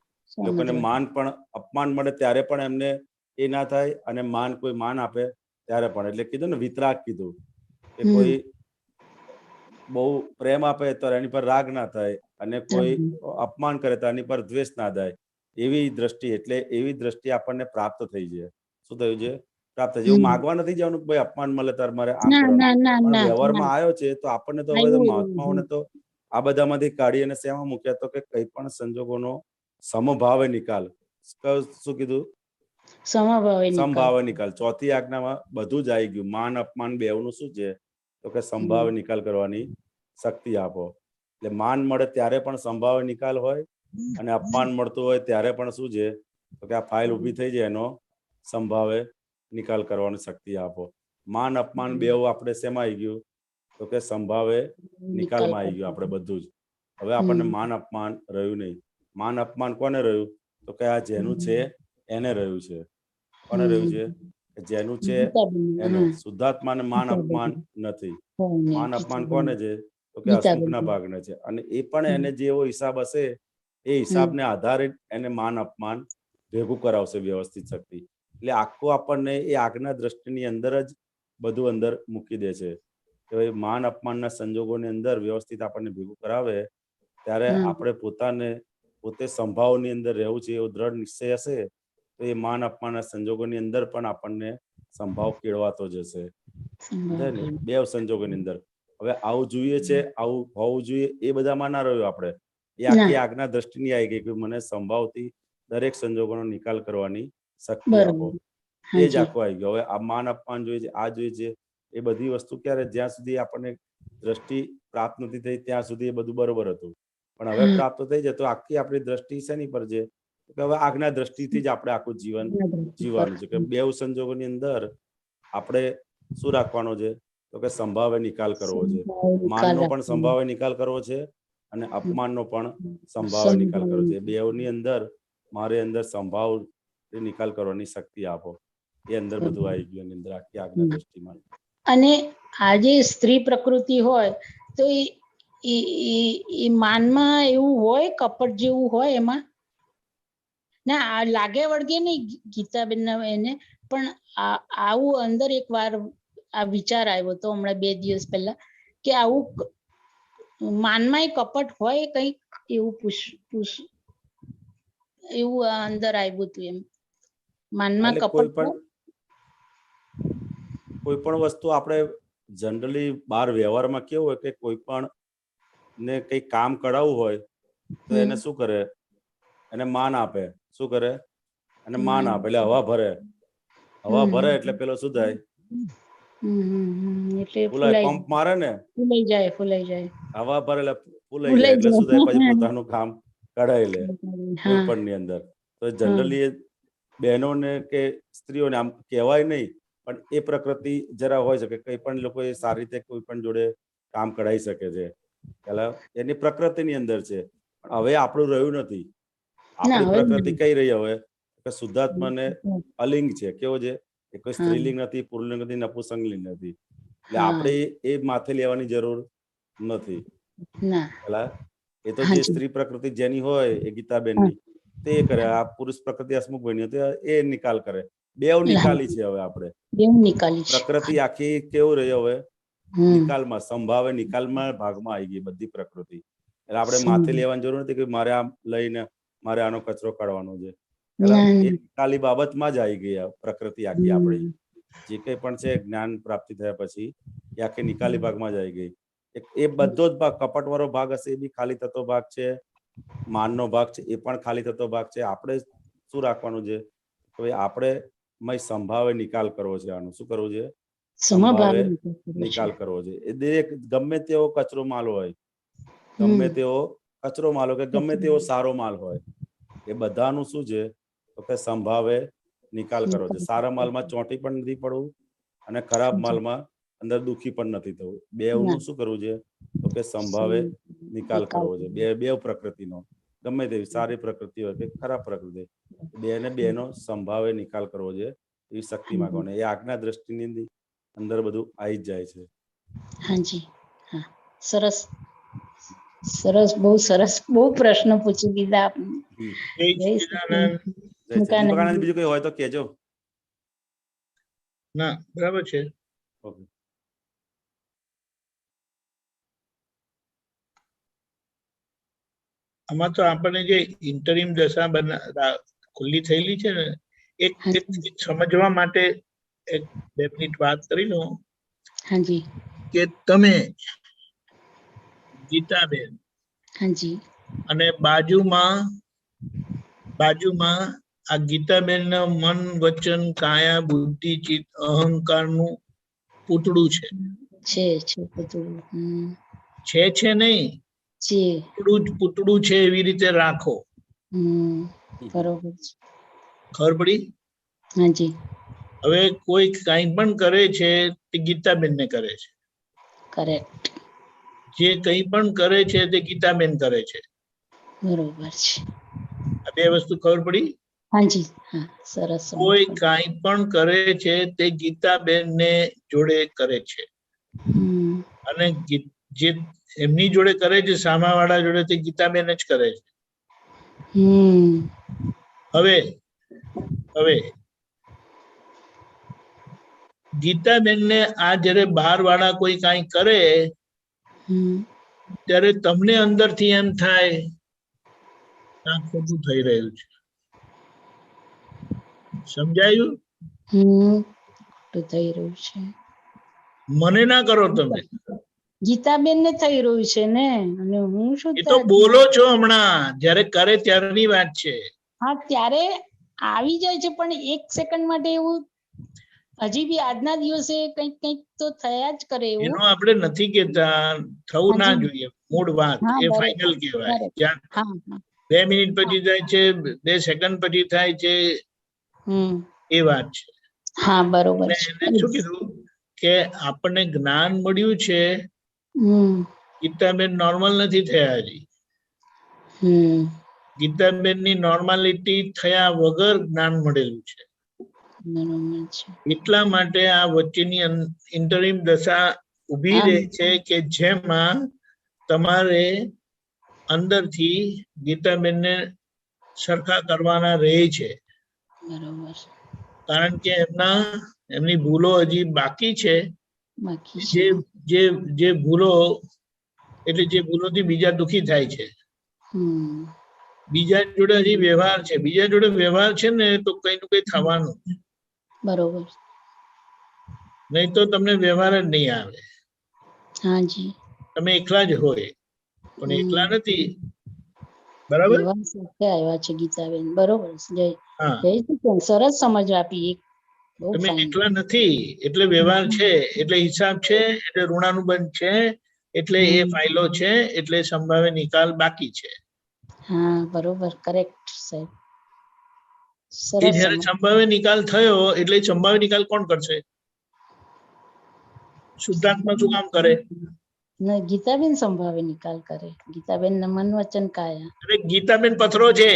લોકોને માન પણ અપમાન મળે ત્યારે પણ એમને એ ના થાય, અને માન કોઈ માન આપે ત્યારે પણ. એટલે કીધું ને વિતરાગ કીધું કે કોઈ બહુ પ્રેમ આપે તો એની પર રાગ ના થાય, અને કોઈ અપમાન કરે તો એની પર દ્વેષ ના થાય. એવી દ્રષ્ટિ, એટલે એવી દ્રષ્ટિ આપણને પ્રાપ્ત થઈ છે. શું થયું છે? પ્રાપ્ત થઈ. એવું માગવા નથી જવાનું કે ભાઈ અપમાન મળે ત્યારે મારે આમ કરવાનું, પણ વ્યવહારમાં આવ્યો છે તો આપણને તો હવે મહાત્માઓને તો આ બધામાંથી કાઢી અને શેમાં મૂક્યા? તો કે કઈ પણ સંજોગોનો સમભાવે નિકાલ. શું કીધું? સમભાવે નિકાલ. ચોથી આજ્ઞામાં બધું જ આવી ગયું. માન અપમાન બેવનું શું છે? તો કે સંભાવે નિકાલ કરવાની શક્તિ આપો. એટલે માન મળે ત્યારે પણ સંભાવે નિકાલ હોય, અને અપમાન મળતું હોય ત્યારે પણ શું છે? તો કે આ ફાઇલ ઊભી થઈ જાય એનો સંભાવે નિકાલ કરવાની શક્તિ આપો. માન અપમાન બેવ આપણે શેમાં આવી ગયું? તો કે સંભાવે નિકાલમાં આવી ગયું આપણે બધું જ. હવે આપણને માન અપમાન રહ્યું નહીં. માન અપમાન કોને રહ્યું? તો કે આ જેનું છે એને રહ્યું છે. કોને રહ્યું છે? જેનું છે એને. શુદ્ધાત્માને માન અપમાન નથી. માન અપમાન કોને છે? તો કે હસમુખના ભાગને છે. અને એ પણ એને જેવો હિસાબ હશે એ હિસાબને આધારે એને માન અપમાન ભેગું કરાવશે વ્યવસ્થિત શક્તિ. એટલે આખું આપણને એ આજ્ઞા દ્રષ્ટિની અંદર જ બધું અંદર મૂકી દે છે કે માન અપમાનના સંજોગોની અંદર વ્યવસ્થિત આપણને ભેગું કરાવે ત્યારે આપણે પોતે સંભાવની અંદર રહેવું છે એવો દ્રઢ નિશ્ચય હશે તો એ માન અપમાનના સંજોગોની અંદર પણ આપણને સંભાવ કેળવાતો જશે. બે સંજોગોની અંદર. હવે આવું જોઈએ છે, આવું હોવું જોઈએ, એ બધામાં ના રહ્યું આપણે. એ આખી આજ્ઞા દ્રષ્ટિની આવી ગઈ કે મને સંભાવથી દરેક સંજોગોનો નિકાલ કરવાની શક્તિ આપો. એ જ આખો આવી ગયો. હવે આ માન અપમાન જોઈએ છે, આ જોઈએ છે, એ બધી વસ્તુ ક્યારે? જ્યાં સુધી આપણને દ્રષ્ટિ પ્રાપ્ત નથી થઈ ત્યાં સુધી એ બધું બરોબર હતું. પણ હવે પ્રાપ્ત થઈ જાય તો આખી આપણી દ્રષ્ટિ શેની પર છે? હવે આજ્ઞા દ્રષ્ટિથી જ આપણે આખું જીવન જીવવાનું છે. કે બેવ સંજોગોની અંદર આપણે શું રાખવાનો છે? તો કે સંભાવે નિકાલ કરવો છે. માનનો પણ સંભાવે નિકાલ કરવો છે અને અપમાનનો પણ સંભાવે નિકાલ કરવો છે. બેવની અંદર મારે અંદર સંભાવ નિકાલ કરવાની શક્તિ આપો. એ અંદર બધું આવી ગયું અંદર આખી આજ્ઞા દ્રષ્ટિમાં. અને આજે સ્ત્રી પ્રકૃતિ હોય તો એ માનમાં એવું હોય, કપટ જેવું હોય એમાં. ના લાગે વળગે નહીં ગીતાબેન એને, પણ આવું અંદર એક વાર આ વિચાર આવ્યો તો હમણાં 2 દિવસ પહેલા કે આવું માનમાં કપટ હોય કંઈક એવું એવું અંદર આવ્યું હતું. એમ માનમાં કપટ કોઈ પણ વસ્તુ આપણે જનરલી બહાર વ્યવહારમાં કેવું હોય કે કોઈ પણ ને કઈ કામ કરાવવું હોય તો એને શું કરે? એને માન આપે. શું કરે? એને માન આપે. એટલે હવા ભરે એટલે પેલો શું થાય? ફૂલાય. પંપ મારે ને ફૂલાઈ જાય. હવા ભરે એટલે ફૂલાઈ જાય એટલે શું થાય? પછી પોતાનું કામ કઢાઈ લે કોઈ પણ ની અંદર. તો જનરલી બહેનોને કે સ્ત્રીઓને આમ કહેવાય નહીં, પણ એ પ્રકૃતિ જરા હોય શકે. કઈ પણ લોકો એ સારી રીતે કોઈ પણ જોડે કામ કઢાઈ શકે છે. પેલા એની પ્રકૃતિની અંદર છે. પણ હવે આપણું રહ્યું નથી. આપણી પ્રકૃતિ કઈ રહી હવે? કે શુદ્ધાત્માને અલિંગ છે. કેવો છે? એ કોઈ સ્ત્રીલિંગ નથી, પુરુલિંગ નથી, નપુંસકલિંગ નથી. એટલે આપણે એ માથે લેવાની જરૂર નથી. પેલા એ તો જે સ્ત્રી પ્રકૃતિ જેની હોય એ ગીતાબેનની તે કરે. આ પુરુષ પ્રકૃતિ હસમુખભાઈની હતી એ નિકાલ કરે. બેવ નિકાલી છે હવે આપણે. પ્રકૃતિ આખી કેવું રહી હવે? નિકાલમાં, સંભાવે નિકાલમાં ભાગમાં આવી ગઈ બધી પ્રકૃતિ. એટલે આપણે માથે લેવાની જરૂર નથી કે મારે આમ લઈને મારે આનો કચરો કાઢવાનો છે. એટલે એ નિકાલી બાબતમાં જ આવી ગઈ પ્રકૃતિ આખી આપણી. જે કઈ પણ છે જ્ઞાન પ્રાપ્તિ થયા પછી એ આખી નિકાલી ભાગમાં જ આવી ગઈ. એ બધો જ ભાગ, કપટ વાળો ભાગ હશે એ બી ખાલી થતો ભાગ છે. માનનો ભાગ છે એ પણ ખાલી થતો ભાગ છે. આપણે શું રાખવાનું છે? તો આપણે સંભાવે નિકાલ કરવો છે. આનો શું કરવું છે? સંભાવે નિકાલ કરવો છે. એ દરેક ગમે તેવો કચરો માલ હોય, ગમે તેવો કચરો માલ હોય કે ગમે તેવો સારો માલ હોય, એ બધાનું શું છે? તો કે સંભાવે નિકાલ કરવો છે. સારા માલમાં ચોંટી પણ નથી પડવું અને ખરાબ માલમાં અંદર દુખી પણ નથી થવું. બેવનું શું કરવું છે? તો કે સંભાવે નિકાલ કરવો છે. બે પ્રકૃતિનો, ગમે તેવી સારી પ્રકૃતિ હોય કે ખરાબ પ્રકૃતિ, બેનો સંભાવે નિકાલ કરવો છે. એવી શક્તિ માંગવાની. એ આજ્ઞા દ્રષ્ટિની અંદર બધું આવી જ જાય છે. હાજી, હા, સરસ. સરસ, બહુ પ્રશ્ન પૂછી દીધા આપને. જય સચ્ચિદાનંદ. ચંદ્રકાનંદ બીજું કઈ હોય તો કહેજો. ના, બરાબર છે. ઓકે. આમાં તો આપણને જે ઇન્ટરિમ દશા ખુલ્લી થયેલી છે ને, એક સમજવા માટે એક 2 મિનિટ વાત કરી લઉં. હાજી. કે તમે ગીતાબેન હાજી. અને બાજુમાં આ ગીતાબેન ના મન, વચન, કાયા, બુદ્ધિ, ચિત્ત, અહંકારનું પૂતળું છે. પૂતળું. છે નહીં, પૂતળું છે એવી રીતે રાખો. બરોબર છે. ખબર પડી? હાજી. હવે કોઈ કઈ પણ કરે છે તે ગીતાબેન ને કરે છે. કરેક્ટ. જે કઈ પણ કરે છે તે ગીતાબેન કરે છે. બરોબર છે. આ 2 વસ્તુ ખબર પડી? હાજી. હા, સરસ. કોઈ કઈ પણ કરે છે તે ગીતાબેન ને જોડે કરે છે. અને જે એમની જોડે કરે છે, સામાવાળા જોડે, તે ગીતાબેન જ કરે છે. હવે ગીતાબેન ને આ જયારે બહાર વાળા કોઈ કઈ કરે ત્યારે તમને અંદરથી એમ થાય આ ખોટું થઈ રહ્યું છે. સમજાયું? થઈ રહ્યું છે. મને ના કરો તમે. ગીતાબેન ને થઈ રહ્યું છે ને, અને હું શું? એ તો બોલો છો હમણાં, જયારે કરે ત્યારની વાત છે. હા, ત્યારે આવી જાય છે, પણ 1 સેકન્ડ માટે એવું હજી બી આજના દિવસે કંઈક તો થયા જ કરે એવું. એનો આપણે નથી કેતા, થવું ના જોઈએ. મૂળ વાત એ ફાઇનલ કહેવાય. જ્યાં 2 મિનિટ પછી થાય છે, 2 સેકન્ડ પછી થાય છે, એ વાત છે. હા, બરોબર. એને શું કીધું કે આપણને જ્ઞાન મળ્યું છે. ગીતાબેન નોર્મલ નથી થયા હજી. ગીતાબેન ની નોર્માલિટી થયા વગર જ્ઞાન મળેલું છે. એટલા માટે આ વચ્ચેની ઇન્ટરિમ દશા ઉભી રહે છે કે જેમાં તમારે અંદરથી ગીતાબેનને સરખા કરવાના રહે છે. કારણ કે એમની ભૂલો હજી બાકી છે. જે ભૂલો એટલે જે ભૂલોથી બીજા દુખી થાય છે. બીજા જોડે હજી વ્યવહાર છે. બીજા જોડે વ્યવહાર છે ને તો કઈ નું કઈ થવાનું. બરોબર. નહીં તો તમને વ્યવહાર જ નહીં આવે. હાજી. તમે એકલા જ હોય, પણ એકલા નથી. બરાબર? આવ્યા છે ગીતાબેન. બરોબર. જય સરસ સમજ આપી. તમે એકલા નથી, એટલે વ્યવહાર છે, એટલે હિસાબ છે, એટલે ઋણાનુબંધ છે, એટલે એ ફાઇલો છે, એટલે સંભાવ્ય નિકાલ બાકી છે. હા, બરોબર. કરેક્ટ સાહેબ. જયારે સંભાવ્ય નિકાલ થયો એટલે સંભાવ્ય નિકાલ કોણ કરશે? શુદ્ધાત્મા શું કામ કરે? ગીતાબેન સંભાવે નિકાલ કરે. ગીતાબેન ના મન, વચન, કાયા. અરે ગીતાબેન પથરો છે.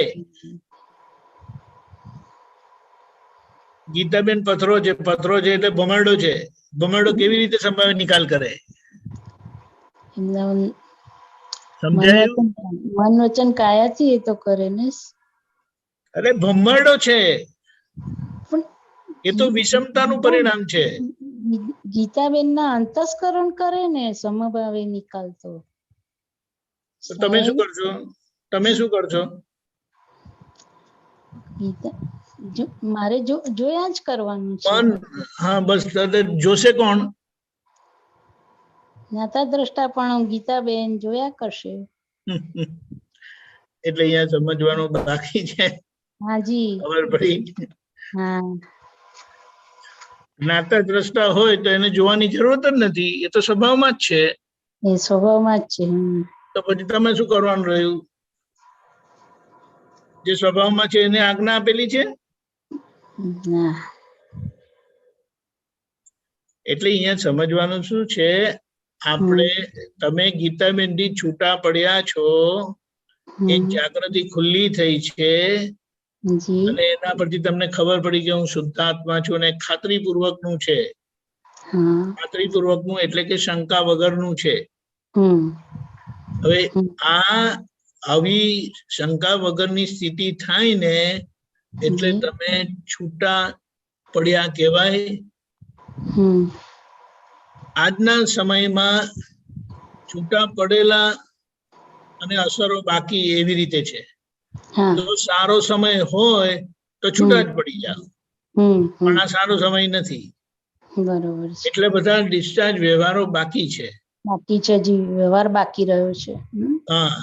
ગીતાબેન પથરો છે. પથરો છે એટલે ભમરડો છે. ભમરડો કેવી રીતે સંભાવે નિકાલ કરે? સમજાયું? મન, વચન, કાયા થી એ તો કરે ને. અરે ભમરડો છે, એ તો વિષમતાનું પરિણામ છે. ગીતાબેન ના અંતસ્કરણ કરે ને સમભાવે નિકાલ. તો તમે શું કરશો? તમે શું કરશો? મારે જોયા જ કરવાનું છે. હા, બસ. જોશે કોણ? જ્ઞાતા દ્રષ્ટા પણ ગીતાબેન જોયા કરશે. એટલે અહીંયા સમજવાનું બાકી છે. હાજી. ખબર પડી? હા. જ્ઞાતા દ્રષ્ટા હોય તો એને જોવાની જરૂરત જ નથી. એ તો સ્વભાવમાં જ છે. એ સ્વભાવમાં જ છે. તો પછી તમે શું કરવાનું રહ્યું? જે સ્વભાવમાં છે એને આજ્ઞા આપેલી છે. એટલે અહીંયા સમજવાનું શું છે? તમે ગીતાબેન થી છૂટા પડ્યા છો. એક જાગૃતિ ખુલ્લી થઈ છે અને એના પરથી તમને ખબર પડી કે હું શુદ્ધાત્મા છું અને ખાતરીપૂર્વક નું છે. ખાતરીપૂર્વક નું એટલે કે શંકા વગરનું છે. હવે આ આવી શંકા વગરની સ્થિતિ થાય ને એટલે જી. તમે છૂટા પડ્યા કહેવાય. હમ આજના સમયમાં છૂટા પડેલા અને અસરો બાકી એવી રીતે છે. હા જો સારો સમય હોય તો છૂટા જ પડી જાઓ, પણ આ સારો સમય નથી, બરોબર છે. એટલે બધા ડિસ્ચાર્જ વ્યવહારો બાકી છે. બાકી છે, હજી વ્યવહાર બાકી રહ્યો છે. હા,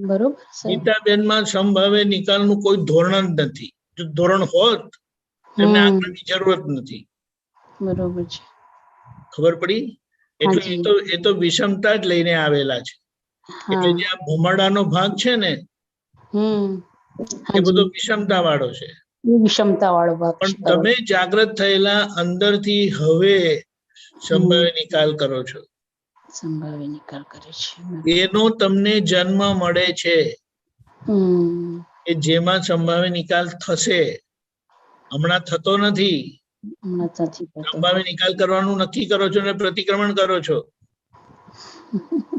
બરોબર સાહેબ. ગીતાબેનમાં સંભાવે નિકાલનું કોઈ ધોરણ જ નથી. જો ધોરણ હોત તેમને આગળની જરૂરત નથી. બરોબર છે. ખબર પડી? એટલે હાજી. એ તો વિષમતા જ લઈને આવેલા છે. એટલે હા જે આ ભમરડાનો ભાગ છે ને એ બધો હાજી. વિષમતા વાળો છે. એ વિષમતા વાળો ભાગ પણ છે. તમે જાગ્રત થયેલા અંદરથી હવે સંભાવે નિકાલ કરો છો, સંભાવે નિકાલ કરે છે. એનો તમને જન્મ મળે છે કે જેમાં સંભાવે નિકાલ થશે. હમણાં થતો નથી. હમણાં નથી થતો. સંભાવે નિકાલ કરવાનું નક્કી કરો છો ને પ્રતિક્રમણ કરો છો,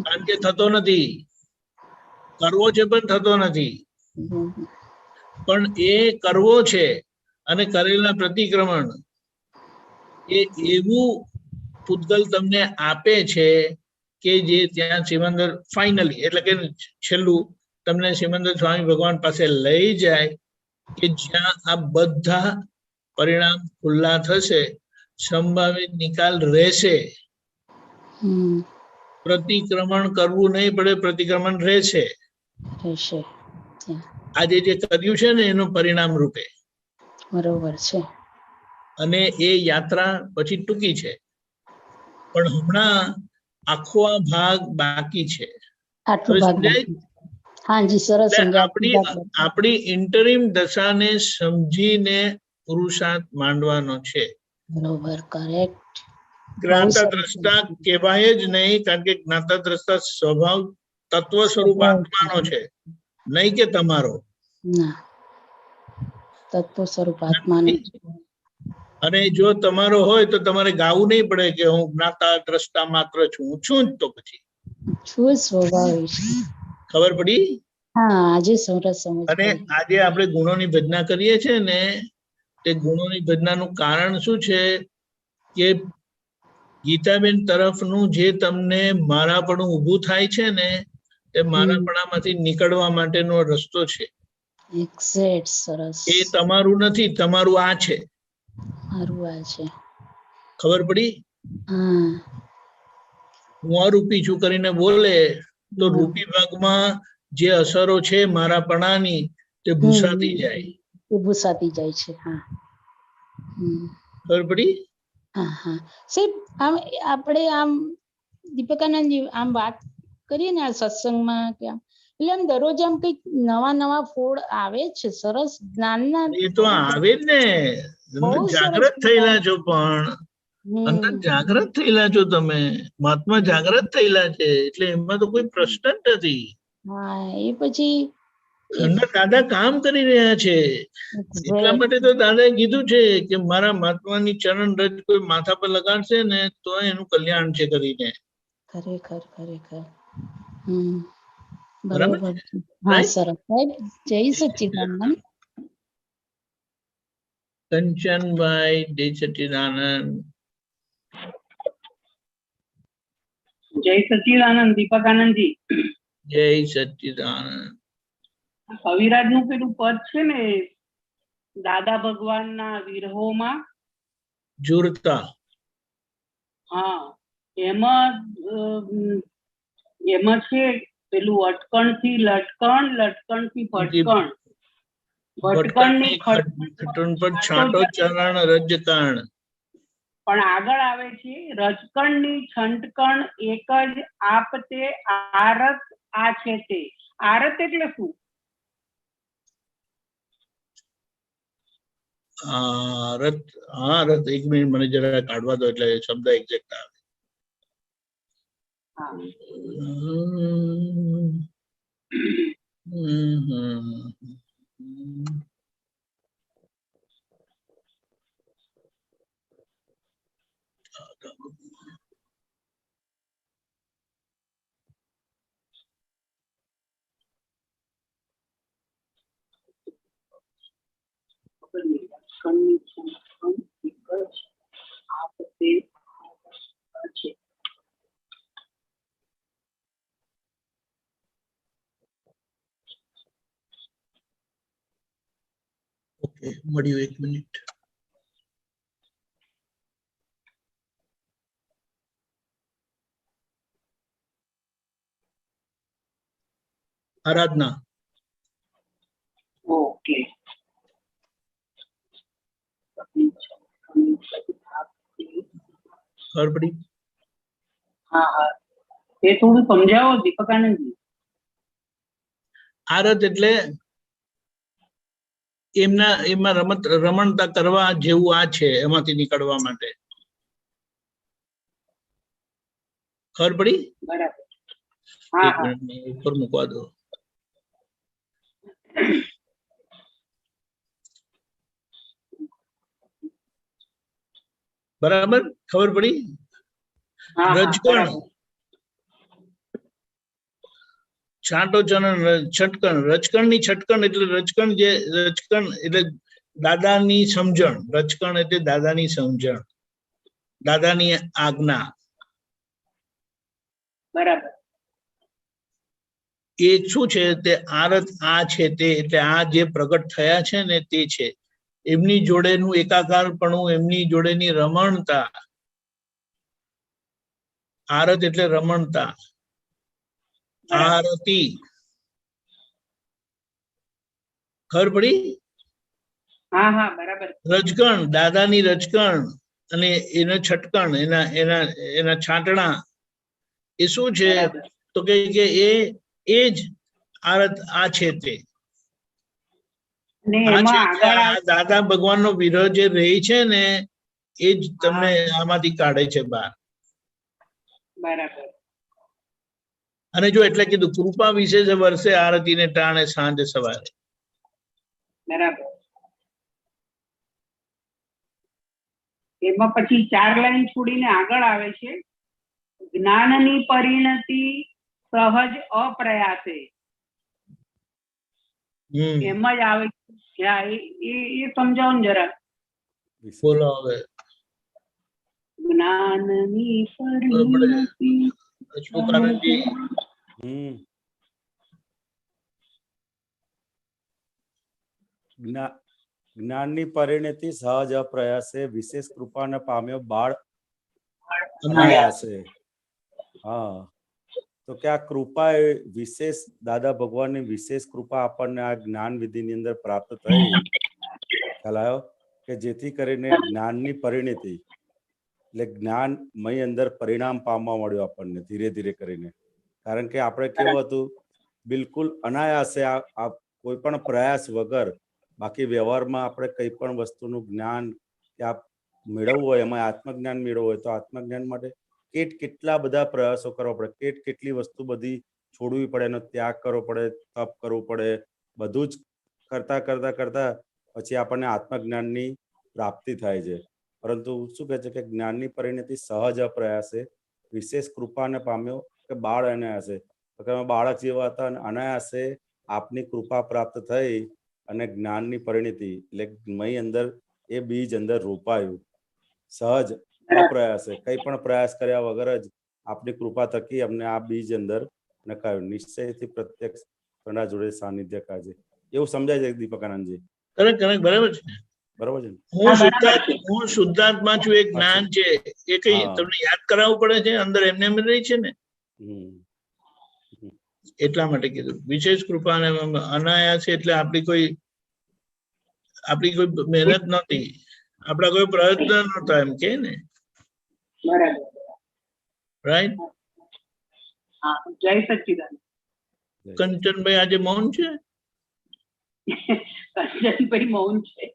કારણ કે થતો નથી. કરવો છે પણ થતો નથી. પણ એ કરવો છે અને કરેલા પ્રતિક્રમણ એ એવું પૂતગલ તમને આપે છે કે જે ત્યાં સિમંદર ફાઇનલી એટલે કે છેલ્લું તમને સિમંદર સ્વામી ભગવાન પાસે લઈ જાય કે જ્યાં આ બધા પરિણામ ખુલ્લા થશે, સંભાવિત નિકાલ રહેશે. પ્રતિક્રમણ કરવું નહીં પડે, પ્રતિક્રમણ રહેશે. આજે જે કર્યું છે ને એનું પરિણામ રૂપે. બરોબર છે. અને એ યાત્રા પછી ટૂંકી છે, પણ હમણાં આખો આ ભાગ બાકી છે. આટલો ભાગ બાકી. હાજી, સરસ સમજાય. આપણી ઇન્ટરિમ દશાને સમજીને પુરુષાર્થ માંડવાનો છે. બરોબર, કરેક્ટ. જ્ઞાતા દ્રષ્ટા કહેવાય જ નહીં, કારણ કે જ્ઞાતા દ્રષ્ટા સ્વભાવ તત્વ સ્વરૂપ આત્માનો છે, નહીં કે તમારો. ના, તત્વ સ્વરૂપ આત્માનો છે. અને જો તમારો હોય તો તમારે ગાવું નહીં પડે કે હું જ્ઞાતા દ્રષ્ટા માત્ર છું. હું છું જ તો પછી છું સ્વભાવ. ખબર પડી? હા, આજે સરસ સમજ અને આજે આપણે ગુણોની ભજના કરીએ છીએ ને, તે ગુણોની ભજનાનું કારણ શું છે કે ગીતાબેન તરફનું જે તમને મારાપણું ઊભું થાય છે ને, તે મારાપણામાંથી નીકળવા માટેનો રસ્તો છે. એક્ઝેક્ટ, સરસ. એ તમારું નથી, તમારું આ છે. મારું આ છે. ખબર પડી? હા. હું અરૂપી છું કરીને બોલે તો રૂપી ભાગમાં જે અસરો છે મારાપણાની તે ભૂસાતી જાય. એ ભૂસાતી જાય છે. હા. ખબર પડી? હા હા સાહેબ, આમ આપણે આમ દીપકાનંદજી આમ વાત કરીએ ને આ સત્સંગમાં કે આમ, એટલે આમ દરરોજ આમ કઈક નવા નવા ફોડ આવે છે, સરસ જ્ઞાનના. એ તો આવે જ ને, જાગ્રત થયેલા છો, પણ અંદર જાગ્રત થયેલા છો તમે, મહાત્મા જાગ્રત થયેલા છે, એટલે એમાં તો કોઈ પ્રશ્ન જ નથી. હા, એ પછી અંદર દાદા કામ કરી રહ્યા છે. એટલા માટે તો દાદાએ કીધું છે કે મારા મહાત્માની ચરણ રજ કોઈ માથા પર લગાડશે ને તો એનું કલ્યાણ છે કરીને. ખરેખર ખરેખર. બરોબર. હા, સરસ સાહેબ. જય સચ્ચિદાનંદ. કંચનભાઈ, જય સચ્ચિદાનંદ. જય સચ્ચિદાનંદ દીપકાનંદજી. જય સચ્ચિદાનંદ. કવિરાજ નું પેલું પદ છે ને, દાદા ભગવાનના વિરહોમાં જુરતા. હા, એમાં છે પેલું અટકણ થી લટકણ, લટકણ થી ભટકણ, ભટકણ ની ખટણ પર છાંટો ચરણ રજકણ. પણ આગળ આવે છે રજકણ ની છંટકણ એક જ આપ તે આરત આ છે તે. આરત એટલે શું? રથ. હા, રથ. એક મિનિટ મને જરા કાઢવા દો એટલે શબ્દ એક્ઝેક્ટ આવે. રજકણની છંટકણ એક જ આપ તે છે. ઓકે, મળ્યું, 1 મિનિટ. આરાધના. ઓકે. ખબર પડી? હા હા, એ થોડું સમજાવો દીપકાનંદજી. આરત એટલે એમાં રમણતા કરવા જેવું આ છે, એમાંથી નીકળવા માટે. ખબર પડી? બરાબર. હા 1 હા. મિનિટ ઉપર મૂકવા દો. બરાબર, ખબર પડી? હા હા, રજકણ, બરાબર. છાંટો છટકણ. રજકણની છટકણ એટલે રજકણ એટલે દાદાની સમજણ. રજકણ એટલે દાદાની સમજણ, દાદાની આજ્ઞા. બરાબર. એ શું છે? તે આરત આ છે તે, એટલે આ જે પ્રગટ થયા છે ને તે છે. એમની જોડેનું એકાકારપણું, એમની જોડેની રમણતા. આરત એટલે રમણતા. આરતી. ખબર પડી? હા હા, બરાબર. રજકણ, દાદાની રજકણ અને એના છટકણ, એના છાંટણા. એ શું છે? બરાબર. તો કે એ જ આરત આ છે તે. અને આ એમાં છે તે, આગળ આ દાદા ભગવાનનો વિરહ જે રહી છે ને એ જ તમને આમાંથી કાઢે છે બહાર. બરાબર. અને જો એટલે કીધું, કૃપા વિશેષ વર્ષે આરતીને ટાણે સાંજ સવારે. બરાબર. એમાં પછી 4 લાઈન છોડીને આગળ આવે છે, જ્ઞાનની પરિણતિ સહજ અપ્રયાસે. એમ જ આવે છે. એ સમજાવો ને જરા. બોલો હવે. જ્ઞાનની પરિણતિ અશોકાનંદજી. જ્ઞાનની પરિણતિ સહજ અપ્રયાસે વિશેષ કૃપાને પામ્યો બાળ અનાયાસે. હા, તો કે આ કૃપા એ વિશેષ દાદા ભગવાનની વિશેષ કૃપા આપણને આ જ્ઞાન વિધિની અંદર પ્રાપ્ત થઈ. ખ્યાલ આવ્યો? કે જેથી કરીને જ્ઞાનની પરિણતિ એટલે જ્ઞાનમય અંદર પરિણામ પામવા મળ્યું આપણને ધીરે ધીરે કરીને. કારણ કે આપણે કેવું હતું, બિલકુલ અનાયાસે આ કોઈ પણ પ્રયાસ વગર, બાકી વ્યવહારમાં આપણે કઈ પણ વસ્તુનું જ્ઞાન કે આ મેળવવું હોય, એમાં આત્મજ્ઞાન મેળવવું હોય તો આત્મજ્ઞાન માટે કેટલા બધા પ્રયાસો કરવા પડે, કેટલી વસ્તુ બધી છોડવી પડે, એનો ત્યાગ કરવો પડે, તપ કરવું પડે. બધું જ કરતા કરતા કરતા પછી આપણને આત્મજ્ઞાનની પ્રાપ્તિ થાય છે. પરંતુ શું કહે છે કે જ્ઞાનની પરિણતિ સહજ અપ્રયાસે વિશેષ કૃપાને પામ્યો કે બાળ અનાયાસે. તો કે બાળક જેવા હતા અને અનાયાસે આપની કૃપા પ્રાપ્ત થઈ અને જ્ઞાનની પરિણતિ એટલે મય અંદર એ બીજ અંદર રોપાયું. સહજ અપ્રયાસે, કઈ પણ પ્રયાસ કર્યા વગર જ આપની કૃપા થકી અમને આ બીજ અંદર નખાયું. નિશ્ચયથી પ્રત્યક્ષ તમારા જોડે સાનિધ્ય કાજે. એવું સમજાય છે દીપકાનંદજી? કરેક્ટ, બરાબર છે. બરાબર છે. હું શુદ્ધાત્મા છું, એ જ્ઞાન છે. એ કઈ તમને યાદ કરાવવું પડે છે? અંદર એમને એમ રહી છે ને, એટલા માટે કીધું વિશેષ કૃપા અને અનાયાસ. એટલે આપણી કોઈ મહેનત નહોતી, આપણા કોઈ પ્રયત્ન નહોતા, એમ કે ને. રાઈટ. જય સચ્ચિદાનંદ. કંચનભાઈ આજે મૌન છે? કંચનભાઈ મૌન છે.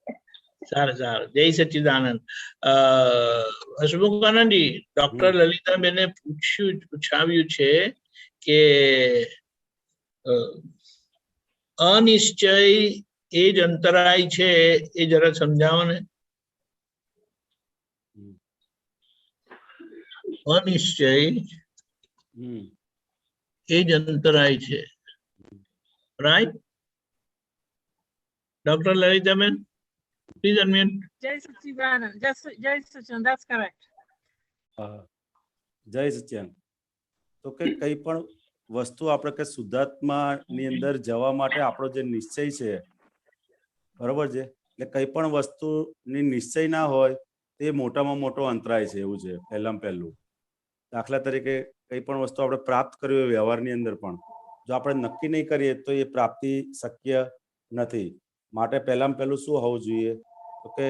સારું. જય સચ્ચિદાનંદ. હસમુખાનંદજી, ડોક્ટર લલિતાબેને પૂછાવ્યું છે કે અનિશ્ચય એ જ અંતરાય છે, એ જરા સમજાવો ને. અનિશ્ચય એ જ અંતરાય છે, right doctor Lalitaben? Please unmute. Jai Sachidanand. Jai Sachidanand. That's correct. જય સચ્ચિદાનંદ. તો કે કઈ પણ વસ્તુ આપણે કે શુદ્ધાત્માની અંદર જવા માટે આપણો જે નિશ્ચય છે, બરોબર છે, એટલે કઈ પણ વસ્તુની નિશ્ચય ના હોય તે મોટામાં મોટો અંતરાય છે, એવું છે પહેલામાં પહેલું. દાખલા તરીકે કઈ પણ વસ્તુ આપણે પ્રાપ્ત કરવી હોય વ્યવહારની અંદર પણ જો આપણે નક્કી નહીં કરીએ તો એ પ્રાપ્તિ શક્ય નથી. માટે પહેલામાં પહેલું શું હોવું જોઈએ? તો કે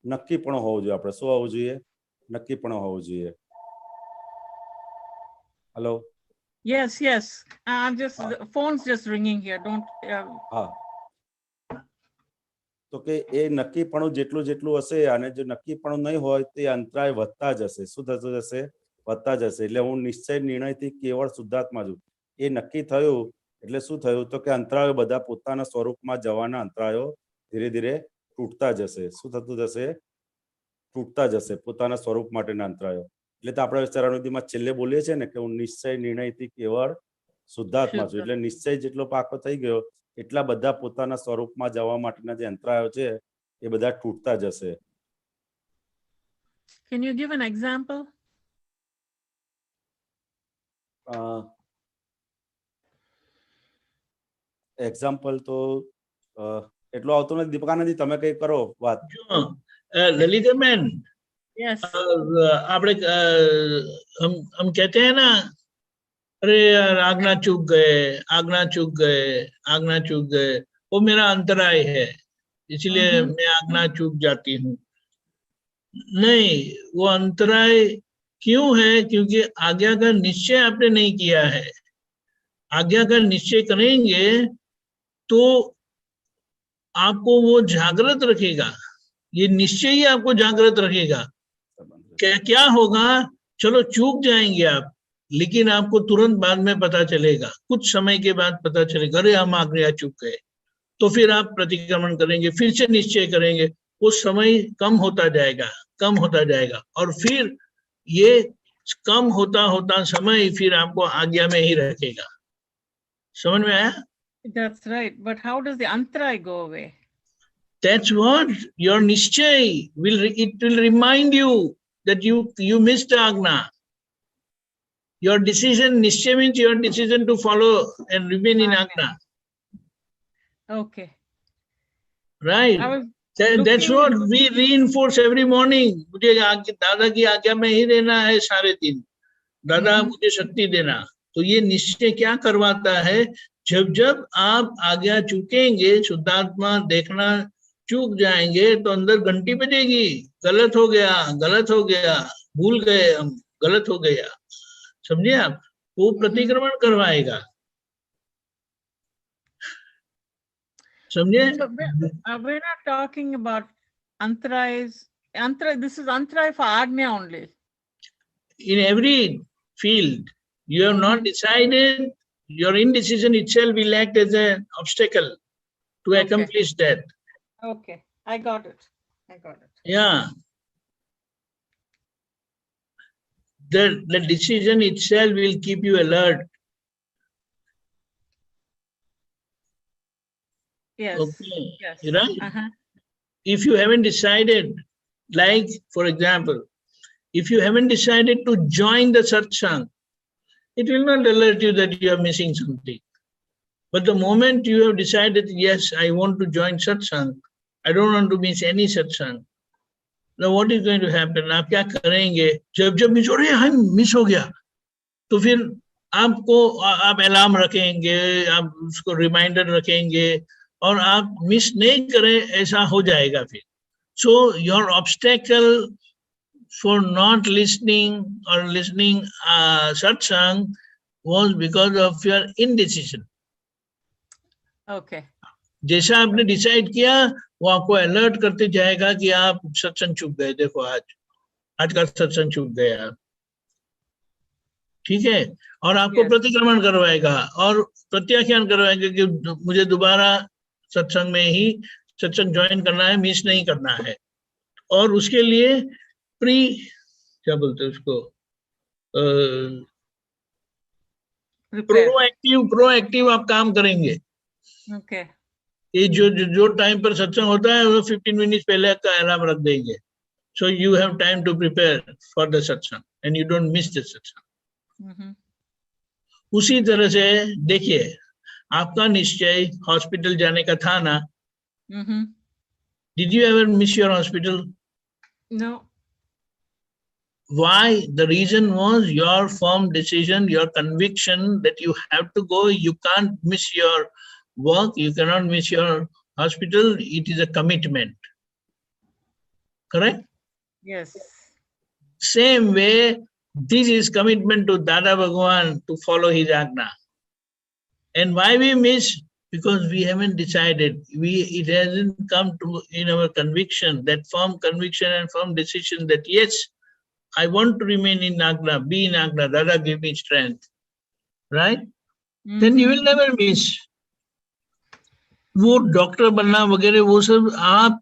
નક્કીપણું હોવું જોઈએ. આપણે શું હોવું જોઈએ? નક્કીપણું હોવું જોઈએ. Hello. Yes. I'm just the phone's just ringing here. Don't. હા, તો કે એ નક્કીપણું જેટલું જેટલું હશે અને જો નક્કીપણું નહીં હોય તે અંતરાય વધતા જશે. શું થતું જશે? વધતા જશે. એટલે હું નિશ્ચય નિર્ણયથી કેવળ શુદ્ધાત્મા છું એ નક્કી થયું એટલે શું થયું? તો કે અંતરાયો બધા પોતાના સ્વરૂપમાં જવાના અંતરાયો ધીરે ધીરે તૂટતા જશે. શું થતું જશે? તૂટતા જશે પોતાના સ્વરૂપ માટેના અંતરાયો. એટલે તો આપણે ચરણવિધિમાં છેલ્લે બોલીએ છીએ ને કે હું નિશ્ચય નિર્ણયથી કેવળ શુદ્ધાત્મા છું. એટલે નિશ્ચય જેટલો પાકો થઈ ગયો એટલા બધા પોતાના સ્વરૂપમાં જવા માટેના જે અંતરાયો છે એ બધા તૂટતા જશે. Can you give an example? Example તો એટલો આવતો નથી. દીપકાનંદજી તમે કઈ કરો વાત. ललिताबेन, Yes. આપણે हम कहते हैं ना, अरे यार आगना चूक गए, वो मेरा अंतराय है इसलिए मैं आगना चूक जाती हूँ. नहीं, वो अंतराय क्यों है? क्योंकि आज्ञा का निश्चय आपने नहीं किया है. आज्ञा का निश्चय करेंगे तो आपको वो जागृत रखेगा. ये निश्चय ही आपको जागृत रखेगा. क्या होगा? चलो चूक जाएंगे आप, लेकिन आपको तुरंत बाद में पता चलेगा, कुछ समय के बाद पता चलेगा, अरे हम आज्ञा चूक गए. तो फिर आप प्रतिक्रमण करेंगे, फिर से निश्चय करेंगे, वो समय कम होता जाएगा और फिर ये कम होता समय फिर आपको आज्ञा में ही रखेगा. समझ में आया? That's right. But how does the antray go away? That's what your nischay will remind you that you missed Agna. Your decision, nischay means your decision to follow and remain in Agna. Okay. Right. That's what we reinforce every morning. मुझे दादा की आज्ञा में ही रहना है सारे दिन. दादा मुझे शक्ति देना. तो ये निश्चय क्या करवाता है? जब जब आप आज्ञा चूकेंगे, शुद्धात्मा देखना चूक जाएंगे तो अंदर घंटी बजेगी, गलत हो गया, भूल गए हम, गलत हो गया. समझे आप? वो प्रतिक्रमण करवाएगा. समझे? So we're not talking about antrays. This is antray for Agnya only. In every field, you have not decided, your indecision itself will act as an obstacle to accomplish that. Okay, I got it. Yeah. The decision itself will keep you alert. Yes. Okay. Yes. Right? Uh-huh. If you haven't decided, like for example, if you haven't decided to join the satsang, it will not alert you that you are missing something. But the moment you have decided, yes, I want to join satsang, I don't want to miss any satsang. Now what is going to happen? आप क्या करेंगे? जब मिस हो रही है, मिस हो गया, तो फिर आप अलार्म रखेंगे, आप उसको रिमाइंडर रखेंगे और आप मिस नहीं करें, ऐसा हो जाएगा फिर. So your obstacle for not listening or listening satsang was because of your indecision. Okay. जैसा आपने डिसाइड किया वो आपको अलर्ट करते जाएगा कि आप सत्संग चूक गए. देखो आज का सत्संग चूक गए आप. ठीक है? और आपको प्रतिक्रमण करवाएगा और प्रत्याख्यान करवाएगा कि मुझे दोबारा सत्संग में ही सत्संग ज्वाइन करना है, मिस नहीं करना है. और उसके लिए क्या बोलते हैं उसको, प्रोएक्टिव आप काम करेंगे. Okay. ये जो टाइम पर सत्संग होता है वो 15 मिनट पहले का अलार्म रख देंगे, so you have time to prepare for the satsang and you don't miss the satsang. उसी तरह से देखिए, आपका निश्चय हॉस्पिटल जाने का था ना? Did you ever miss your hospital? No. Why? The reason was your firm decision, your conviction that you have to go. You can't miss your work. You cannot miss your hospital. It is a commitment. Correct? Yes. Same way, this is commitment to Dada Bhagwan to follow his Agna. And why we miss? Because we haven't decided. It hasn't come to in our conviction, that firm conviction and firm decision that yes, I want to remain in Agna, be in Agna, Dada give me strength, right? Then you will never miss. वो डॉक्टर बनना वगैरह वो सब आप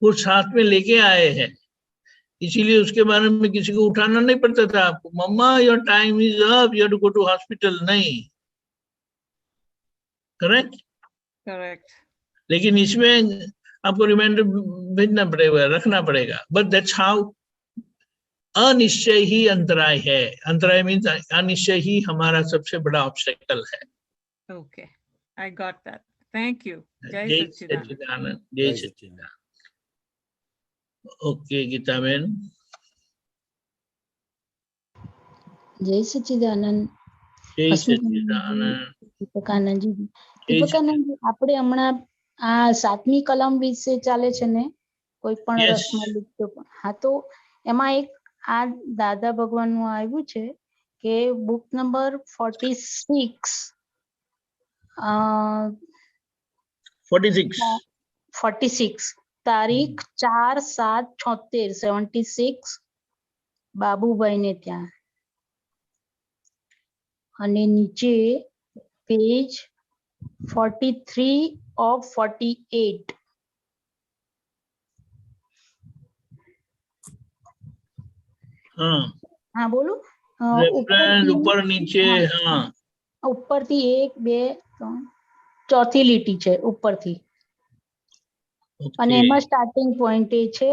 वो साथ में लेके आए हैं, इसीलिए उसके बारे में किसी को उठाना नहीं पड़ता था आपको, mama your time is up, you have to go to hospital, नहीं। करेक्ट? Correct. लेकिन इसमें आपको रिमाइंडर भेजना पड़ेगा, रखना पड़ेगा। बट दैट्स हाउ अनिश्चय ही अंतराय है। अंतराय मीन्स अनिश्चय ही हमारा सबसे बड़ा ऑब्स्टेकल है। Okay. I got that. Thank you. Jai जय Satchidanand. सच्चिदानंद, जय सच्चिदानंद। ओके गीता बहन। जय सच्चिदानंद। जय सच्चिदानंद। દીપકાનંદજી, દીપકાનંદજી, આપણે હમણાં આ 7મી કલમ વિશે ચાલે છે ને, કોઈ પણ Yes. રસમાં લીધો પણ, હા, તો એમાં એક આ દાદા ભગવાનનું આવ્યું છે કે બુક નંબર 46 46 તારીખ 4/7/76 76 બાબુભાઈને ત્યાં, અને નીચે પેજ 43 of 48. हाँ, हाँ बोलो। रेफरेंस ऊपर नीचे, हाँ, ઉપરથી 1 2 3 ચોથી લીટી છે ઉપરથી, અને ओके। એમાં સ્ટાર્ટિંગ પોઈન્ટ એ છે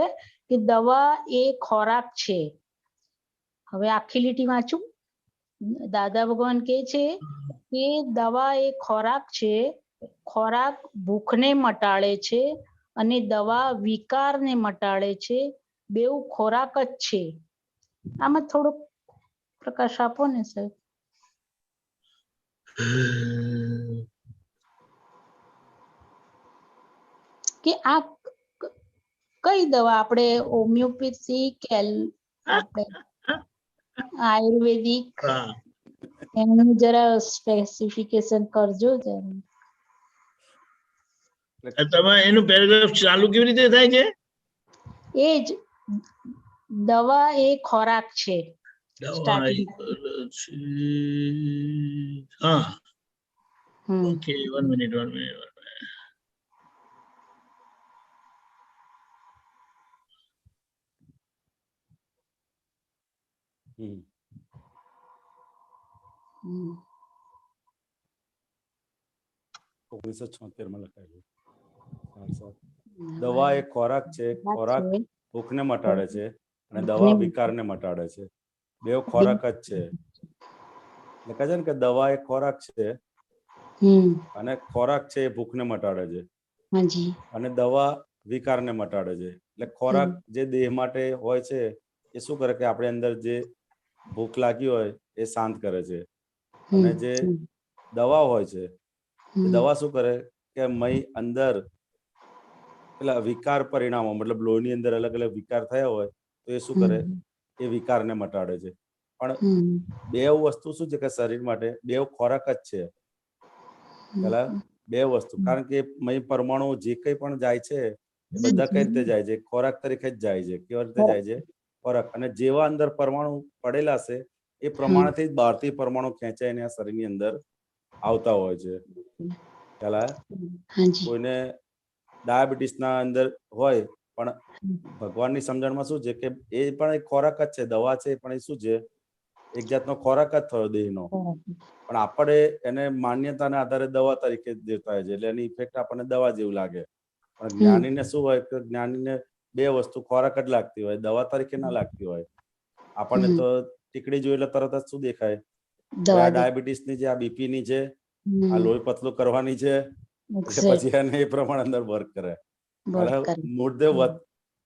કે દવા એ ખોરાક છે। હવે આખી લીટી વાંચું। દાદા ભગવાન કહે છે કે દવા એ ખોરાક છે, ખોરાક ભૂખને મટાડે છે અને દવા વિકારને મટાડે છે, બેઉ ખોરાક જ છે। આમાં થોડો પ્રકાશ આપો ને સાહેબ। કે આ કઈ દવા, આપણે હોમિયોપેથિક, આપણે આયુર્વેદિક, हाँ, એનું જરા સ્પેસિફિકેશન કરજો જરા। તમે એનું પેરેગ્રાફ ચાલુ કેવી રીતે થાય છે? એ જ દવા એ ખોરાક છે દવા સ્ટાર્ટિંગ। हाँ, ओके, 1 मिनट। हम्म, 1976 માં લખાયેલું। દવા એ ખોરાક છે, ખોરાક ભૂખને મટાડે છે અને દવા વિકારને મટાડે છે, બેવ ખોરાક જ છે। લખે છે ને કે દવા એ ખોરાક છે અને ખોરાક છે એ ભૂખને મટાડે છે હાજી, અને દવા વિકારને મટાડે છે। એટલે ખોરાક જે દેહ માટે હોય છે એ શું કરે કે આપણે અંદર જે ભૂખ લાગી હોય એ શાંત કરે છે, અને જે દવા હોય છે એ દવા શું કરે કે મય અંદર પેલા વિકાર પરિણામો, મતલબ લોહીની અંદર અલગ અલગ વિકાર થયા હોય તો એ શું કરે, એ વિકારને મટાડે છે। પણ બે વસ્તુ શું છે કે શરીર માટે બે ખોરાક જ છે, પેલા બે વસ્તુ, કારણ કે મય પરમાણુ જે કઈ પણ જાય છે એ બધા કઈ રીતે જાય છે, ખોરાક તરીકે જ જાય છે। કેવી રીતે જાય છે? ખોરાક। અને જેવા અંદર પરમાણુ પડેલા છે એ પ્રમાણથી જ બહારથી પરમાણુ ખેંચાઈને આ શરીરની અંદર આવતા હોય છે। પેલા કોઈને ડાયાબિટીસ ના અંદર હોય, પણ ભગવાનની સમજણમાં શું છે કે એ પણ એક ખોરાક જ છે, દવા છે, પણ એ શું છે એક જાતનો ખોરાક જ થયો દેહનો, પણ આપણે એને માન્યતાના આધારે દવા તરીકે દેતા હોય છે, એટલે એની ઇફેક્ટ આપણને દવા જેવું લાગે. પણ જ્ઞાનીને શું હોય કે જ્ઞાનીને બે વસ્તુ ખોરાક જ લાગતી હોય, દવા તરીકે ના લાગતી હોય. આપણને તો ટીકડી જોઈ એટલે તરત જ શું દેખાય, આ ડાયાબિટીસ ની છે, આ બીપી ની છે, આ લોહી પતલું કરવાની છે, એટલે પછી એને એ પ્રમાણે અંદર વર્ક કરે. મુદ્દે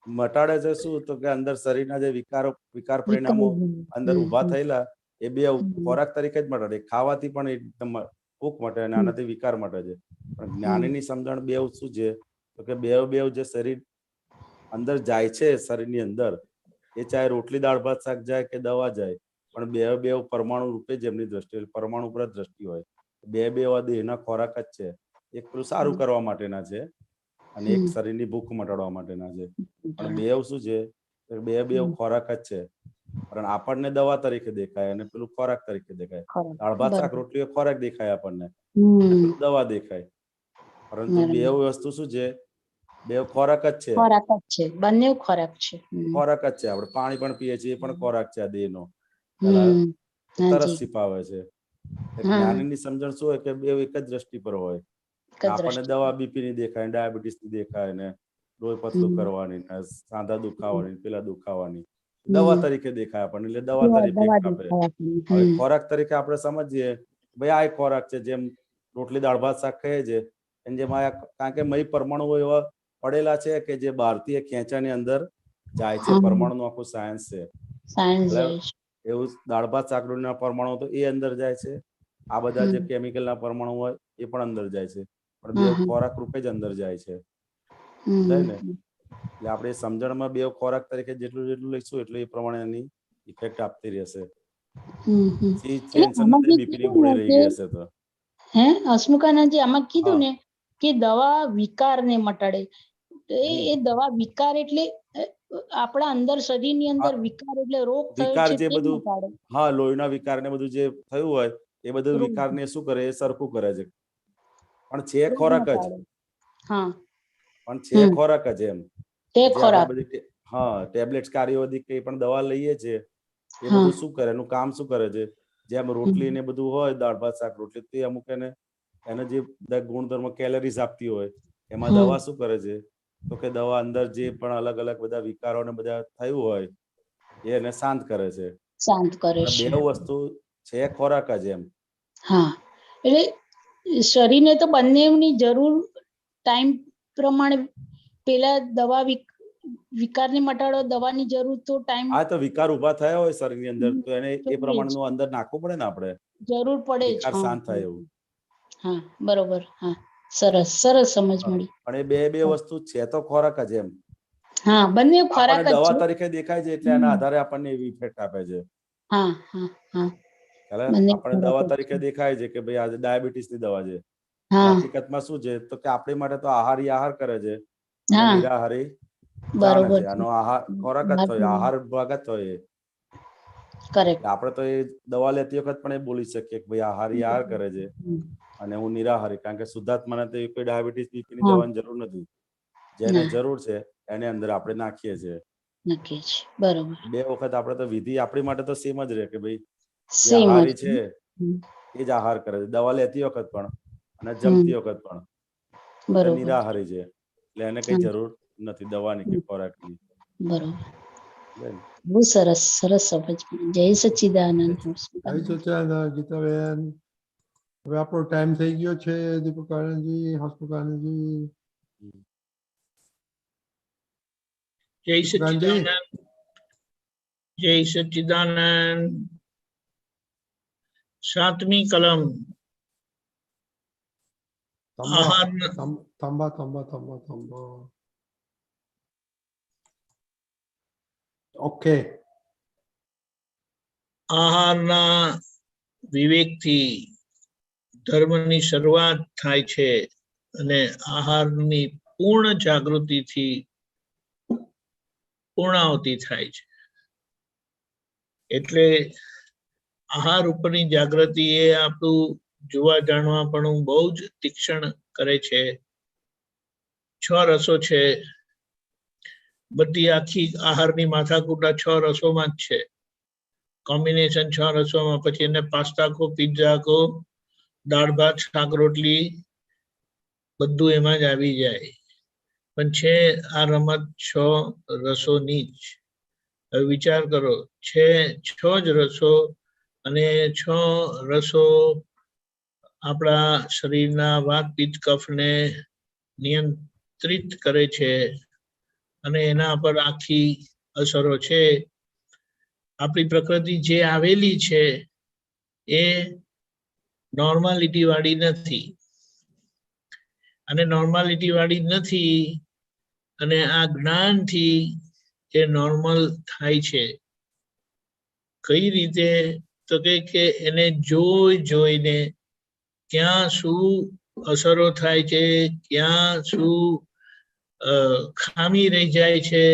મટાડે છે શું, તો કે અંદર શરીરના જે વિકાર પરિણામો અંદર ઉભા થયેલા એ બે ખોરાક તરીકે જ મટાડે. ખાવાથી પણ એકદમ ભૂખ મટે અને આનાથી વિકાર મટે છે. પણ જ્ઞાનીની સમજણ બે શું છે, તો કે બે જે શરીર અંદર જાય છે, શરીરની અંદર એ ચાહે રોટલી દાળ ભાત શાક જાય કે દવા જાય, પણ બે પરમાણુ રૂપે જ એમની દ્રષ્ટિ, પરમાણુ ઉપર જ દ્રષ્ટિ હોય. બે દેહના ખોરાક જ છે. એક પેલું સારું કરવા માટેના છે અને એક શરીરની ભૂખ મટાડવા માટેના છે. પણ બે શું છે, બે ખોરાક જ છે, પણ આપણને દવા તરીકે દેખાય અને પેલું ખોરાક તરીકે દેખાય. દાળ ભાત શાક રોટલી ખોરાક દેખાય આપણને, પેલું દવા દેખાય. પરંતુ બે વસ્તુ શું છે, બે ખોરાક જ છે. ખોરાક જ છે, બંને ખોરાક છે. ખોરાક જ છે. આપણે પાણી પણ પીએ છીએ, એ પણ ખોરાક છે આ દેહનો. તરસ છીપાવે છે. જ્ઞાનીની સમજણ શું હોય કે બે એક જ દ્રષ્ટિ પર હોય. આપણને દવા બીપી ની દેખાય, ડાયાબિટીસ ની દેખાય, ને લોહી પતલું કરવાની, સાંધા દુખાવાની, પેલા દુખાવાની દવા તરીકે દેખાય આપણને, એટલે દવા તરીકે આપે. હવે ખોરાક તરીકે આપણે સમજીએ ભાઈ આ એક ખોરાક છે, જેમ રોટલી દાળ ભાત શાક ખાઈએ છે, જેમાં કારણ કે મય પરમાણુ એવા પડેલા છે કે જે ભારતીય ખેંચાની અંદર જાય છે. પરમાણુ નું આખું સાયન્સ છે. એવું દાળ ભાત શાક રોટલીના પરમાણુ તો એ અંદર જાય છે. આ બધા જે કેમિકલ ના પરમાણુ હોય એ પણ અંદર જાય છે, પણ બે ખોરાક રૂપે જ અંદર જાય છે. સમજાય ને? એટલે આપણે સમજણમાં બે ખોરાક તરીકે જેટલું લઈશું એટલું એ પ્રમાણે એની ઇફેક્ટ આપતી રહેશે. બીપી ની ગોળી રહી ગઈ હશે તો હસમુખાનંદજી આમાં કીધું ને કે દવા વિકાર ને મટાડે, એ દવા વિકાર એટલે આપણા અંદર શરીરની અંદર વિકાર એટલે રોગ થયો છે તે મટાડે. હા, લોહીના વિકાર ને બધું જે થયું હોય એ બધું વિકાર ને શું કરે, એ સરખું કરે છે. પણ છે ખોરાક જ. પણ છે ખોરાક જ એમ. ટેબ્લેટ આયુર્વેદિક કઈ પણ દવા લઈએ છે એ બધું શું કરે, એનું કામ શું કરે છે, જેમ રોટલી ને બધું હોય, દાળ ભાત શાક રોટલી, તે અમુક એને જે ગુણધર્મ કેલરીઝ આપતી હોય, એમાં દવા શું કરે છે, તો કે દવા અંદર જે પણ અલગ અલગ બધા વિકારો ને બધા થયું હોય એને શાંત કરે છે. શાંત કરે છે. બે વસ્તુ છે ખોરાક જ એમ. હા, એટલે શરીરને તો બંનેની જરૂર ટાઈમ પ્રમાણે, પેલા દવા વિકારને મટાડો દવાની જરૂર તો ટાઈમ. હા, તો વિકાર ઉભા થયા હોય શરીરની અંદર તો એને એ પ્રમાણેનું અંદર નાખવું પડે ને આપણે. જરૂર પડે જ. વિકાર શાંત થાય એવું. હા, બરોબર. હા, સરસ સરસ સમજ મળી. પણ એ બે વસ્તુ છે તો ખોરાક જ એમ. હા, બંને ખોરાક જ છે. દવા તરીકે દેખાય છે એટલે એના આધારે આપણને એવી ઇફેક્ટ આપે છે. હા હા હા. આપણે દવા તરીકે દેખાય છે કે ભાઈ આજે ડાયાબિટીસ ની દવા છે. હકીકતમાં શું છે, તો કે આપણી માટે તો આહાર કરે છે, નિરાહારી જાણે છે. આનો આહાર ખોરાક જ થયો, આહાર ભાગ જ થયો. આપણે તો એ દવા લેતી વખત પણ એ બોલી શકીએ કે ભાઈ આહારી આહાર કરે છે અને હું નિરાહારી, કારણ કે શુદ્ધાત્માને તો કોઈ ડાયાબિટીસ બીપી ની દવાની જરૂર નથી. જેને જરૂર છે એને અંદર આપણે નાખીએ છીએ. બરોબર. બે વખત આપણે તો વિધિ આપણી માટે તો સેમ જ રહે કે ભાઈ જે આહારી છે એ જ આહાર કરે છે, દવા લેતી વખત પણ અને જમતી વખત પણ. નિરાહારી છે એટલે એને કઈ જરૂર નથી દવાની કે ખોરાકની. બરોબર. બહુ સરસ સરસ સમજ. જય સચ્ચિદાનંદ. જય સચ્ચિદાનંદ ગીતાબેન. હવે આપણો ટાઈમ થઈ ગયો છે. દીપક આનંદજી, હસમુખ આનંદજી. જય સચ્ચિદાનંદ. જય સચ્ચિદાનંદ. 7મી કલમ. થંભા. ઓકે. આહારના વિવેકથી ધર્મની શરૂઆત થાય છે અને આહારની પૂર્ણ જાગૃતિથી પૂર્ણાહુતિ થાય છે. એટલે આહાર ઉપરની જાગૃતિ એ આપણું જોવા જાણવા પણ બહુ જ તીક્ષ્ણ કરે છે. 6 રસો છે, બધી આખી આહારની માથાકૂટ 6 રસોમાં જ છે. કોમ્બિનેશન 6 રસોમાં પછી એને પાસ્તા કહો, પિઝા કહો, દાળ ભાત, શાક રોટલી બધું એમાં જ આવી જાય. પણ છે આ રમત 6 રસોની જ. હવે વિચાર કરો, છે 6 જ રસો અને 6 રસો આપણા શરીરના વાત પિત્ત કફને નિયંત્રિત કરે છે અને એના પર આખી અસરો છે. આપણી પ્રકૃતિ જે આવેલી છે એ નોર્માલિટી વાળી નથી, અને નોર્માલિટી વાળી નથી અને આ જ્ઞાનથી એ નોર્મલ થાય છે. કઈ રીતે? તો કે એને જોઈને ક્યાં શું અસરો થાય છે, ક્યાં શું ખામી રહી જાય છે,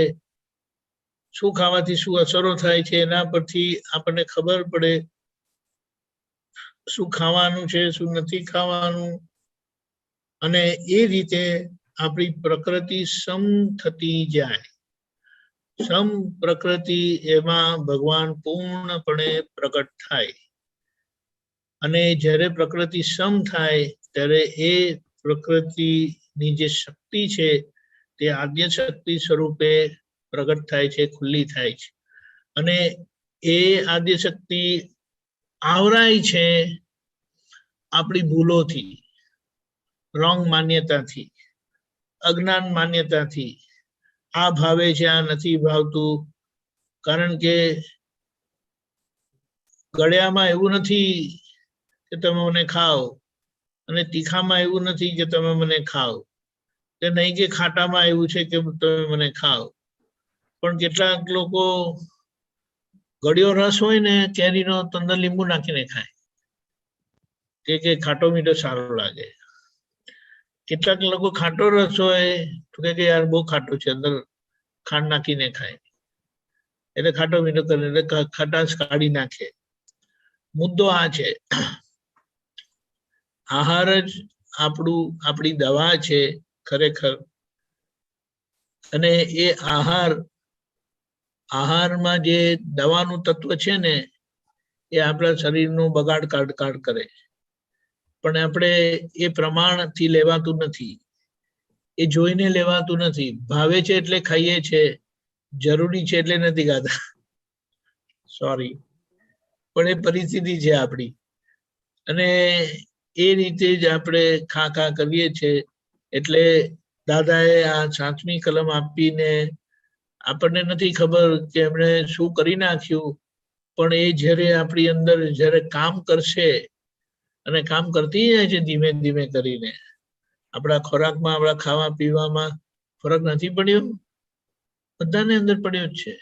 શું ખાવાથી શું અસરો થાય છે, એના પરથી આપણને ખબર પડે શું ખાવાનું છે, શું નથી ખાવાનું. અને એ રીતે આપણી પ્રકૃતિ સમ થતી જાય. સમ પ્રકૃતિ, એમાં ભગવાન પૂર્ણપણે પ્રકટ થાય. અને જ્યારે પ્રકૃતિ સમ થાય ત્યારે એ પ્રકૃતિની જે શક્તિ છે તે આદ્ય શક્તિ સ્વરૂપે પ્રગટ થાય છે, ખુલ્લી થાય છે. અને એ આદ્ય શક્તિ આવરાય છે આપણી ભૂલોથી, રોંગ માન્યતાથી, અજ્ઞાન માન્યતાથી. આ ભાવે છે, આ નથી ભાવતું. કારણ કે ગળ્યામાં એવું નથી કે તમે મને ખાઓ, અને તીખામાં એવું નથી કે તમે મને ખાઓ, કે નહીં કે ખાટામાં એવું છે કે તમે મને ખાઓ. પણ કેટલાક લોકો ગળ્યો રસ હોય ને કેરીનો, તો અંદર લીંબુ નાખીને ખાય કે ખાટો મીઠો સારો લાગે. કેટલાક લોકો ખાટો રસ હોય તો કે યાર બહુ ખાટો છે, અંદર ખાંડ નાખીને ખાય, એટલે ખાટો મીઠો કરીને ખટાશ કાઢી નાખે. મુદ્દો આ છે, આહાર જ આપણી દવા છે ખરેખર. અને એ આહારમાં જે દવાનું તત્વ છે ને એ આપણા શરીરનું બગાડ કાઢ કરે. પણ આપણે એ પ્રમાણથી લેવાતું નથી, એ જોઈને લેવાતું નથી. ભાવે છે એટલે ખાઈએ છે, જરૂરી છે એટલે નથી ખાતા. સોરી, પણ એ પરિસ્થિતિ છે આપણી. અને એ રીતે જ આપણે ખા કરીએ છીએ. એટલે દાદાએ આ 7મી કલમ આપીને આપણને નથી ખબર કે એમણે શું કરી નાખ્યું, પણ એ જ્યારે આપણી અંદર જ્યારે કામ કરશે, અને કામ કરતી જાય છે ધીમે ધીમે કરીને. આપણા ખોરાકમાં, આપણા ખાવા પીવામાં ફરક નથી પડ્યો? બધાને અંદર પડ્યો જ છે.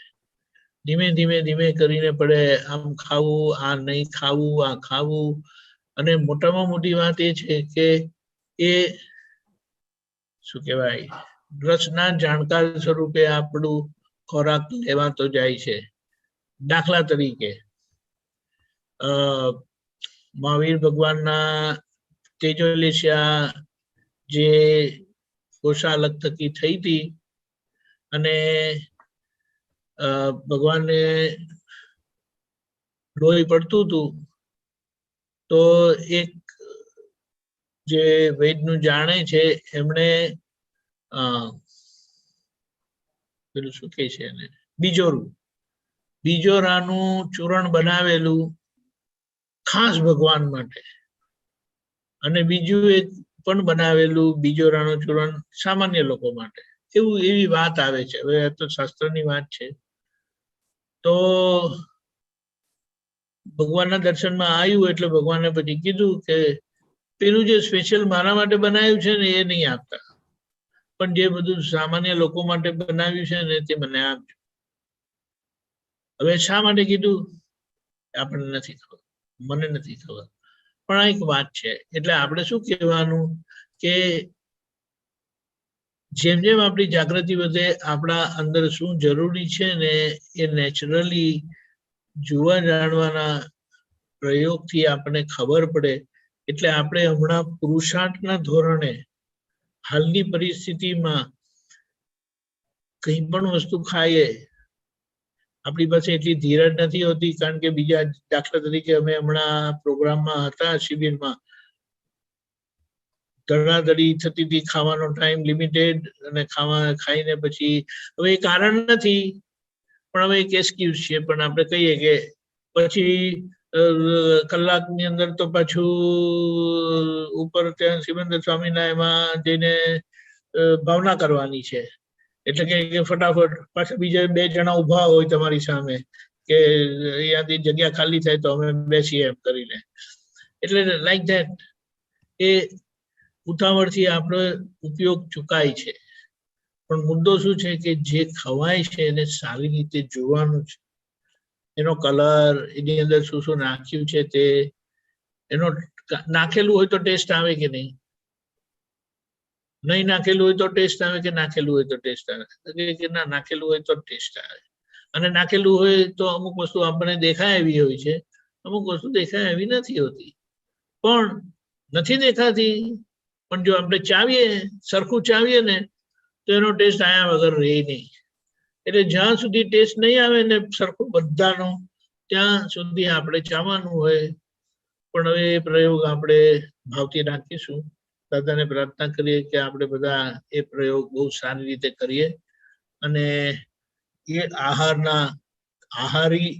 ધીમે ધીમે કરીને પડે. આમ ખાવું, આ નહીં ખાવું, આ ખાવું. અને મોટામાં મોટી વાત એ છે કે એ શું કહેવાય, રસના જાણકાર સ્વરૂપે આપણું ખોરાક લેવાતો જાય છે. દાખલા તરીકે મહાવીર ભગવાનના તેજોલેશિયા જે કોષાલક થકી થઈ હતી, અને ભગવાનને લોહી પડતું હતું, તો એક જે વૈદનું જાણે છે એમણે પેલું શું કહે છે એને, બીજોરાનું ચૂરણ બનાવેલું ખાસ ભગવાન માટે, અને બીજું એક પણ બનાવેલું બીજોરાનું ચૂરણ સામાન્ય લોકો માટે. એવી વાત આવે છે. હવે આ તો શાસ્ત્રની વાત છે. તો ભગવાનના દર્શનમાં આવ્યું એટલે ભગવાને પછી કીધું કે પેલું જે સ્પેશિયલ મારા માટે બનાવ્યું છે ને એ નહીં આપતા, પણ જે બધું સામાન્ય લોકો માટે બનાવ્યું છે ને તે મને આપજો. હવે શા માટે કીધું આપણને નથી ખબર, મને નથી ખબર, પણ આ એક વાત છે. એટલે આપણે શું કહેવાનું કે જેમ જેમ આપણી જાગૃતિ વધે, આપણા અંદર શું જરૂરી છે ને એ નેચરલી જોવા જાણવાના પ્રયોગથી આપણને ખબર પડે. એટલે આપણે હમણાં પુરુષાર્થના ધોરણે હાલની પરિસ્થિતિમાં કંઈ પણ વસ્તુ ખાઈએ આપણી પાસે એટલી ધીરજ નથી હોતી, કારણ કે બીજા દાખલા તરીકે અમે હમણાં પ્રોગ્રામમાં હતા, શિબિરમાં ધડાધડી થતી હતી, ખાવાનો ટાઈમ લિમિટેડ, અને ખાઈને પછી હવે એ કારણ નથી, પણ હવે એક એક્સક્યુઝ છે, પણ આપણે કહીએ કે પછી કલાકની અંદર તો પાછું ઉપર ત્યાં સિમંદર સ્વામીના એમાં જઈને ભાવના કરવાની છે, એટલે કે ફટાફટ પાછા બીજા 2 જણા ઉભા હોય તમારી સામે કે અહીંયાથી જગ્યા ખાલી થાય તો અમે બેસીએ એમ કરીને, એટલે લાઈક ધેટ એ ઉતાવળથી આપણો ઉપયોગ ચૂકાય છે. પણ મુદ્દો શું છે કે જે ખવાય છે એને સારી રીતે જોવાનું છે, એનો કલર, એની અંદર શું શું નાખ્યું છે, તે એનો નાખેલું હોય તો ટેસ્ટ આવે કે નહીં, નહીં નાખેલું હોય તો ટેસ્ટ આવે કે નાખેલું હોય તો ટેસ્ટ આવે, કે ના નાખેલું હોય તો ટેસ્ટ આવે. અને નાખેલું હોય તો અમુક વસ્તુ આપણને દેખાય એવી હોય છે, અમુક વસ્તુ દેખાય એવી નથી હોતી, પણ નથી દેખાતી, પણ જો આપણે ચાવીએ, સરખું ચાવીએ ને તો એનો ટેસ્ટ આયા વગર રહે નહીં. એટલે જ્યાં સુધી ટેસ્ટ નહીં આવે ને સરખો બધાનો, ત્યાં સુધી આપણે ચાવવાનું હોય. પણ હવે એ પ્રયોગ આપણે ભાવથી રાખીશું. દાદાને પ્રાર્થના કરીએ કે આપણે બધા એ પ્રયોગ બહુ સારી રીતે કરીએ, અને એ આહારી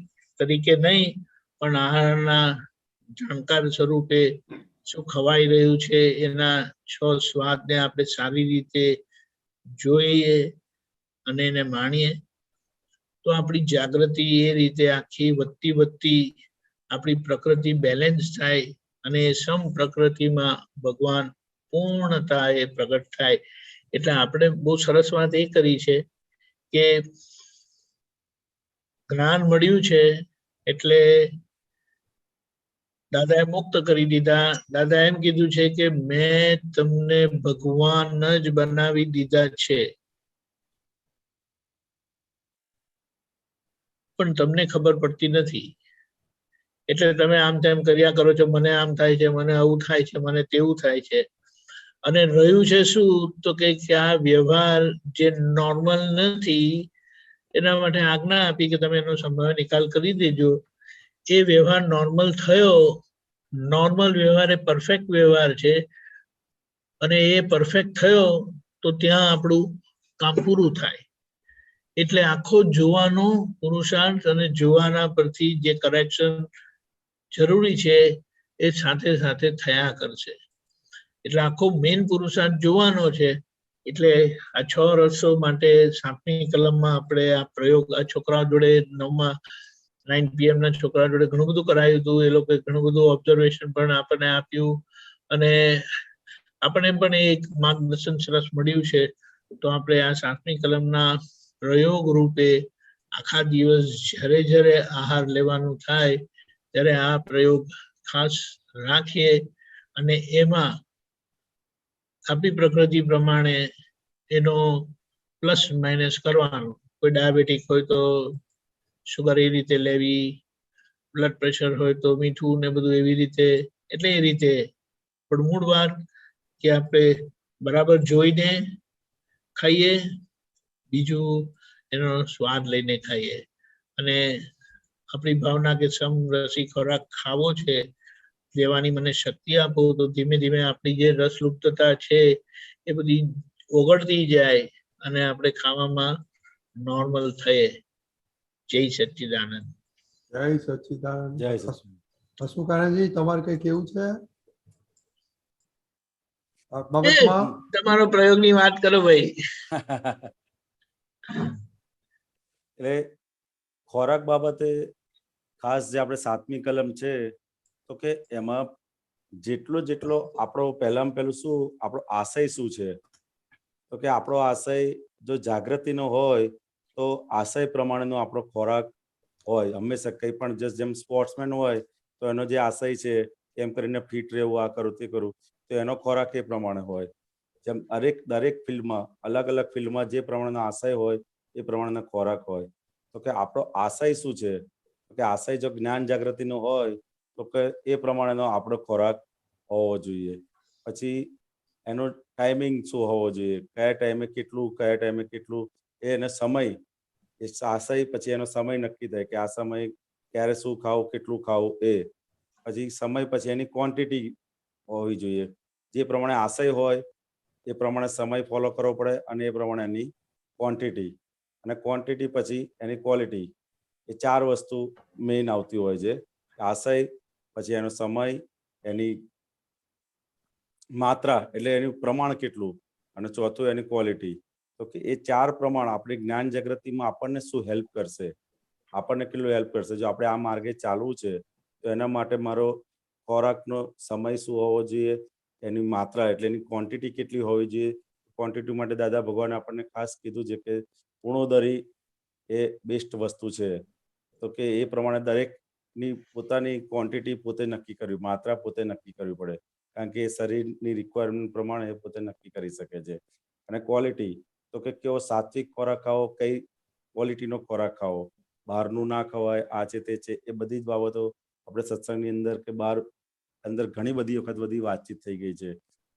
તરીકે નહીં, પણ આહારના જાણકાર સ્વરૂપે શું ખવાઈ રહ્યું છે એના 6 સ્વાદને આપણે સારી રીતે જોઈએ અને એને માણીએ, તો આપણી જાગૃતિ એ રીતે આખી વધતી આપણી પ્રકૃતિ બેલેન્સ થાય, અને સમ પ્રકૃતિમાં ભગવાન પૂર્ણતા એ પ્રગટ થાય. એટલે આપણે બહુ સરસ વાત એ કરી છે કે જ્ઞાન મળ્યું છે એટલે દાદાએ મુક્ત કરી દીધા. દાદા એમ કીધું છે કે મેં તમને ભગવાન જ બનાવી દીધા છે, પણ તમને ખબર પડતી નથી, એટલે તમે આમ તેમ કર્યા કરો છો, મને આમ થાય છે, મને આવું થાય છે, મને તેવું થાય છે. અને રહ્યું છે શું, તો કે આ વ્યવહાર જે નોર્મલ નથી, એના માટે આજ્ઞા આપી કે તમે એનો સંભાવ્ય નિકાલ કરી દેજો. એ વ્યવહાર નોર્મલ થયો, નોર્મલ વ્યવહાર એ પરફેક્ટ વ્યવહાર છે, અને એ પરફેક્ટ થયો તો ત્યાં આપણું કામ પૂરું થાય. એટલે આખો જોવાનો પુરુષાર્થ અને જોવાના પરથી જે કરેક્શન જરૂરી છે એ સાથે સાથે થયા કરશે. એટલે આખો મેઇન પુરુષાર્થ જોવાનો છે. એટલે આ 6 રસો માટે 7મી કલમમાં આપણે આ પ્રયોગ આ છોકરાઓ જોડે 9 PM ના છોકરા જોડે ઘણું બધું કરાયું હતું. એ લોકોએ ઘણું બધું ઓબ્ઝર્વેશન પણ આપણને આપ્યું, અને આપણને પણ એક માર્ગદર્શન સરસ મળ્યું છે. તો આપણે આ 7મી કલમના પ્રયોગ રૂપે આખા દિવસ જ્યારે આહાર લેવાનું થાય ત્યારે આ પ્રયોગ ખાસ રાખીએ, અને એમાં આપણી પ્રકૃતિ પ્રમાણે એનો પ્લસ માઇનસ કરવાનું. કોઈ ડાયાબિટીક હોય તો શુગર એ રીતે લેવી, બ્લડ પ્રેશર હોય તો મીઠું ને બધું એવી રીતે. એટલે એ રીતે, પણ મૂળ વાત કે આપણે બરાબર જોઈને ખાઈએ, બીજું એનો સ્વાદ લઈને ખાઈએ, અને આપણી ભાવના કે સમરસી ખોરાક ખાવો છે, લેવાની મને શક્તિ આપો, તો ધીમે ધીમે આપણી જે રસલુપ્તતા છે એ બધી ઓગળતી જાય અને આપણે ખાવામાં નોર્મલ થઈએ. જય સચ્ચિદાનંદ. જય સચ્ચિદાનંદ. જય સચિદાનંદ. હસમુખાનંદજી, તમારે કઈ કેવું છે આ બાબતમાં? તમારો પ્રયોગની વાત કરો ભાઈ. એટલે ખોરાક બાબતે ખાસ જે આપણે 7મી કલમ છે, તો કે એમાં જેટલો આપણો પહેલામાં પહેલું શું, આપણો આશય શું છે, તો કે આપણો આશય જો જાગૃતિનો હોય તો આશય પ્રમાણેનો આપણો ખોરાક હોય. હંમેશા કંઈ પણ જેમ સ્પોર્ટ્સમેન હોય તો એનો જે આશય છે એમ કરીને ફિટ રહેવું, આ કરું તે કરું, તો એનો ખોરાક એ પ્રમાણે હોય. જેમ દરેક ફિલ્ડમાં અલગ ફિલ્ડમાં જે પ્રમાણેનો આશય હોય એ પ્રમાણેનો ખોરાક હોય. તો કે આપણો આશય શું છે, કે આશય જો જ્ઞાન જાગૃતિનો હોય તો કે એ પ્રમાણેનો આપણો ખોરાક હોવો જોઈએ. પછી એનો ટાઈમિંગ શું હોવો જોઈએ, કયા ટાઈમે કેટલું, એ એનો સમય એ આશય પછી એનો સમય નક્કી થાય કે આ સમય ક્યારે શું ખાવું, કેટલું ખાવું, એ પછી સમય પછી એની ક્વોન્ટિટી હોવી જોઈએ. જે પ્રમાણે આશય હોય એ પ્રમાણે સમય ફોલો કરવો પડે અને એ પ્રમાણે એની ક્વોન્ટિટી, અને ક્વોન્ટિટી પછી એની ક્વોલિટી. એ 4 વસ્તુ મેઇન આવતી હોય છે. આશય, પછી એનો સમય, એની માત્રા એટલે એનું પ્રમાણ કેટલું, અને ચોથું એની ક્વોલિટી. તો કે એ 4 પ્રમાણ આપણી જ્ઞાન જાગૃતિમાં આપણને શું હેલ્પ કરશે, આપણને કેટલું હેલ્પ કરશે. જો આપણે આ માર્ગે ચાલવું છે તો એના માટે મારો ખોરાકનો સમય શું હોવો જોઈએ, એની માત્રા એટલે એની ક્વોન્ટિટી કેટલી હોવી જોઈએ. ક્વોન્ટિટી માટે દાદા ભગવાને આપણને ખાસ કીધું છે કે પૂર્ણોદરી એ બેસ્ટ વસ્તુ છે. તો કે એ પ્રમાણે દરેકની પોતાની ક્વોન્ટિટી પોતે નક્કી કરવી, માત્રા પોતે નક્કી કરવી પડે, કારણ કે એ શરીરની રિક્વાયરમેન્ટ પ્રમાણે એ પોતે નક્કી કરી શકે છે. અને ક્વોલિટી, તો કે કેવો સાત્વિક ખોરાક ખાવો, કઈ ક્વોલિટીનો ખોરાક ખાવો, બહારનું ના ખવાય, આ છે તે છે, એ બધી જ બાબતો આપણે સત્સંગની અંદર કે બહાર અંદર ઘણી બધી વખત બધી વાતચીત થઈ ગઈ છે.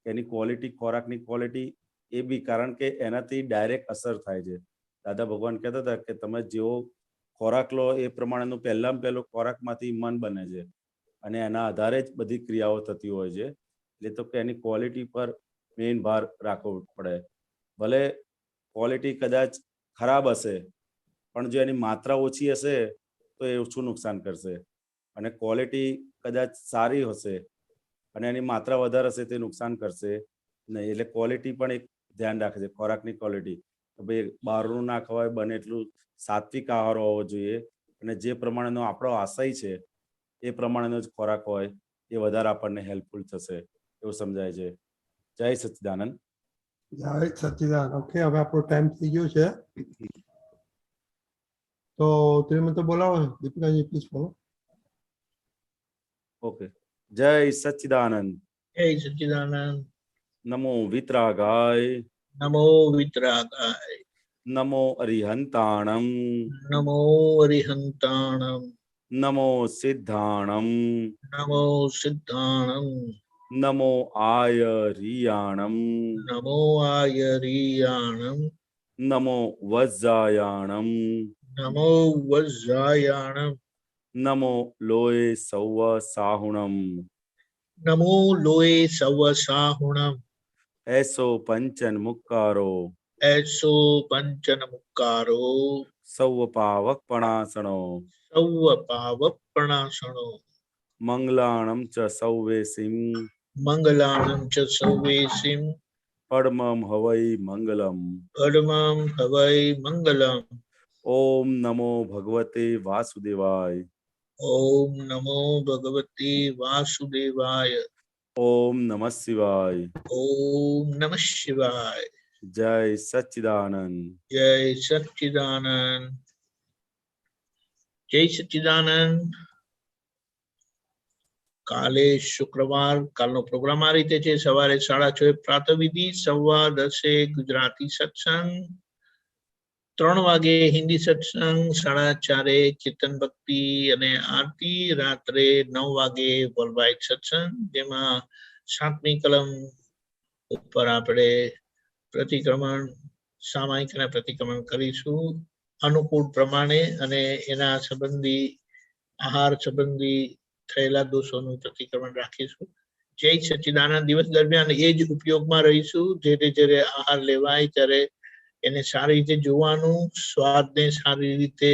એની ક્વોલિટી, ખોરાકની ક્વોલિટી એ બી, કારણ કે એનાથી ડાયરેક્ટ અસર થાય છે. દાદા ભગવાન કહેતા હતા કે તમે જેવો ખોરાક લો એ પ્રમાણેનું પહેલો ખોરાકમાંથી મન બને છે, અને એના આધારે જ બધી ક્રિયાઓ થતી હોય છે. એટલે તો કે એની ક્વોલિટી પર મેઇન ભાર રાખવો પડે. ભલે ક્વોલિટી કદાચ ખરાબ હશે, પણ જો એની માત્રા ઓછી હશે તો એ ઓછું નુકસાન કરશે, અને ક્વોલિટી કદાચ સારી હશે અને એની માત્રા વધારે હશે તે નુકસાન કરશે નહીં. એટલે ક્વોલિટી પણ એક ધ્યાન રાખે છે, ખોરાકની ક્વોલિટી. તો ભાઈ બહારનું ના ખવાય, બને એટલું સાત્વિક આહાર હોવો જોઈએ, અને જે પ્રમાણેનો આપણો આશય છે એ પ્રમાણેનો જ ખોરાક હોય એ વધારે આપણને હેલ્પફુલ થશે એવું સમજાય છે. જય સચ્ચિદાનંદ. જય સચ્ચિદાનંદ. ઓકે, હવે આપણો ટાઈમ થઈ ગયો છે, તો તમે તો બોલાવો દીપિકાજી, પ્લીઝ બોલો. ઓકે. જય સચ્ચિદાનંદ. જય સચ્ચિદાનંદ. નમો વિતરાગાય. નમો વિતરાગાય. નમો અરિહંતાણમ. નમો અરિહંતાણમ. નમો સિદ્ધાણમ. નમો સિદ્ધાણમ. નમો આયરિયાણમ. નમો આયરિયાણમ. નમો વજ્જાયાણમ. નમો વજ્જાયાણમ. નમો લોય સૌવ સાહુણમ. નમો લોય સવ સાહુણમ. એસો પંચન મુક્કારો. એસો પંચન મુક્કારો. સૌ પાવક પણાસણો. સૌ પાવપણાસણો. મંગલાણમ ચ સૌવેસિમ. મંગલાણમ ચ સૌવેસિમ. પડમમ હવૈ મંગલમ. પરમં હવૈ મંગલમ. ઓમ નમો ભગવતે વાસુદેવાય. ઓમ નમો ભગવતે વાસુદેવાય. ઓમ નમઃ શિવાય. ઓમ નમઃ શિવાય. જય સચ્ચિદાનંદ. જય સચ્ચિદાનંદ. જય સચ્ચિદાનંદ. કાલે શુક્રવાર, કાલનો પ્રોગ્રામ આ રીતે છે. સવારે 6:30 પ્રાતઃવિધિ, 10:15 ગુજરાતી સત્સંગ, 3 વાગે હિન્દી સત્સંગ, 4:30 ચેતન ભક્તિ અને આરતી, રાત્રે 9 વાગે વર્લ્ડ સત્સંગ, જેમાં 7મી કલમ ઉપર આપણે પ્રતિક્રમણ, સામાયિક અને પ્રતિક્રમણ કરીશું અનુકૂળ પ્રમાણે, અને એના સંબંધી આહાર સંબંધી થયેલા દોષોનું પ્રતિક્રમણ રાખીશું. જય સચ્ચિદાનંદ. દિવસ દરમિયાન એ જ ઉપયોગમાં રહીશું. જ્યારે આહાર લેવાય ત્યારે એને સારી રીતે જોવાનું, સ્વાદને સારી રીતે